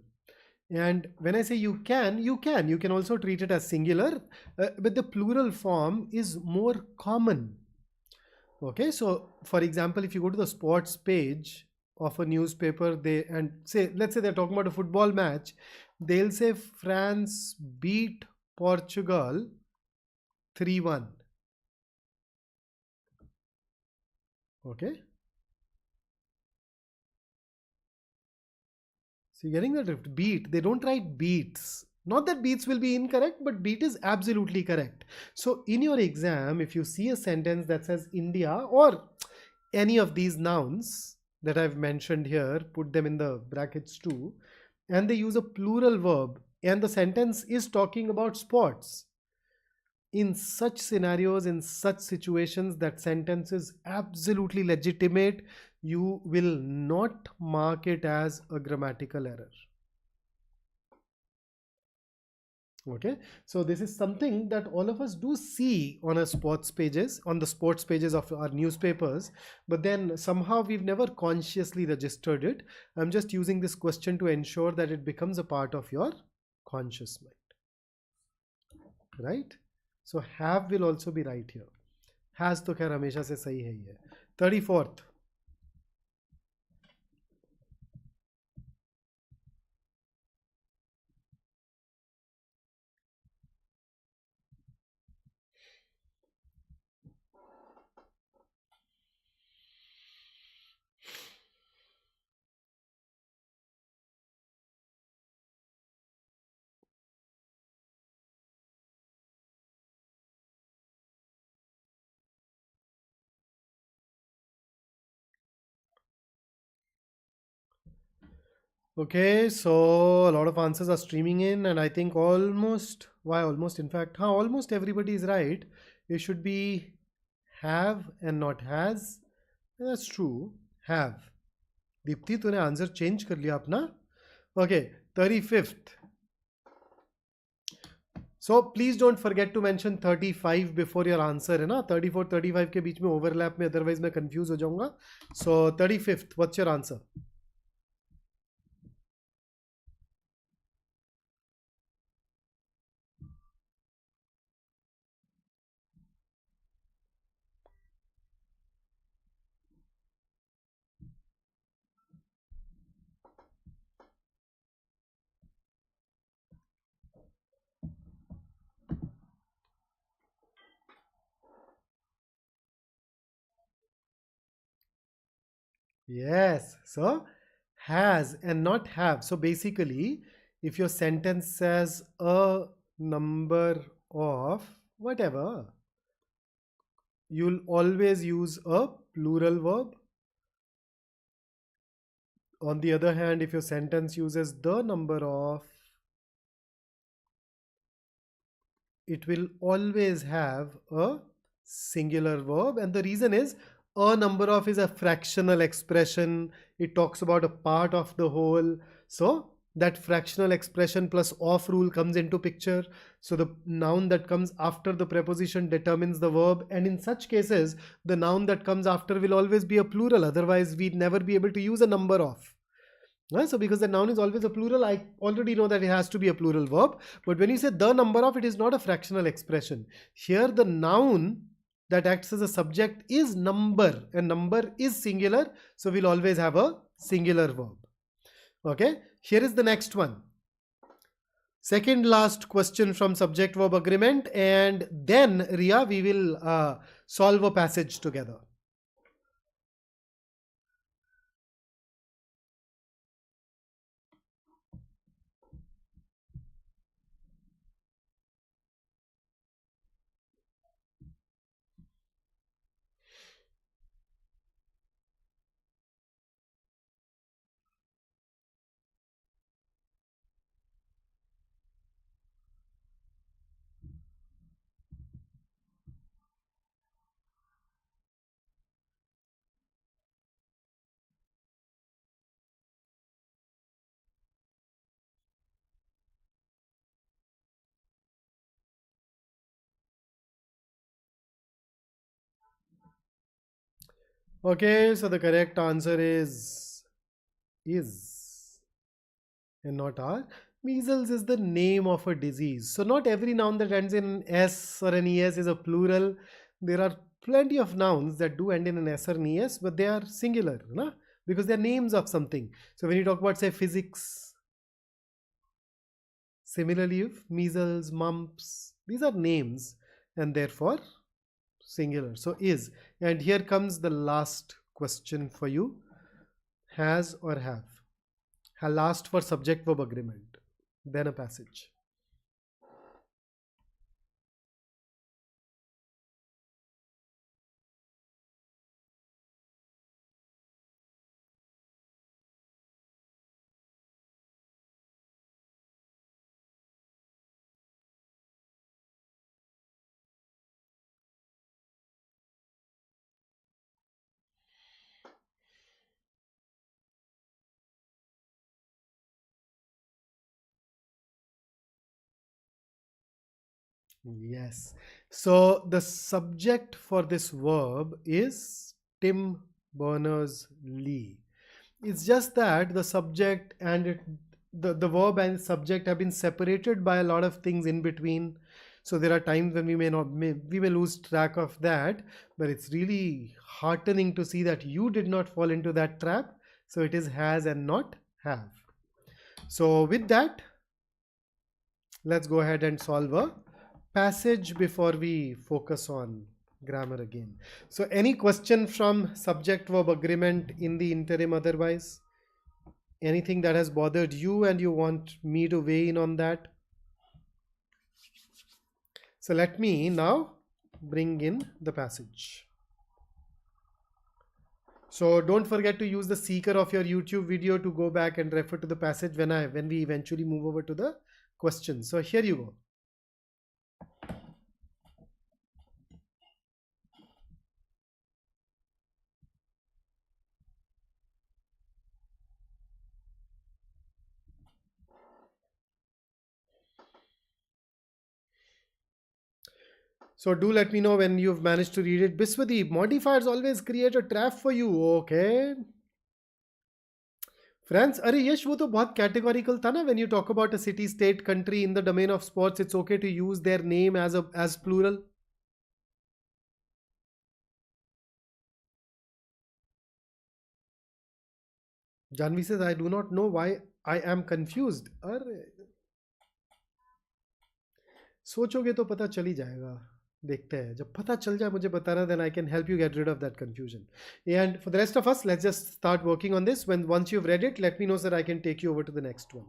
And when I say you can also treat it as singular, but the plural form is more common. Okay, so for example, if you go to the sports page of a newspaper, let's say they're talking about a football match, they'll say France beat Portugal 3-1. Okay, so you're getting the drift. Beat, they don't write beats. Not that beats will be incorrect, but beat is absolutely correct. So in your exam, if you see a sentence that says India or any of these nouns that I've mentioned here, put them in the brackets too, and they use a plural verb and the sentence is talking about sports, in such scenarios, in such situations, that sentence is absolutely legitimate. You will not mark it as a grammatical error. Okay, so this is something that all of us do see on the sports pages of our newspapers, but then somehow we've never consciously registered it. I'm just using this question to ensure that it becomes a part of your conscious mind, right? So have will also be right here. Has तो खैर हमेशा से सही है ये. 34th. Okay, so a lot of answers are streaming in, and I think almost everybody is right. It should be have and not has. That's true. Have. Deepti तूने answer change कर लिया अपना. Okay, 35th. So please don't forget to mention 35 before your answer, है ना. 34 35 के बीच में overlap में, otherwise मैं confuse हो जाऊंगा. So 35th, what's your answer? Yes. So has and not have. So basically, if your sentence says a number of whatever, you'll always use a plural verb. On the other hand, if your sentence uses the number of, it will always have a singular verb. And the reason is a number of is a fractional expression. It talks about a part of the whole. So that fractional expression plus of rule comes into picture. So the noun that comes after the preposition determines the verb. And in such cases, the noun that comes after will always be a plural. Otherwise, we'd never be able to use a number of. Right? So because the noun is always a plural, I already know that it has to be a plural verb. But when you say the number of, it is not a fractional expression. Here the noun that acts as a subject is number, and number is singular. So we'll always have a singular verb. Okay. Here is the next one. Second last question from subject verb agreement, and then Ria, we will solve a passage together. Okay, so the correct answer is and not are. Measles is the name of a disease. So not every noun that ends in S or an ES is a plural. There are plenty of nouns that do end in an S or an ES, but they are singular, na? Because they're names of something. So when you talk about, say, physics, similarly, if measles, mumps, these are names and therefore singular. So is. And here comes the last question for you. Has or have? Last for subject verb agreement, then a passage. Yes. So the subject for this verb is Tim Berners-Lee. It's just that the subject and the verb and subject have been separated by a lot of things in between. So there are times when we may lose track of that, but it's really heartening to see that you did not fall into that trap. So it is has and not have. So with that, let's go ahead and solve a passage before we focus on grammar again. So any question from subject verb agreement in the interim otherwise? Anything that has bothered you and you want me to weigh in on that? So let me now bring in the passage. So don't forget to use the seeker of your YouTube video to go back and refer to the passage when we eventually move over to the question. So here you go. So do let me know when you've managed to read it. Biswati, modifiers always create a trap for you. Okay. Friends, अरे यश वो तो बहुत categorical था ना. When you talk about a city, state, country in the domain of sports, it's okay to use their name as plural. Janvi says, I do not know why I am confused. अरे सोचोगे तो पता चल ही जाएगा. देखते हैं, जब पता चल जाए मुझे बताना, then I can help you get rid of that confusion. And for the rest of us, let's just start working on this. Once you've read it, let me know so that I can take you over to the next one.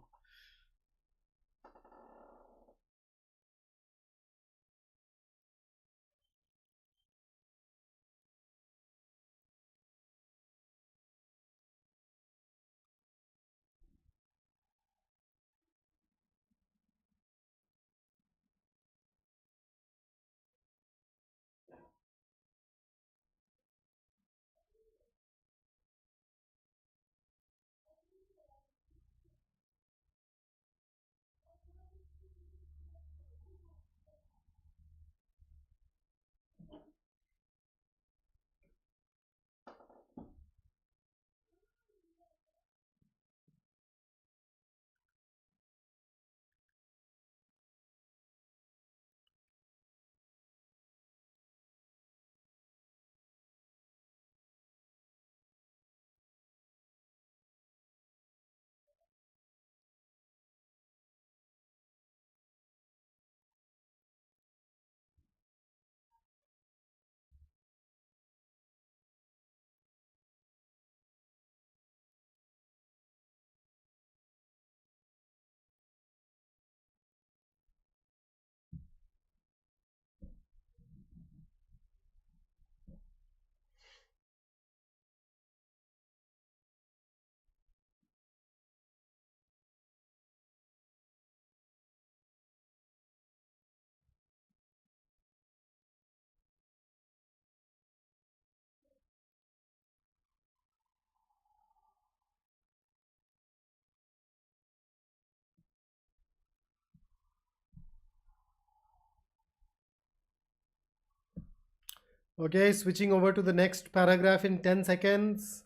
Okay, switching over to the next paragraph in 10 seconds.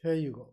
Here you go.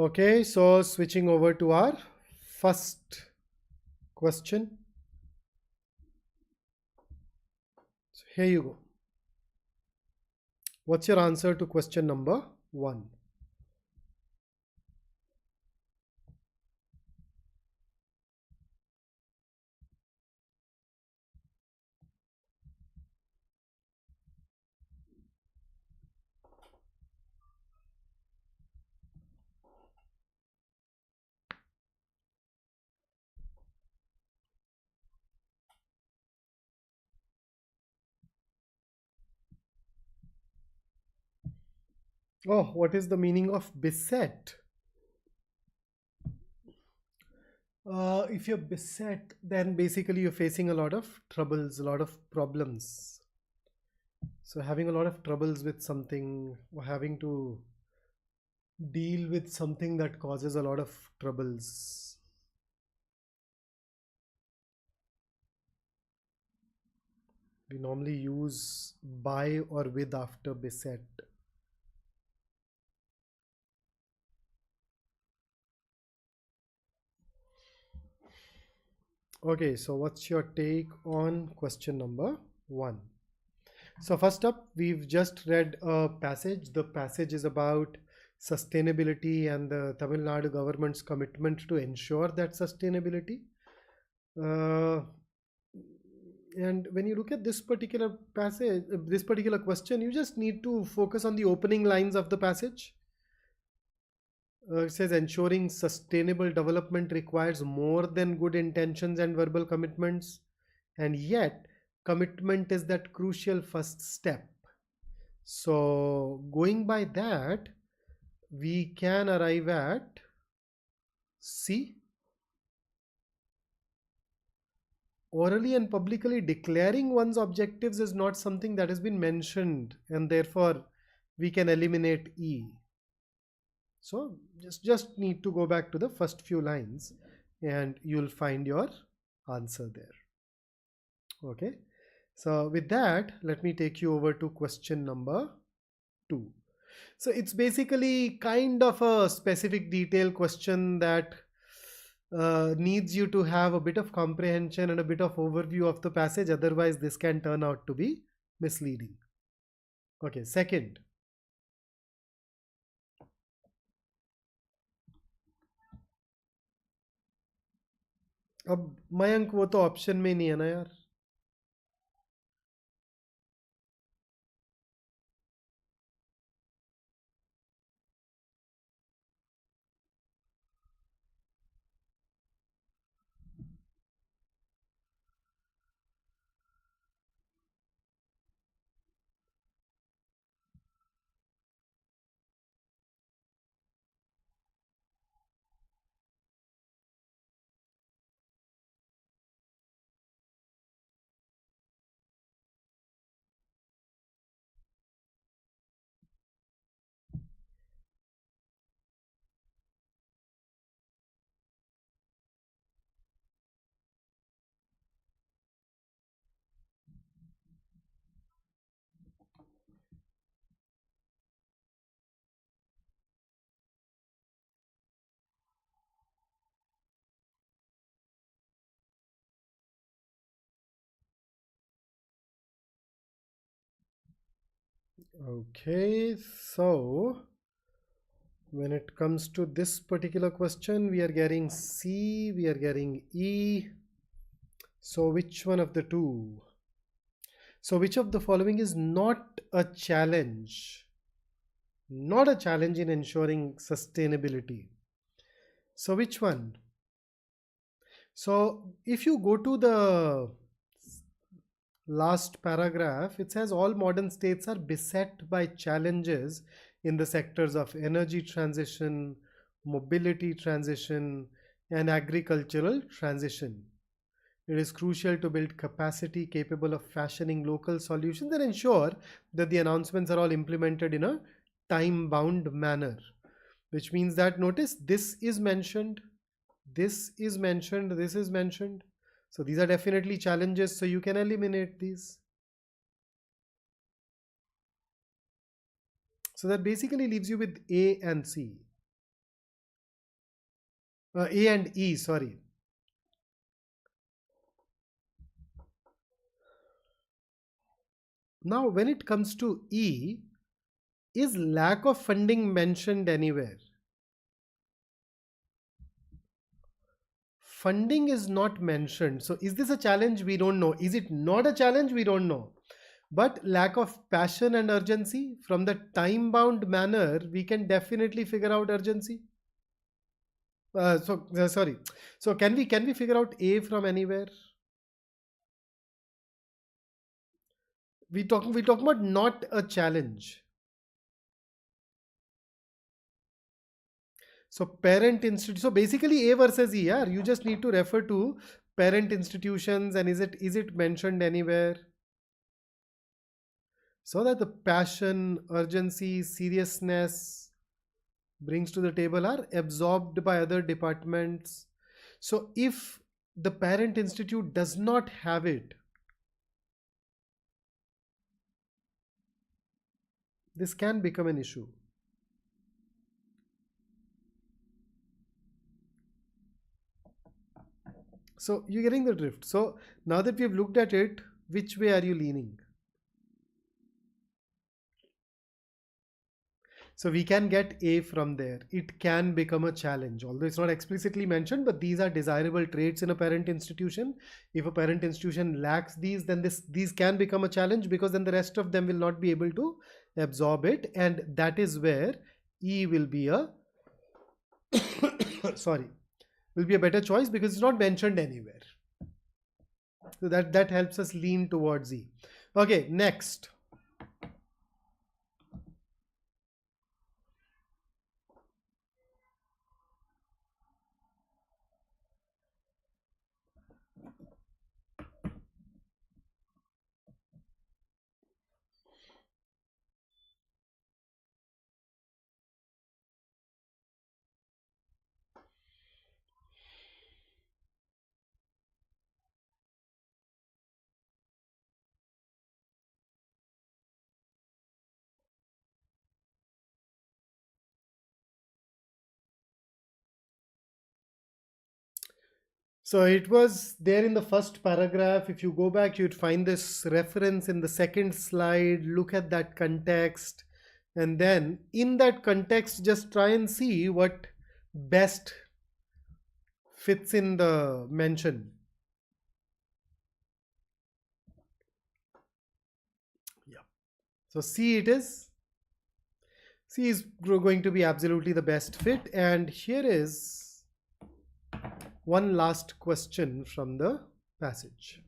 Okay, so switching over to our first question. So here you go. What's your answer to question number 1? Oh, what is the meaning of beset? If you're beset, then basically you're facing a lot of troubles, a lot of problems. So having a lot of troubles with something, or having to deal with something that causes a lot of troubles. We normally use by or with after beset. Okay, so what's your take on question number 1? So first up, we've just read a passage. The passage is about sustainability and the Tamil Nadu government's commitment to ensure that sustainability. Uh, and when you look at this particular passage, this particular question, you just need to focus on the opening lines of the passage. It says ensuring sustainable development requires more than good intentions and verbal commitments, and yet commitment is that crucial first step. So going by that, we can arrive at C. Orally and publicly declaring one's objectives is not something that has been mentioned, and therefore we can eliminate E. So just need to go back to the first few lines and you'll find your answer there. Okay, so with that, let me take you over to question number 2. So it's basically kind of a specific detail question that needs you to have a bit of comprehension and a bit of overview of the passage. Otherwise, this can turn out to be misleading. Okay, second. अब मयंक वो तो option में नहीं है ना यार. Okay, so when it comes to this particular question, we are getting C, we are getting E. So which one of the two? So which of the following is not a challenge? Not a challenge in ensuring sustainability. So which one? So if you go to the last paragraph, it says all modern states are beset by challenges in the sectors of energy transition, mobility transition, and agricultural transition. It is crucial to build capacity capable of fashioning local solutions and ensure that the announcements are all implemented in a time-bound manner. Which means that, notice, this is mentioned, this is mentioned, this is mentioned. So these are definitely challenges, so you can eliminate these. So that basically leaves you with A and C. A and E, sorry. Now, when it comes to E, is lack of funding mentioned anywhere? Funding is not mentioned. So is this a challenge? We don't know. Is it not a challenge? We don't know. But lack of passion and urgency, from the time-bound manner, we can definitely figure out urgency. Sorry. So can we figure out A from anywhere? We talking about not a challenge. So parent institute. So basically A versus E. Yeah, you just need to refer to parent institutions and is it mentioned anywhere? So that the passion, urgency, seriousness brings to the table are absorbed by other departments. So if the parent institute does not have it, this can become an issue. So you're getting the drift. So now that we've looked at it, which way are you leaning? So we can get A from there. It can become a challenge, although it's not explicitly mentioned, but these are desirable traits in a parent institution. If a parent institution lacks these, then these can become a challenge, because then the rest of them will not be able to absorb it. And that is where E will be a, sorry, will be a better choice, because it's not mentioned anywhere. So that helps us lean towards E. Okay, next. So it was there in the first paragraph. If you go back, you'd find this reference in the second slide. Look at that context. And then in that context, just try and see what best fits in the mention. Yeah. So C it is. C is going to be absolutely the best fit. And here is one last question from the passage.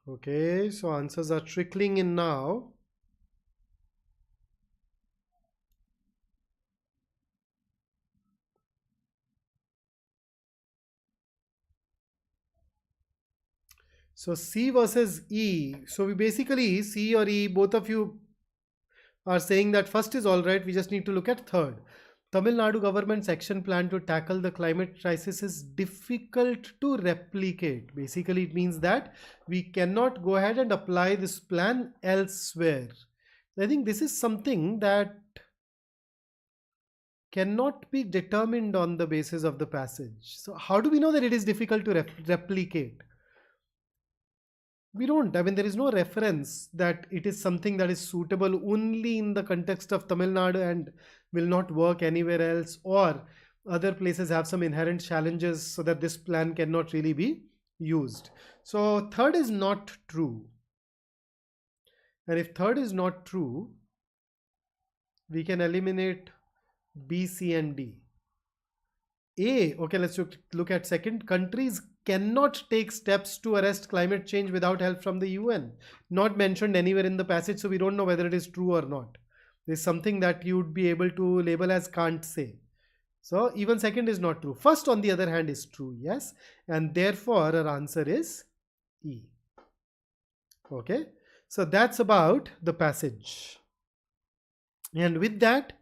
Okay, so answers are trickling in now. So C versus E. So we basically, C or E, both of you are saying that first is all right. We just need to look at third. Tamil Nadu government's action plan to tackle the climate crisis is difficult to replicate. Basically, it means that we cannot go ahead and apply this plan elsewhere. I think this is something that cannot be determined on the basis of the passage. So how do we know that it is difficult to replicate? We don't. I mean, there is no reference that it is something that is suitable only in the context of Tamil Nadu and will not work anywhere else, or other places have some inherent challenges so that this plan cannot really be used. So third is not true. And if third is not true, we can eliminate B, C, and D. A, okay, let's look at second. Countries cannot take steps to arrest climate change without help from the UN. Not mentioned anywhere in the passage, so we don't know whether it is true or not. There's something that you would be able to label as can't say. So even second is not true. First, on the other hand, is true, yes. And therefore, our answer is E. Okay, so that's about the passage. And with that,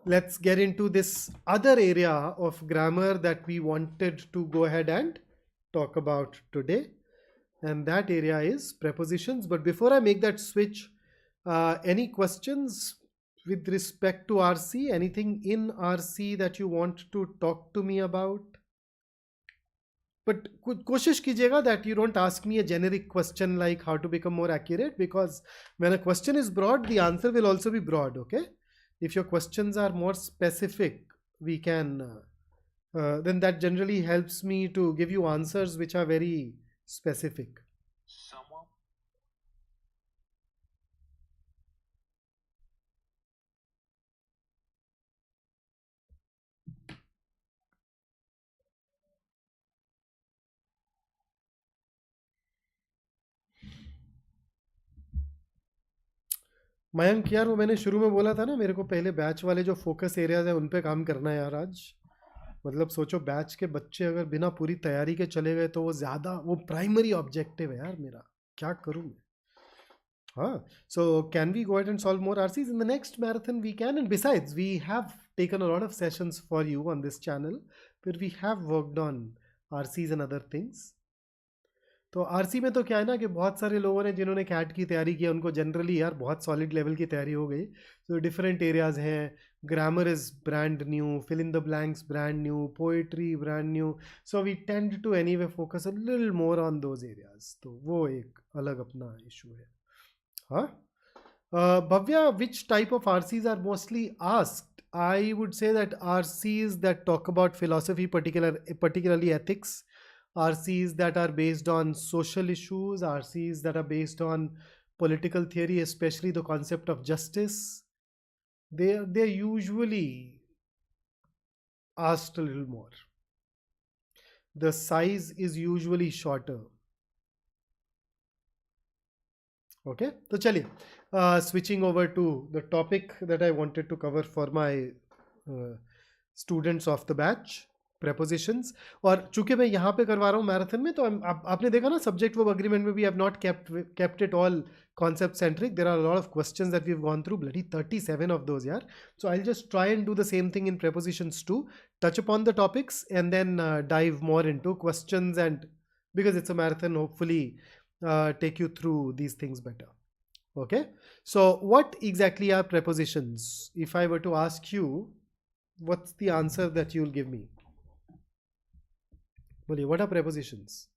let's get into this other area of grammar that we wanted to go ahead and talk about today. And that area is prepositions. But before I make that switch, any questions with respect to RC? Anything in RC that you want to talk to me about? But koshish kijiyega that you don't ask me a generic question like how to become more accurate, because when a question is broad, the answer will also be broad, okay? If your questions are more specific, we can then that generally helps me to give you answers which are very specific. Mayank यार, वो मैंने शुरू में बोला था ना, मेरे को पहले बैच वाले जो फोकस एरियाज है उन पे काम करना है यार आज. मतलब सोचो, बैच के बच्चे अगर बिना पूरी तैयारी के चले गए तो वो ज़्यादा, वो प्राइमरी ऑब्जेक्टिव है यार मेरा. क्या करूँ मैं. हाँ. So can we go ahead and solve more RCs in the next marathon? We can, and besides, we have taken a lot of sessions for you on this channel where we have worked on RCs and other things. तो RC में तो क्या है ना कि बहुत सारे लोगों ने जिन्होंने कैट की तैयारी की उनको जनरली यार बहुत सॉलिड लेवल की तैयारी हो गई. तो डिफरेंट एरियाज हैं. Grammar is brand new, fill in the blanks brand new, poetry brand new. So we tend to anyway focus a little more on those areas. तो वो एक अलग अपना इशू है. हाँ. Bhavya, which type of RCs are mostly asked? I would say that RCs that talk about philosophy, particularly ethics, RCs that are based on social issues, RCs that are based on political theory, especially the concept of justice, they're usually asked a little more. The size is usually shorter. Okay, तो चलिए switching over to the topic that I wanted to cover for my students of the batch, prepositions. और चूंकि मैं यहाँ पे करवा रहा हूँ मैराथन में, तो आपने देखा ना सब्जेक्ट वर्ब अग्रीमेंट में भी I have not kept it all concept centric. There are a lot of questions that we've gone through, bloody 37 of those, yeah. So I'll just try and do the same thing in prepositions too, touch upon the topics and then dive more into questions, and because it's a marathon, hopefully take you through these things better. Okay, so what exactly are prepositions? If I were to ask you, what's the answer that you'll give me? Bolliye, what are prepositions?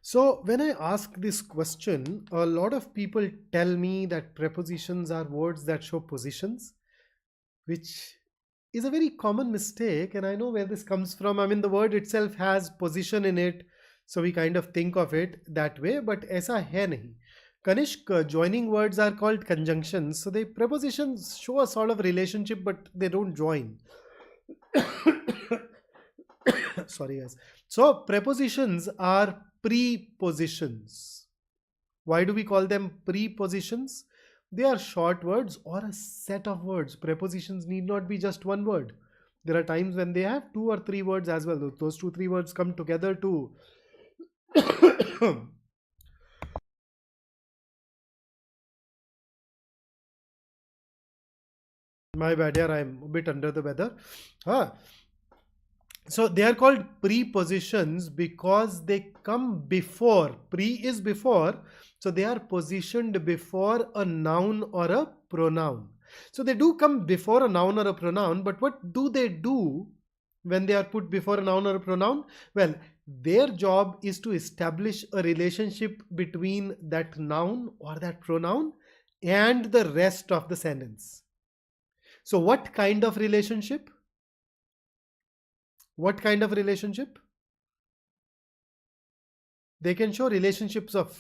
So when I ask this question, a lot of people tell me that prepositions are words that show positions, which is a very common mistake, and I know where this comes from. I mean, the word itself has position in it, so we kind of think of it that way, but aisa hai nahi. Kanishk, joining words are called conjunctions, so the prepositions show a sort of relationship, but they don't join. Sorry guys. So prepositions are prepositions. Why do we call them prepositions? They are short words or a set of words. Prepositions need not be just one word. There are times when they have 2 or 3 words as well. Those 2 3 words come together to my bad, yeah, I'm a bit under the weather. So they are called prepositions because they come before. Pre is before, so they are positioned before a noun or a pronoun. So they do come before a noun or a pronoun, but what do they do when they are put before a noun or a pronoun? Well, their job is to establish a relationship between that noun or that pronoun and the rest of the sentence. So what kind of relationship? What kind of relationship? They can show relationships of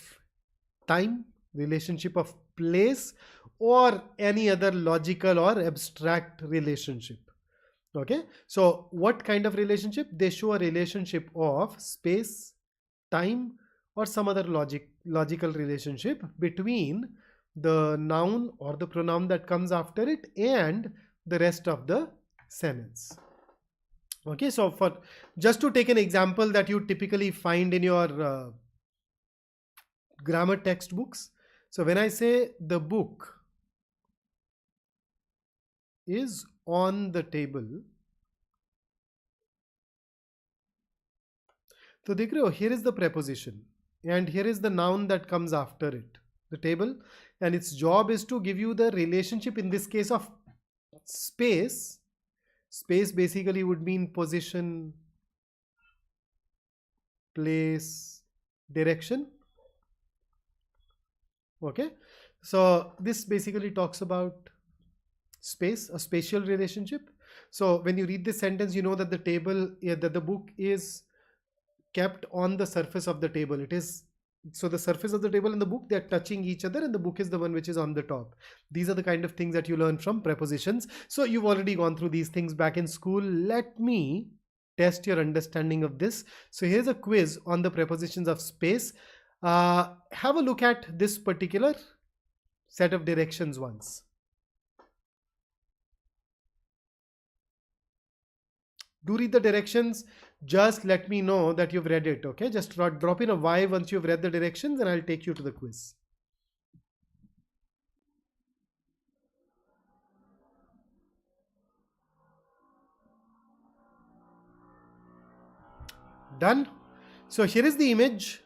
time, relationship of place, or any other logical or abstract relationship. Okay, so what kind of relationship? They show a relationship of space, time, or some other logical relationship between the noun or the pronoun that comes after it and the rest of the sentence. Okay, so for just to take an example that you typically find in your grammar textbooks. So when I say the book is on the table, so dekh rahe ho, here is the preposition and here is the noun that comes after it. the table, and its job is to give you the relationship, in this case of space. Space basically would mean position, place, direction. Okay, so this basically talks about space, a spatial relationship. So when you read this sentence, you know that the table, that the book is kept on the surface of the table. It is, so the surface of the table and the book, they're touching each other, and the book is the one which is on the top. These are the kind of things that you learn from prepositions. So you've already gone through these things back in school. Let me test your understanding of this. So here's a quiz on the prepositions of space. Have a look at this particular set of directions once. Do read the directions. Just let me know that you've read it. Okay, just drop in a Y once you've read the directions, and I'll take you to the quiz. Done. So here is the image.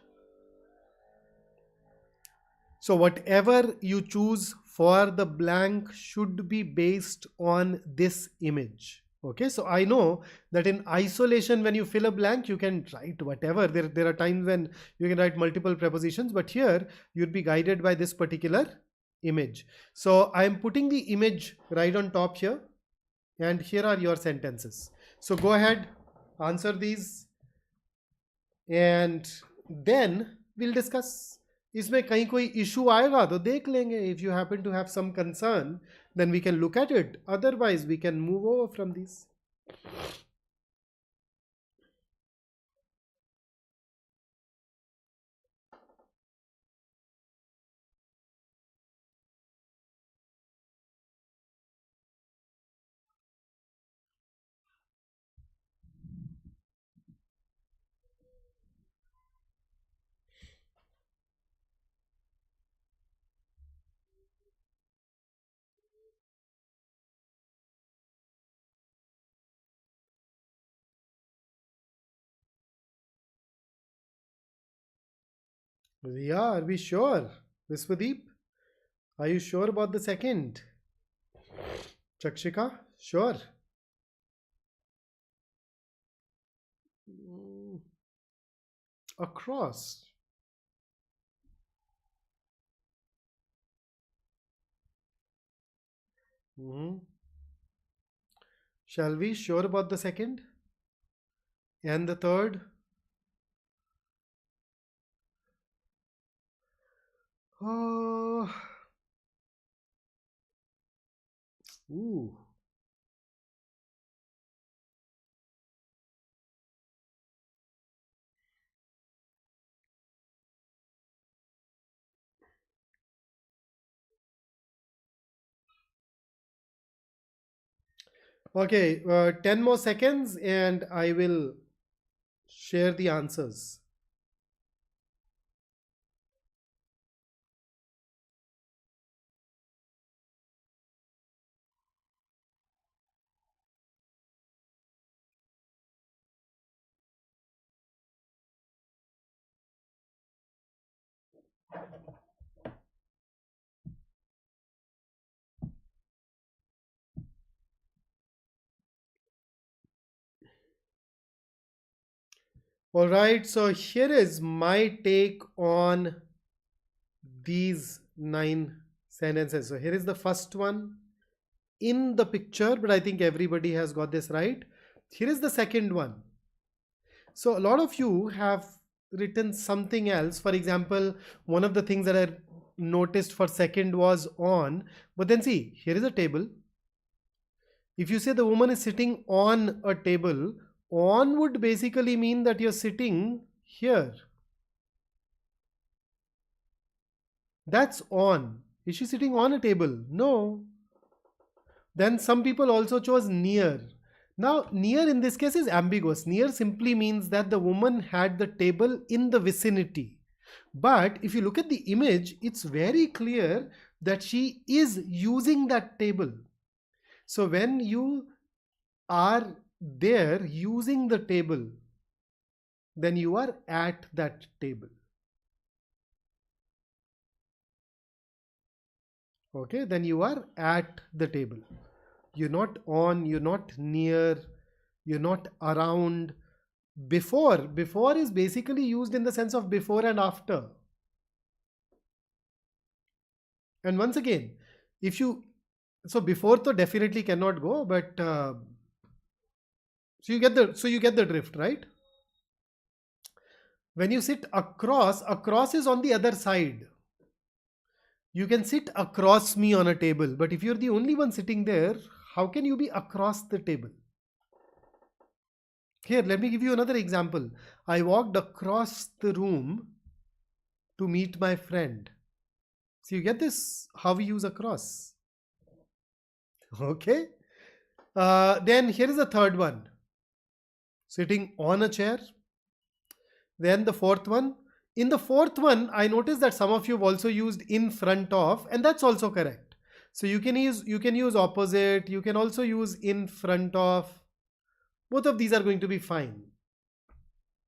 So whatever you choose for the blank should be based on this image. Okay, so I know that in isolation, when you fill a blank, you can write whatever. There are times when you can write multiple prepositions, but here you'd be guided by this particular image. So I am putting the image right on top here, and here are your sentences. So go ahead, answer these, and then we'll discuss. इसमें कहीं कोई issue आएगा तो देख लेंगे. If you happen to have some concern, then we can look at it. Otherwise, we can move over from these. Yeah, are we sure? Viswadeep, are you sure about the second? Chakshika, sure. Across. Shall we? Sure about the second? And the third? Oh. Ooh. Okay, 10 more seconds and I will share the answers. All right, so here is my take on these 9 sentences. So here is the first one in the picture, but I think everybody has got this right. Here is the second one. So a lot of you have written something else. For example, one of the things that I noticed for second was on, but then see, here is a table. If you say the woman is sitting on a table, on would basically mean that you're sitting here. That's on. Is she sitting on a table? No. Then some people also chose near. Now, near in this case is ambiguous. Near simply means that the woman had the table in the vicinity. But if you look at the image, it's very clear that she is using that table. So when you are there using the table, then you are at that table. okay, then you are at the table. You're not on, you're not near, you're not around. Before is basically used in the sense of before and after. And once again, if you, so before to definitely cannot go, but so you get the drift, right? When you sit across is on the other side. You can sit across me on a table, but if you're the only one sitting there, how can you be across the table? Here, let me give you another example. I walked across the room to meet my friend. So you get this, how we use across. Okay. Then here is the third one. Sitting on a chair. Then the fourth one. In the fourth one, I noticed that some of you have also used in front of, and that's also correct. So you can use opposite. You can also use in front of. Both of these are going to be fine.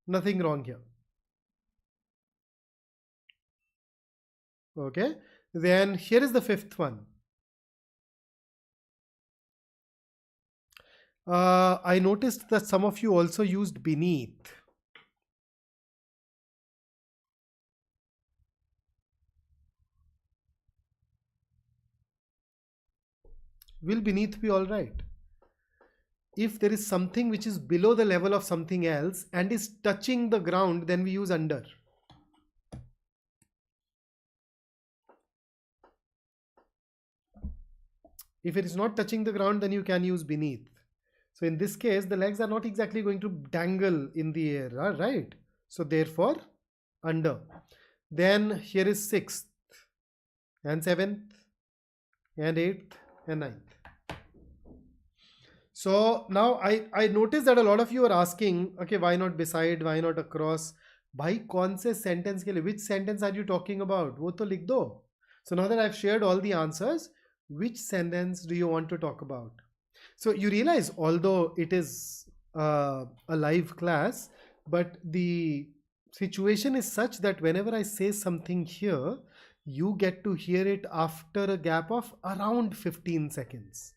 Nothing wrong here. Okay. Then here is the fifth one. I noticed that some of you also used beneath. Will beneath be all right? If there is something which is below the level of something else and is touching the ground, then we use under. If it is not touching the ground, then you can use beneath. So in this case, the legs are not exactly going to dangle in the air, right? So therefore, under. Then here is 6th and 7th and 8th and 9th. So now I noticed that a lot of you are asking, okay, why not beside, why not across? भाई कौन से sentence के लिए? Which sentence are you talking about? वो तो लिख दो. So now that I've shared all the answers, which sentence do you want to talk about? So you realize, although it is a live class, but the situation is such that whenever I say something here, you get to hear it after a gap of around 15 seconds.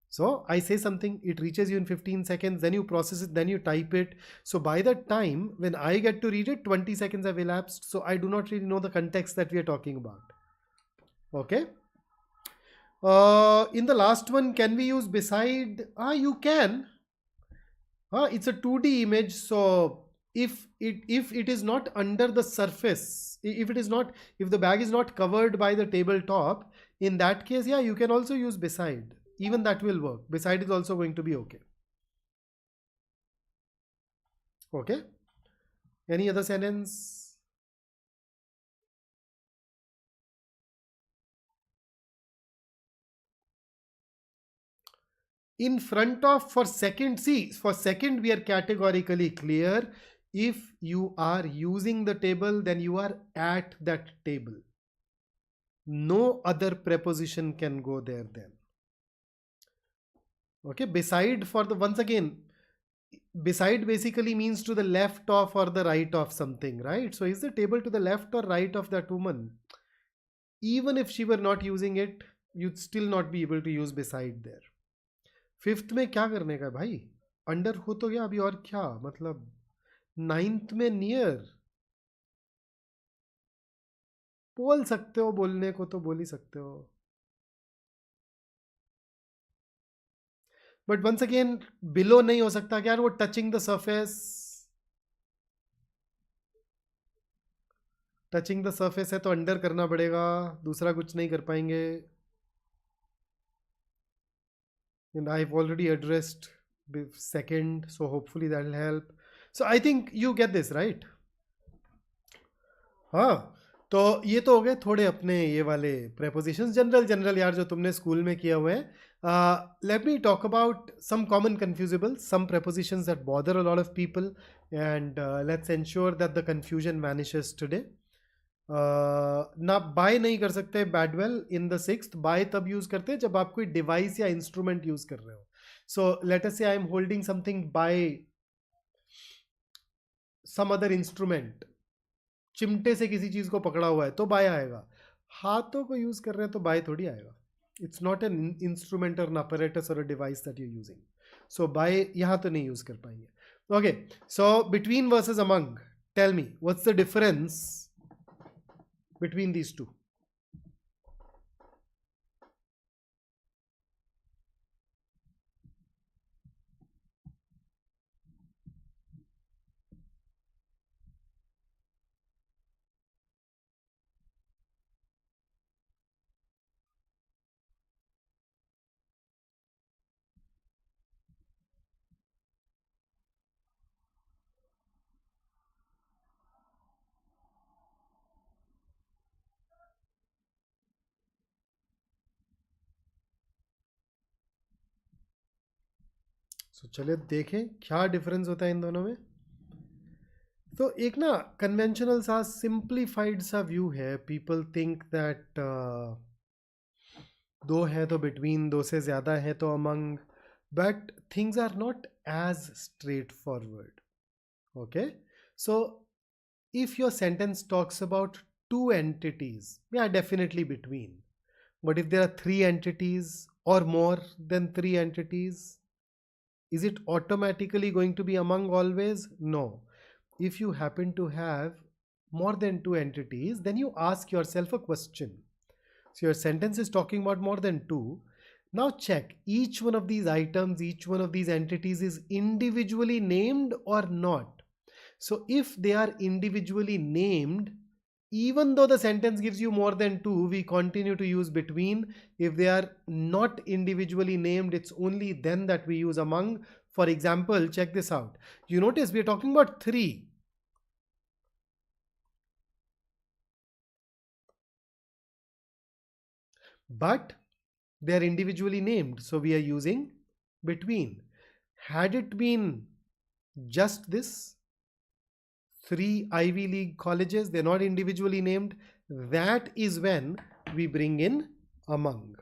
So I say something, it reaches you in 15 seconds, then you process it, then you type it. So by that time, when I get to read it, 20 seconds have elapsed. So I do not really know the context that we are talking about. Okay. In the last one, can we use beside? You can. It's a 2D image. So if it is not under the surface, if the bag is not covered by the tabletop, in that case, yeah, you can also use beside. Even that will work. Beside is also going to be okay. Okay. Any other sentence? In front of, for second, see, for second we are categorically clear. If you are using the table, then you are at that table. No other preposition can go there then. Okay, beside, for the, once again, beside basically means to the left of or the right of something, right? So is the table to the left or right of that woman? Even if she were not using it, you'd still not be able to use beside there. Fifth में क्या करने का भाई? Under हो तो गया, अभी और क्या मतलब? नाइन्थ में नियर बोल सकते हो, बोलने को तो बोल ही सकते हो. बट वंस अगेन बिलो नहीं हो सकता क्या? वो touching the surface, touching the surface है तो अंडर करना पड़ेगा, दूसरा कुछ नहीं कर पाएंगे. And I've already addressed the second, so hopefully that will help. So I think you get this, right? हाँ, तो ये तो हो गए थोड़े अपने ये वाले prepositions, जनरल यार जो तुमने स्कूल में किया हुए हैं. Let me talk about some common confusables, some prepositions that bother a lot of people, and let's ensure that the confusion vanishes today. ना बाय नहीं कर सकते बैडवेल इन द सिक्स्थ. बाय तब यूज करते हैं जब आप कोई डिवाइस या इंस्ट्रूमेंट यूज कर रहे हो. सो let us say I am holding something by some other instrument, चिमटे से किसी चीज को पकड़ा हुआ है तो बाय आएगा. हाथों को यूज कर रहे हैं तो बाय थोड़ी आएगा. इट्स नॉट एन इंस्ट्रूमेंट और एन apparatus और a device that you using. So by यहाँ तो नहीं यूज कर पाएंगे. Okay, so between versus among, tell me what's the difference between these two. So चलिए देखें क्या डिफरेंस होता है इन दोनों में. तो एक ना कन्वेंशनल सा सिंप्लीफाइड सा व्यू है. पीपल थिंक दैट दो है तो बिटवीन, दो से ज़्यादा है तो among, but things are not as straight forward. Okay, so if your sentence talks about two entities, yeah, definitely between. But if there are three entities or more than three entities, is it automatically going to be among always? No. If you happen to have more than two entities, then you ask yourself a question. So your sentence is talking about more than two. Now check each one of these items, each one of these entities is individually named or not. So if they are individually named, even though the sentence gives you more than two, we continue to use between. If they are not individually named, it's only then that we use among. For example, check this out. You notice we are talking about three. But they are individually named, so we are using between. Had it been just this, three Ivy League colleges, they're not individually named, that is when we bring in among.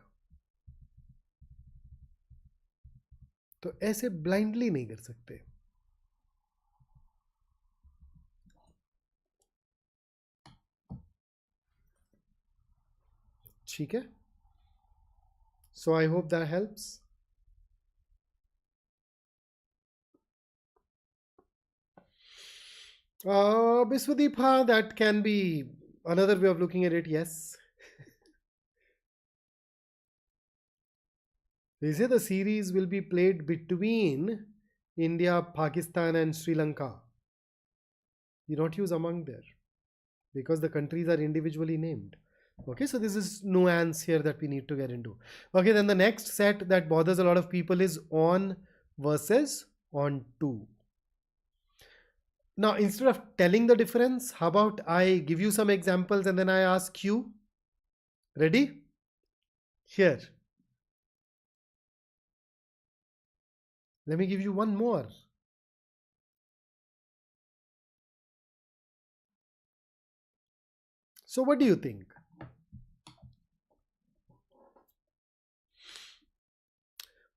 तो ऐसे blindly नहीं कर सकते. ठीक है, so I hope that helps. Biswadeep, that can be another way of looking at it, yes. They say the series will be played between India, Pakistan and Sri Lanka. You don't use among there because the countries are individually named. Okay, so this is nuance here that we need to get into. Okay, then the next set that bothers a lot of people is on versus on to. Now, instead of telling the difference, how about I give you some examples and then I ask you? Ready? Here. Let me give you one more. So what do you think?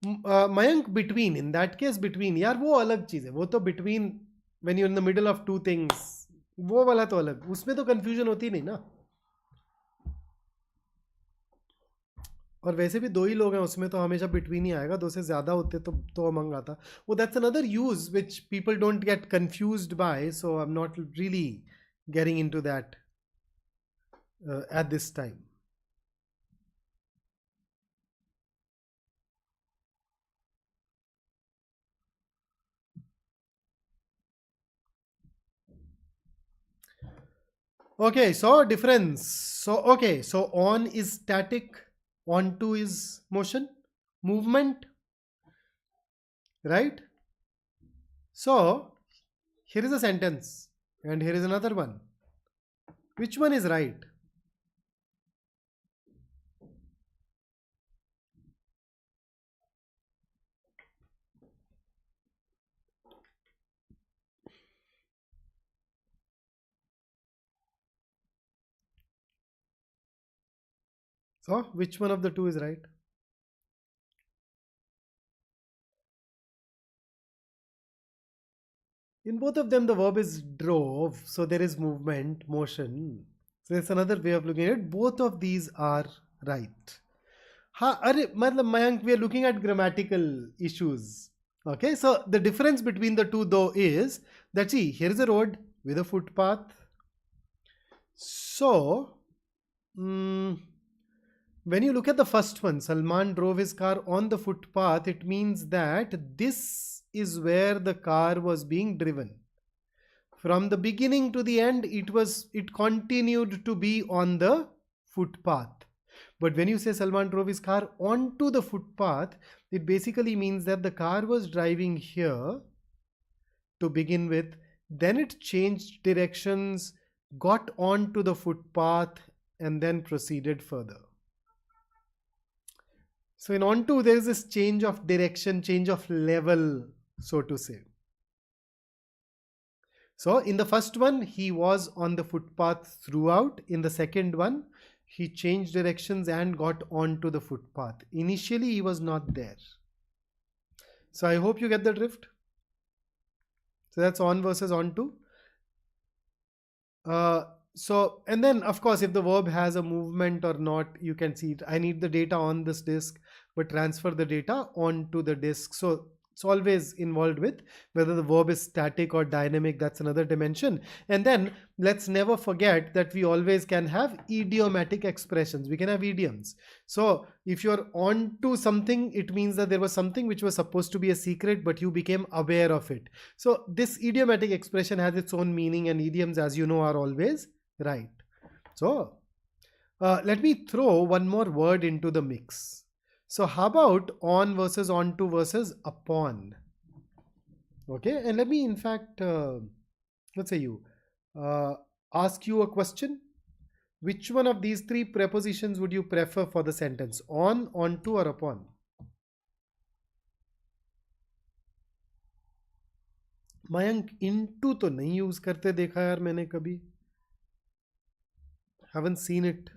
Mayank, between, in that case between, यार वो अलग चीज है. वो तो between when you're in the middle of two things, वो वाला तो अलग, उसमें तो confusion होती नहीं ना. और वैसे भी दो ही लोग हैं उसमें, तो हमेशा between ही आएगा. दो से ज्यादा होते तो among आता. वो that's another use which people don't get confused by, so I'm not really getting into that at this time. Okay, so difference. So okay, so on is static, on to is motion, movement, right? So here is a sentence and here is another one. Which one is right? So which one of the two is right? In both of them, the verb is drove, so there is movement, motion. So that's another way of looking at it. Both of these are right. Mayank, we are looking at grammatical issues. Okay, so the difference between the two though is that, see, here is a road with a footpath. So, when you look at the first one, Salman drove his car on the footpath, it means that this is where the car was being driven. From the beginning to the end, it continued to be on the footpath. But when you say Salman drove his car onto the footpath, it basically means that the car was driving here to begin with, then it changed directions, got onto the footpath, and then proceeded further. So in onto, there is this change of direction, change of level, so to say. So in the first one, he was on the footpath throughout. In the second one, he changed directions and got onto the footpath. Initially, he was not there. So I hope you get the drift. So that's on versus onto. So, and then of course, if the verb has a movement or not, you can see it. I need the data on this disk, but transfer the data onto the disk. So it's always involved with whether the verb is static or dynamic. That's another dimension. And then let's never forget that we always can have idiomatic expressions. We can have idioms. So if you're onto something, it means that there was something which was supposed to be a secret, but you became aware of it. So this idiomatic expression has its own meaning, and idioms, as you know, are always right. So let me throw one more word into the mix. So how about on versus onto versus upon? Okay, and let me in fact, let's say ask you a question. Which one of these three prepositions would you prefer for the sentence? On, onto, or upon? Mayank into तो नहीं use करते देखा यार मैंने कभी. Haven't seen it.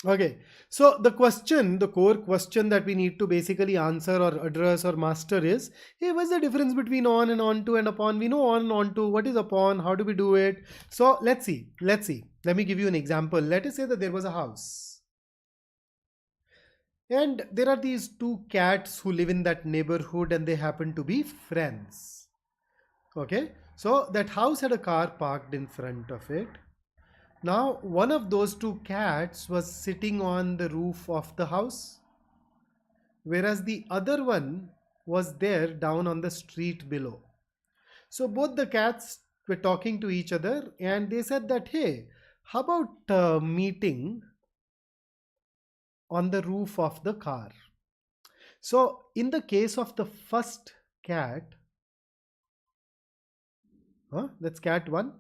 Okay, so the core question that we need to basically answer or address or master is, hey, what's the difference between on and onto and upon? We know on and onto. What is upon? How do we do it? So let's see. Let me give you an example. Let us say that there was a house, and there are these two cats who live in that neighborhood, and they happen to be friends. Okay, so that house had a car parked in front of it. Now, one of those two cats was sitting on the roof of the house, whereas the other one was there down on the street below. So both the cats were talking to each other, and they said that, hey, how about meeting on the roof of the car? So in the case of the first cat, that's cat 1.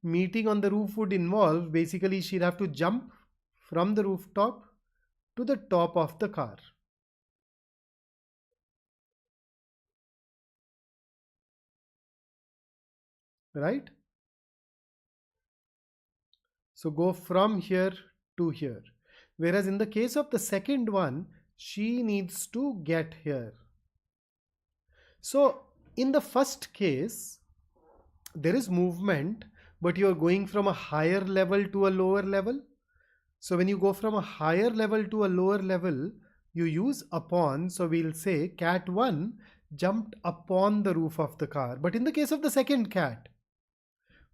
Meeting on the roof would involve, basically she'd have to jump from the rooftop to the top of the car. Right? So go from here to here. Whereas in the case of the second one, she needs to get here. So in the first case, there is movement, but you are going from a higher level to a lower level. So when you go from a higher level to a lower level, you use upon. So we'll say cat 1 jumped upon the roof of the car. But in the case of the second cat,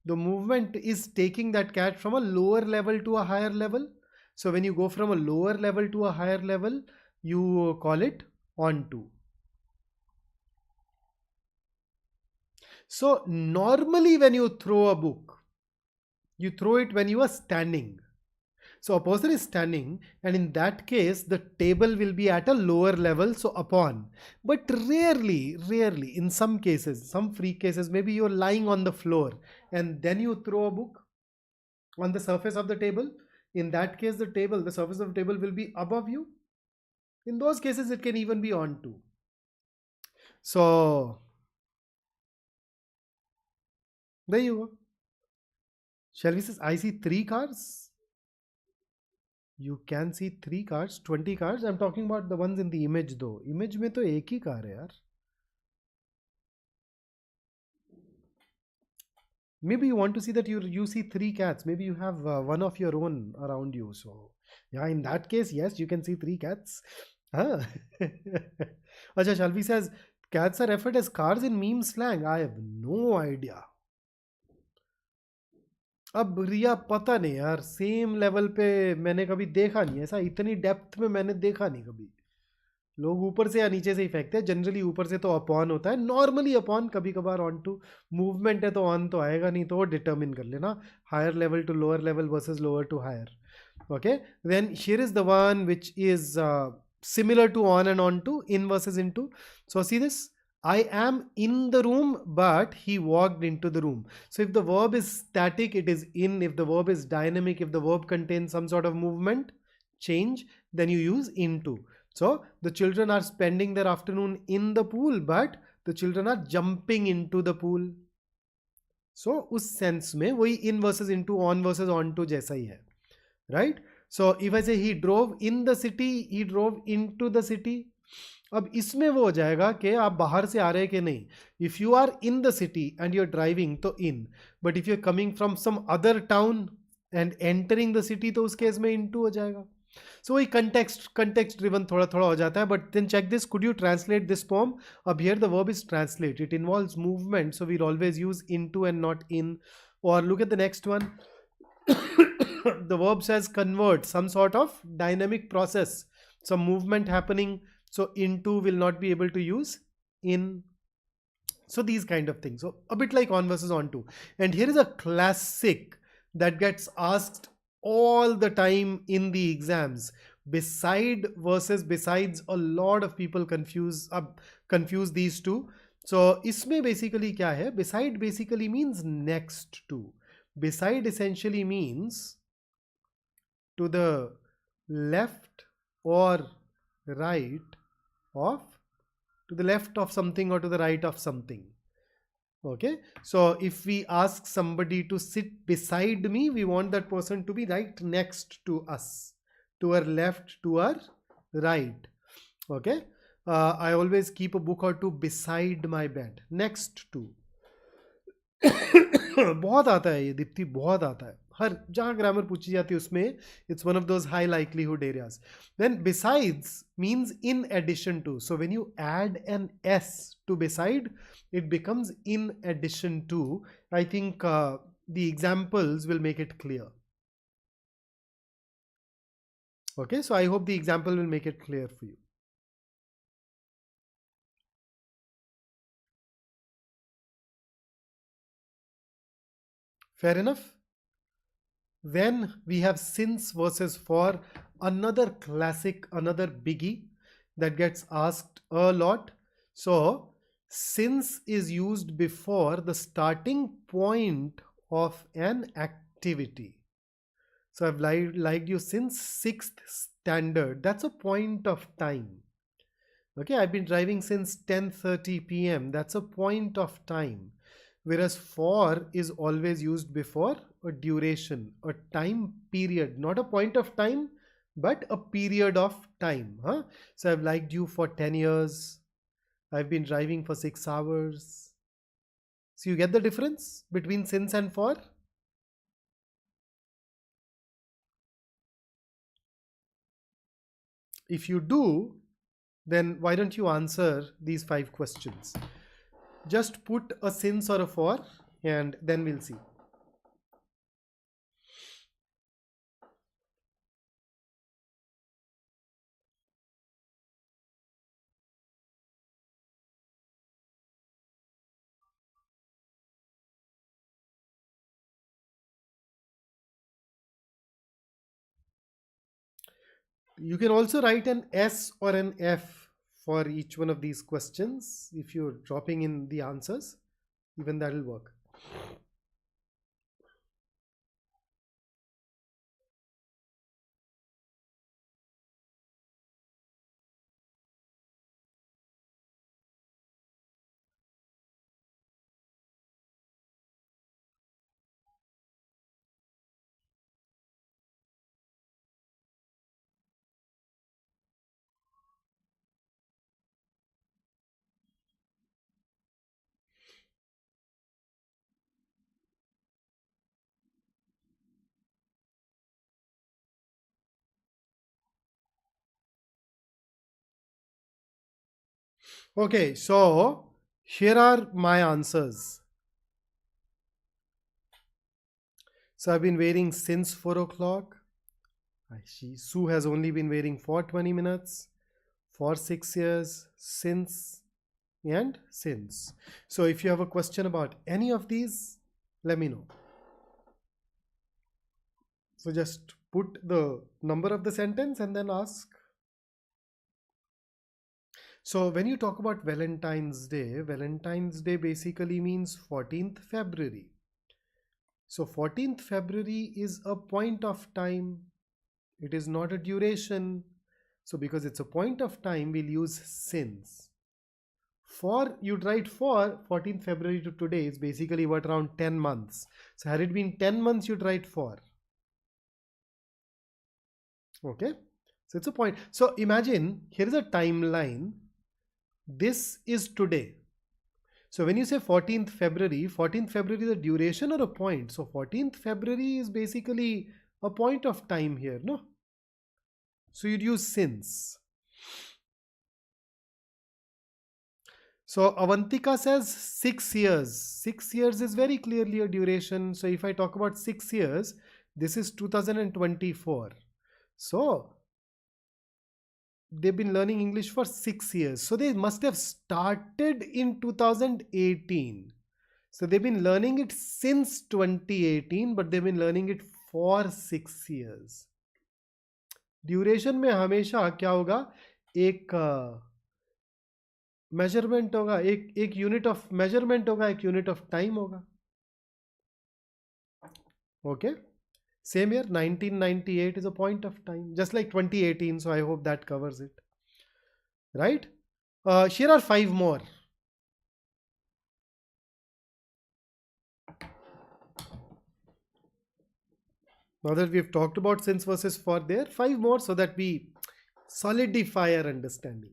the movement is taking that cat from a lower level to a higher level. So when you go from a lower level to a higher level, you call it onto. So normally when you throw a book, you throw it when you are standing. So a person is standing, and in that case, the table will be at a lower level, so upon. But rarely, in some cases, some freak cases, maybe you're lying on the floor and then you throw a book on the surface of the table. In that case, the surface of the table will be above you. In those cases, it can even be on to. So there you go. Shall we say, I see 3 cars? You can see 3 cars, 20 cars. I'm talking about the ones in the image though. Image में तो एक ही car है यार. Maybe you want to see that you see 3 cats. Maybe you have one of your own around you. So yeah, in that case, yes, you can see 3 cats. Huh? Acha, Shalvi says, cats are referred as cars in meme slang. I have no idea. अब रिया पता नहीं यार, same level पे मैंने कभी देखा नहीं ऐसा, इतनी डेप्थ में मैंने देखा नहीं कभी. लोग ऊपर से या नीचे से ही फेंकते हैं. जनरली ऊपर से तो अपॉन होता है, नॉर्मली अपॉन, कभी कभार ऑन टू. मूवमेंट है तो ऑन तो आएगा नहीं, तो वो डिटर्मिन कर लेना. Higher level to lower level versus lower to higher. Okay, then here is the one which is similar to on and on to, in versus into. So see this, I am in the room but he walked into the room. So if the verb is static, it is in. If the verb is dynamic, if the verb contains some sort of movement, change, then you use into. So the children are spending their afternoon in the pool but the children are jumping into the pool. So उस sense में वही in versus into, on versus on to जैसा ही है, right? So if I say he drove in the city, he drove into the city. अब इसमें वो हो जाएगा कि आप बाहर से आ रहे हैं कि नहीं. If you are in the city and you're driving तो in, but if you're coming from some other town and entering the city तो उस केस में into हो जाएगा. So वही context driven थोड़ा थोड़ा हो जाता है. But then check this, could you translate this poem? अब here the verb is translate, it involves movement, so we'll always use into and not in. Or look at the next one. The verb says convert, some sort of dynamic process, some movement happening, so into will not be able to use in. So these kind of things. So a bit like on versus on to. And here is a classic that gets asked all the time in the exams. Beside versus besides, a lot of people confuse these two. So इसमें basically क्या है? Beside basically means next to. Beside essentially means to the left or right of, to the left of something or to the right of something. Okay, so if we ask somebody to sit beside me, we want that person to be right next to us, to our left, to our right. Okay, I always keep a book or two beside my bed, next to. बहुत आता है ये दीप्ति, बहुत आता है. हर जहाँ grammar पूछी जाती है उसमें it's one of those high likelihood areas. Then besides means in addition to. So when you add an S to beside, it becomes in addition to. I think the examples will make it clear. Okay, so I hope the example will make it clear for you. Fair enough? Then we have since versus for, another classic, another biggie that gets asked a lot. So since is used before the starting point of an activity. So I've liked you since 6th standard. That's a point of time. Okay, I've been driving since 10:30 p.m. That's a point of time. Whereas for is always used before a duration, a time period, not a point of time, but a period of time. Huh? So I've liked you for 10 years. I've been driving for 6 hours. So you get the difference between since and for? If you do, then why don't you answer these 5 questions? Just put a since or a for and then we'll see. You can also write an S or an F for each one of these questions. If you're dropping in the answers, even that will work. Okay, so here are my answers. So I've been waiting since 4 o'clock. Sue has only been waiting for 20 minutes, for 6 years, since, and since. So if you have a question about any of these, let me know. So just put the number of the sentence and then ask. So when you talk about Valentine's Day basically means 14th February. So 14th February is a point of time. It is not a duration. So because it's a point of time, we'll use since. For, you'd write for 14th February to today is basically what, around 10 months. So had it been 10 months, you'd write for. Okay. So it's a point. So imagine here is a timeline. This is today. So when you say 14th February is a duration or a point? So 14th February is basically a point of time here, no? So you'd use since. So Avantika says 6 years. 6 years is very clearly a duration. So if I talk about 6 years, this is 2024. So they've been learning English for 6 years. So they must have started in 2018. So they've been learning it since 2018, but they've been learning it for 6 years. Duration में हमेशा क्या होगा, एक measurement होगा, एक unit of measurement होगा, एक unit of time होगा. Okay. Same here, 1998 is a point of time, just like 2018. So I hope that covers it. Right? Here are 5 more. Now that we've talked about since versus for, there 5 more so that we solidify our understanding.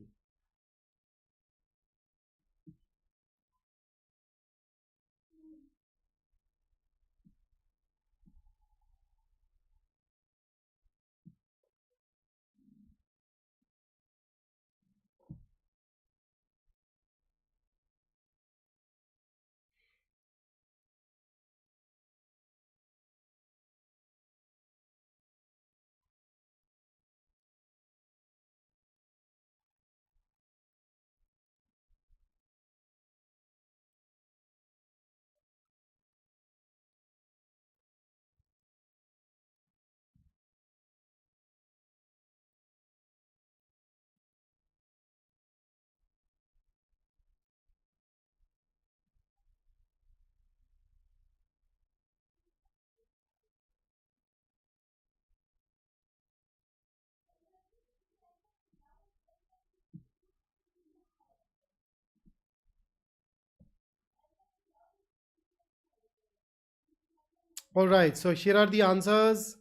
All right, so here are the answers.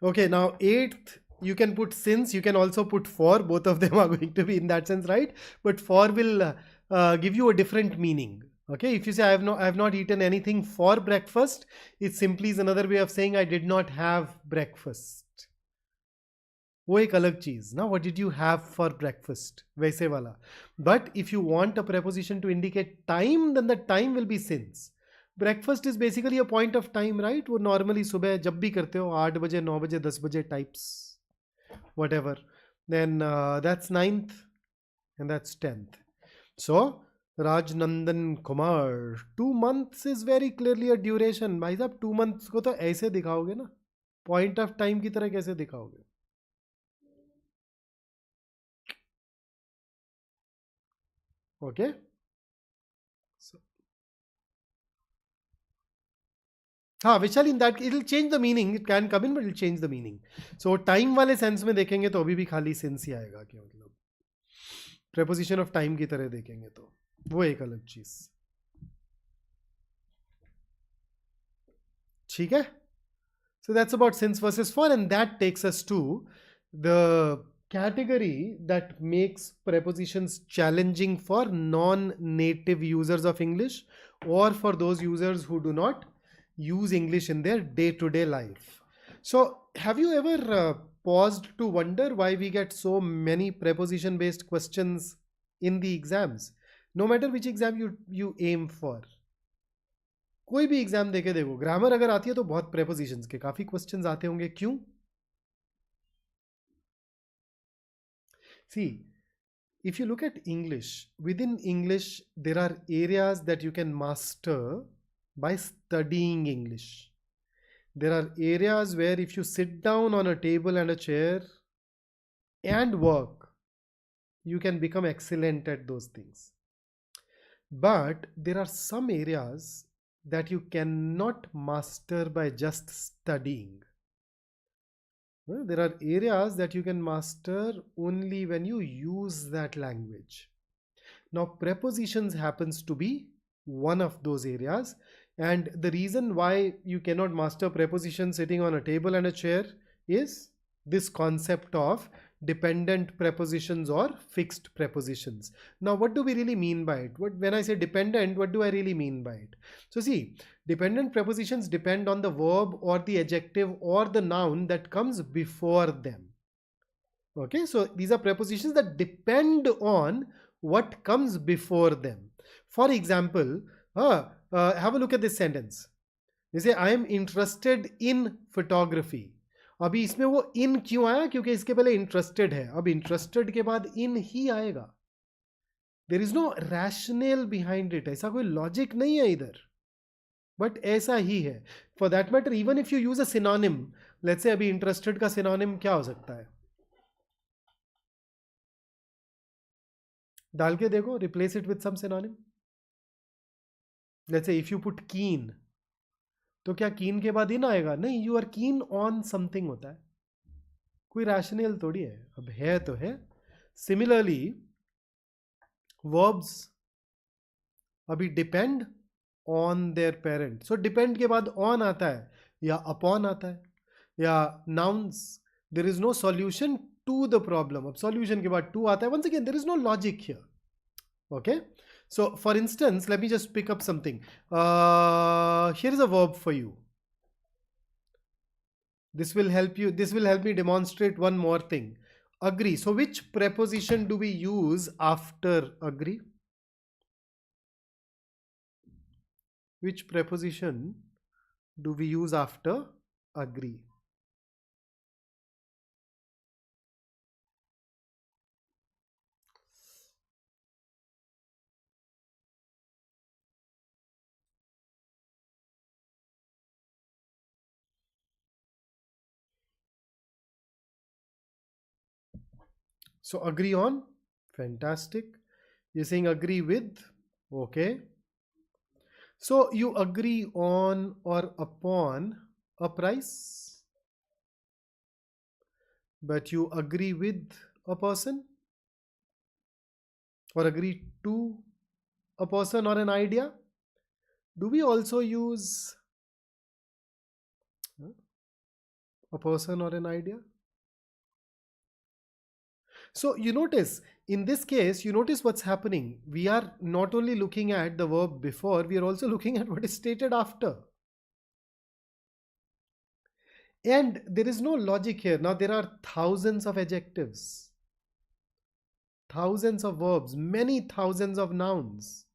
Okay, now 8th, you can put since, you can also put for. Both of them are going to be in that sense, right? But for will give you a different meaning. Okay, if you say I have not eaten anything for breakfast, it simply is another way of saying I did not have breakfast. वो एक अलग चीज ना, what did you have for breakfast, वैसे वाला. But if you want a preposition to indicate time, then the time will be since. Breakfast is basically a point of time, right? वो normally सुबह जब भी करते हो, 8 बजे 9 बजे 10 बजे types, whatever. Then that's 9th and that's 10th. So Rajnandan Kumar, 2 months is very clearly a duration. भाई साहब 2 months को तो ऐसे दिखाओगे ना, point of time की तरह कैसे दिखाओगे? Okay. So, Vishal, in that it will change the meaning. It can come in, but it will change the meaning. So time वाले sense में देखेंगे तो अभी भी खाली since ही आएगा, क्या मतलब preposition of time की तरह देखेंगे तो वो एक अलग चीज. ठीक है? So that's about since versus for, and that takes us to the category that makes prepositions challenging for non-native users of English, or for those users who do not use English in their day-to-day life. So have you ever paused to wonder why we get so many preposition based questions in the exams? No matter which exam you aim for. कोई भी exam देके देखो, grammar अगर आती है तो बहुत prepositions के काफी क्वेश्चंस आते होंगे. क्यों? See, if you look at English, within English there are areas that you can master by studying English. There are areas where if you sit down on a table and a chair and work, you can become excellent at those things. But there are some areas that you cannot master by just studying. Well, there are areas that you can master only when you use that language. Now, prepositions happens to be one of those areas, and the reason why you cannot master prepositions sitting on a table and a chair is this concept of dependent prepositions or fixed prepositions. Now, what do we really mean by it? When I say dependent, what do I really mean by it? So see, dependent prepositions depend on the verb or the adjective or the noun that comes before them. Okay, so these are prepositions that depend on what comes before them. For example, have a look at this sentence. They say, I am interested in photography. अभी इसमें वो इन क्यों आया? क्योंकि इसके पहले interested है. अब इंटरेस्टेड के बाद इन ही आएगा. There is no rational behind it. ऐसा कोई लॉजिक नहीं है इधर, बट ऐसा ही है. For that matter, even if you use a synonym, let's से अभी इंटरेस्टेड का सिनोनिम क्या हो सकता है? डाल के देखो, replace it with some synonym. Let's say if you put keen, तो क्या कीन के बाद इन आएगा? नहीं, you are keen on something होता है. कोई रैशनल थोड़ी है. अब है तो है. सिमिलरली वर्ब्स अभी depend on their parent. So depend के बाद ऑन आता है या अपॉन आता है, या nouns there is no solution to the problem. अब सॉल्यूशन के बाद टू आता है. Once again there is no logic here. Okay, so for instance, let me just pick up something. Here is a verb for you. This will help you. This will help me demonstrate one more thing. Agree. So which preposition do we use after agree? Which preposition do we use after agree? So agree on, fantastic. You're saying agree with, okay. So you agree on or upon a price, but you agree with a person, or agree to a person or an idea. Do we also use a person or an idea? So you notice, in this case, you notice what's happening. We are not only looking at the verb before, we are also looking at what is stated after. And there is no logic here. Now there are thousands of adjectives, thousands of verbs, many thousands of nouns.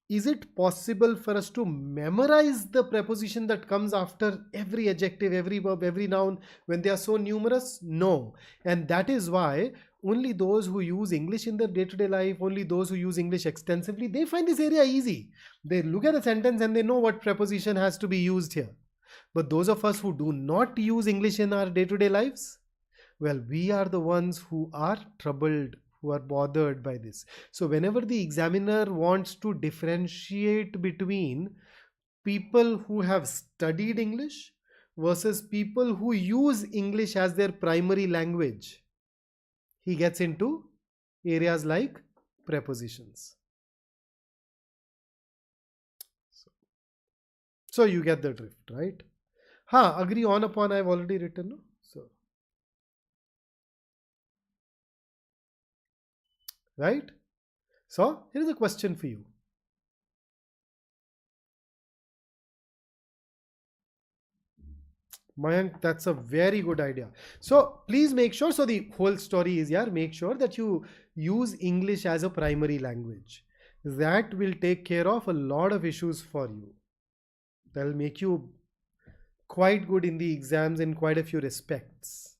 Is it possible for us to memorize the preposition that comes after every adjective, every verb, every noun when they are so numerous? No. And that is why only those who use English in their day-to-day life, only those who use English extensively, they find this area easy. They look at a sentence and they know what preposition has to be used here. But those of us who do not use English in our day-to-day lives, well, we are the ones who are troubled, who are bothered by this. So whenever the examiner wants to differentiate between people who have studied English versus people who use English as their primary language, he gets into areas like prepositions. So you get the drift, right? Agree on upon I've already written. No? So, right? So here is a question for you. Mayank, that's a very good idea. So please make sure. So the whole story is, yeah, make sure that you use English as a primary language. That will take care of a lot of issues for you. That'll make you quite good in the exams in quite a few respects.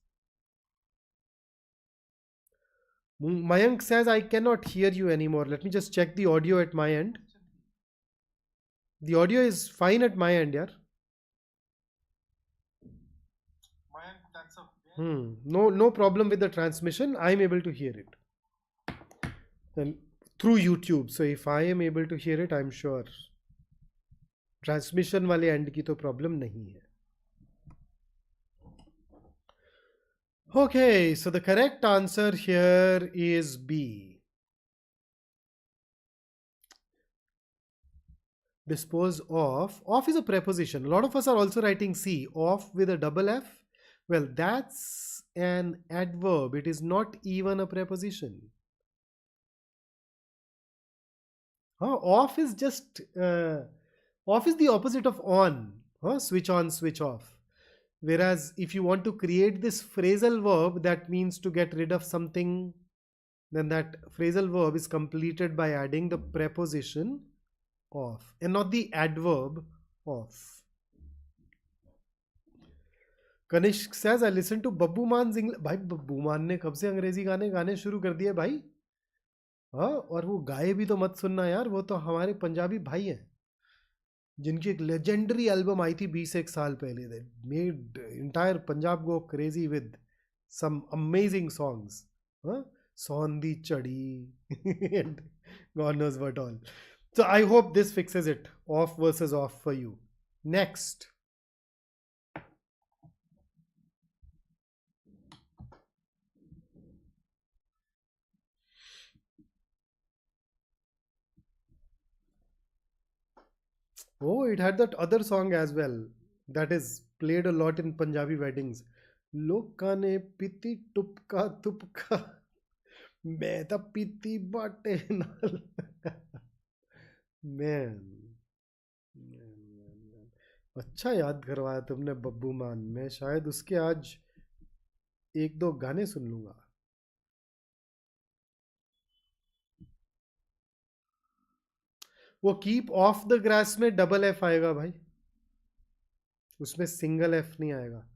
Mayank says, I cannot hear you anymore. Let me just check the audio at my end. The audio is fine at my end, yeah. No problem with the transmission. I'm able to hear it. And through YouTube. So if I am able to hear it, I'm sure transmission वाले end की तो problem नहीं है. Okay, so the correct answer here is B. Dispose of. Of is a preposition. A lot of us are also writing C. Of with a double F. Well, that's an adverb. It is not even a preposition. Off is just off is the opposite of on. Switch on, switch off. Whereas if you want to create this phrasal verb that means to get rid of something, then that phrasal verb is completed by adding the preposition of and not the adverb of. Kanishk says, I listen to Babbu Man's English. भाई बब्बू मान ने कब से अंग्रेजी गाने गाने शुरू कर दिए भाई? हाँ, और वो गाए भी तो मत सुनना यार, वो तो हमारे पंजाबी भाई हैं जिनकी एक लेजेंडरी एल्बम आई थी 20 साल पहले. They made entire Punjab go crazy with some amazing songs. सौंदी चढ़ी and God knows what all. So I hope this fixes it. Off versus off for you. Next. Oh, it had that other song as well that is played a lot in Punjabi weddings. Loka ne piti tupka tupka, मैं तो पीती बाटे नाल. Man. अच्छा याद करवाया तुमने बब्बू मान. मैं शायद उसके आज एक दो गाने सुन लूंगा. वो कीप ऑफ द ग्रास में डबल एफ आएगा भाई, उसमें सिंगल एफ नहीं आएगा.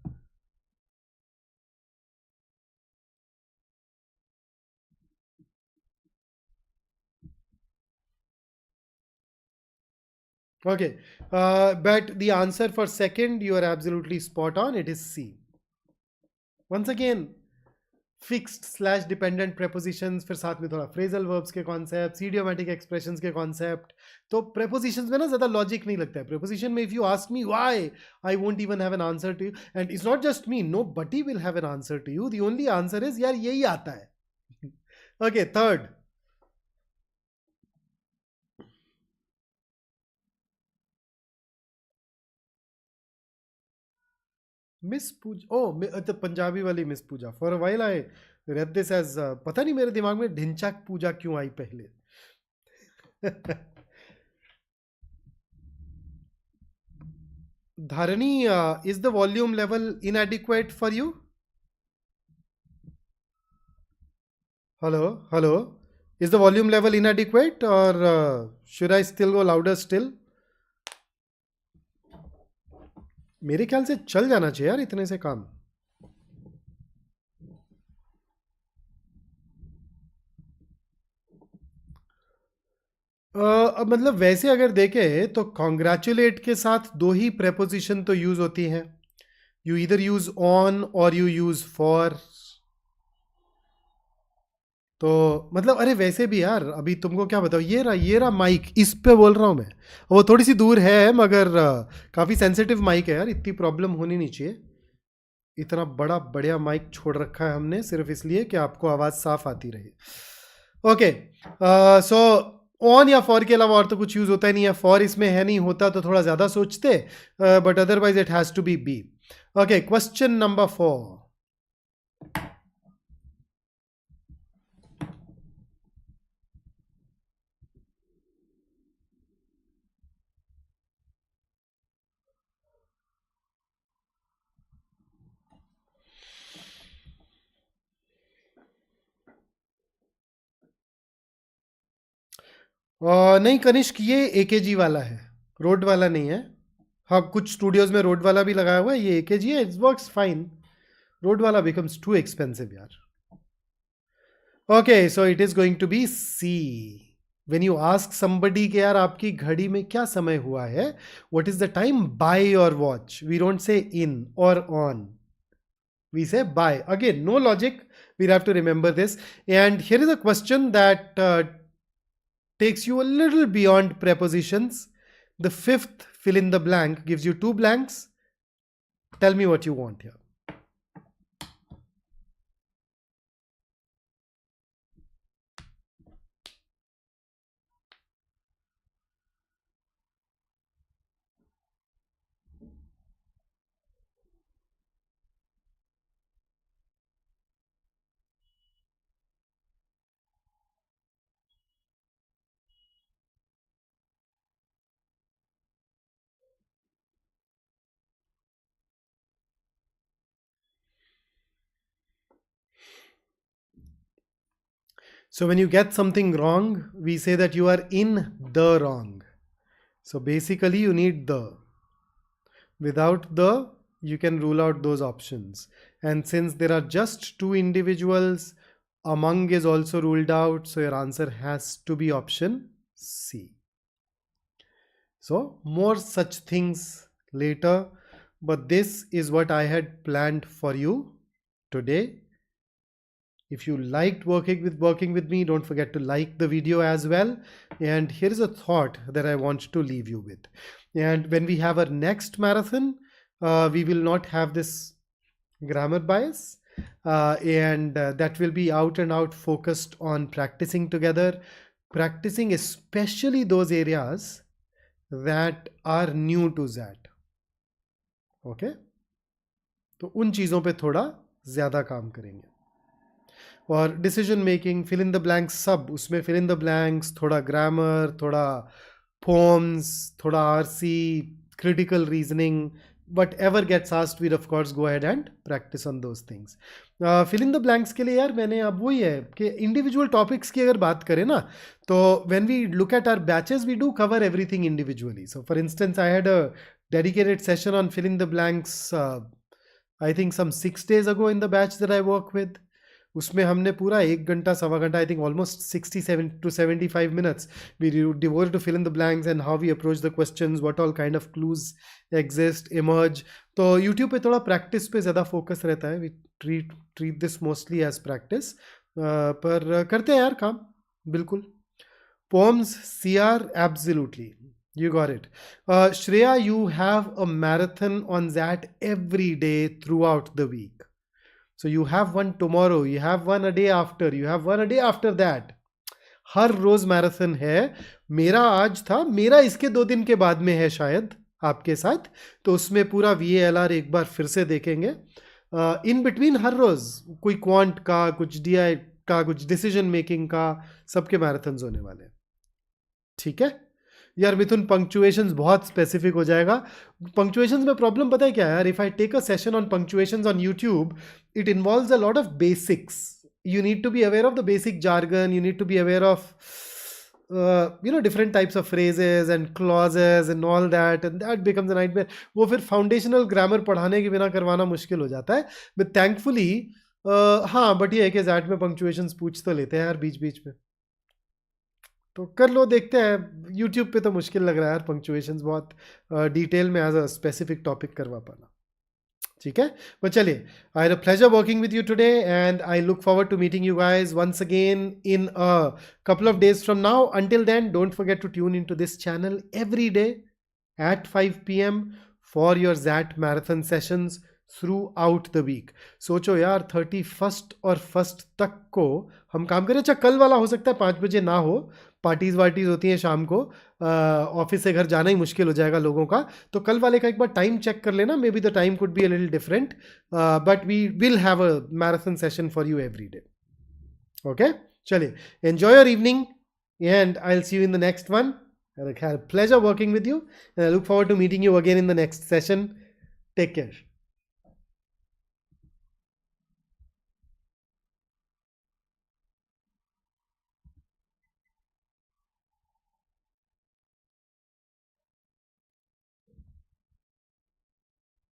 Okay, but the answer for second, you are absolutely spot on. It is C. Once again, fixed / dependent prepositions, फिर साथ में थोड़ा phrasal verbs के concepts, idiomatic expressions के concept. तो prepositions में ना ज़्यादा logic नहीं लगता है. Preposition में if you ask me why, I won't even have an answer to you. And it's not just me, nobody will have an answer to you. The only answer is यार यही आता है. Okay, third. Miss Pooja. ओ तो पंजाबी वाली miss Pooja. For a while I read this as, पता नहीं मेरे दिमाग में ढिंचाक पूजा क्यों आई पहले. Dharani, is the volume level inadequate for you? Hello, is the volume level inadequate और should I still go louder still? मेरे ख्याल से चल जाना चाहिए यार इतने से काम. अब मतलब वैसे अगर देखें तो कॉन्ग्रेचुलेट के साथ दो ही प्रेपोजिशन तो यूज होती हैं. यू इधर यूज ऑन और यू यूज फॉर. तो मतलब अरे वैसे भी यार अभी तुमको क्या बताओ, ये रहा माइक, इस पे बोल रहा हूँ मैं. वो थोड़ी सी दूर है मगर काफ़ी सेंसिटिव माइक है यार, इतनी प्रॉब्लम होनी नहीं चाहिए. इतना बड़ा बढ़िया माइक छोड़ रखा है हमने सिर्फ इसलिए कि आपको आवाज़ साफ आती रहे. ओके, सो ऑन या फॉर के अलावा और तो कुछ यूज़ होता ही नहीं है. फॉर इसमें है नहीं, होता तो थोड़ा ज़्यादा सोचते, but otherwise it has to be B. Okay, question number 4. नहीं कनिष्क, ये AKG वाला है, रोड वाला नहीं है. हाँ, कुछ स्टूडियोज में रोड वाला भी लगाया हुआ है, ये AKG है, इट वर्क्स फाइन. रोड वाला becomes too expensive यार. Okay, so it is going to be C. When you ask somebody कि यार आपकी घड़ी में क्या समय हुआ है, what is the time? By your watch. We don't say in or on. We say by. Again, no logic. We'll have to remember this. And here is a question that takes you a little beyond prepositions. The fifth fill in the blank gives you 2 blanks. Tell me what you want here. So when you get something wrong, we say that you are in the wrong. So basically you need the. Without the, you can rule out those options. And since there are just 2 individuals, among is also ruled out. So your answer has to be option C. So more such things later. But this is what I had planned for you today. If you liked working with me, don't forget to like the video as well. And here is a thought that I want to leave you with. And when we have our next marathon, we will not have this grammar bias. And that will be out and out focused on practicing together. Practicing especially those areas that are new to XAT. Okay? तो उन चीज़ों पे थोड़ा ज़्यादा काम करेंगे. और decision making, fill in the blanks, सब उसमें फिल इन द ब्लैंक्स, थोड़ा ग्रामर, थोड़ा फॉर्म्स, थोड़ा RC, critical reasoning, whatever gets asked, we'll of course go ahead and practice on those things. Fill in the blanks के लिए यार मैंने अब वही है कि individual topics की अगर बात करें ना, तो when we look at our batches, we do cover everything individually. So for instance, I had a dedicated session on fill in the blanks, I think some 6 days ago in the batch that I work with. उसमें हमने पूरा 1 घंटा, सवा घंटा, I think almost 67 to 75 minutes we devoted to fill in the blanks and how we approach the questions, what all kind of clues exist, emerge. तो YouTube पे थोड़ा practice पे ज़्यादा focus रहता है. We treat this mostly as practice. पर करते हैं यार काम, बिल्कुल. Poems, CR, absolutely. You got it. Shreya, you have a marathon on that every day throughout the week. So you have one tomorrow, you have one a day after, you have one a day after that. हर रोज marathon है. मेरा आज था, मेरा इसके 2 दिन के बाद में है शायद आपके साथ, तो उसमें पूरा VALR एक बार फिर से देखेंगे. इन बिटवीन हर रोज कोई क्वांट का, कुछ DI का, कुछ डिसीजन मेकिंग का, सबके मैराथन होने वाले. ठीक है यार मिथुन, पंक्चुएशंस बहुत स्पेसिफिक हो जाएगा. पंक्चुएशंस में प्रॉब्लम पता है क्या है यार? If I take a session on punctuations on YouTube, it involves a lot of basics. You need to be aware of the basic jargon, you need to be aware of different types of phrases and clauses and all that, and that becomes a nightmare. वो फिर foundational grammar पढ़ाने के बिना करवाना मुश्किल हो जाता है. बट थैंकफुली हाँ, बट ये है कि XAT में पंक्चुएशंस पूछ तो लेते हैं यार बीच बीच में, तो कर लो, देखते हैं. यूट्यूब पे तो मुश्किल लग रहा है यार पंक्चुएशंस बहुत डिटेल में एज अ स्पेसिफिक टॉपिक करवा पाना. ठीक है, but चलिए, I had a pleasure working with you today and I look forward to meeting you guys once again in a couple of days from now. Until then, don't forget to tune into this channel every day at 5 p.m. for your XAT marathon sessions throughout the week. सोचो यार 31st और 1st तक को हम काम करें. अच्छा, कल वाला हो सकता है 5 बजे ना हो, पार्टीज वार्टीज होती हैं शाम को, ऑफिस से घर जाना ही मुश्किल हो जाएगा लोगों का, तो कल वाले का एक बार टाइम चेक कर लेना. Maybe the time could be a little different, but we will have a marathon session for you every day. Okay, चलिए, enjoy your evening and I will see you in the next one. I had a pleasure working with you and I look forward to meeting you again in the next session. Take care.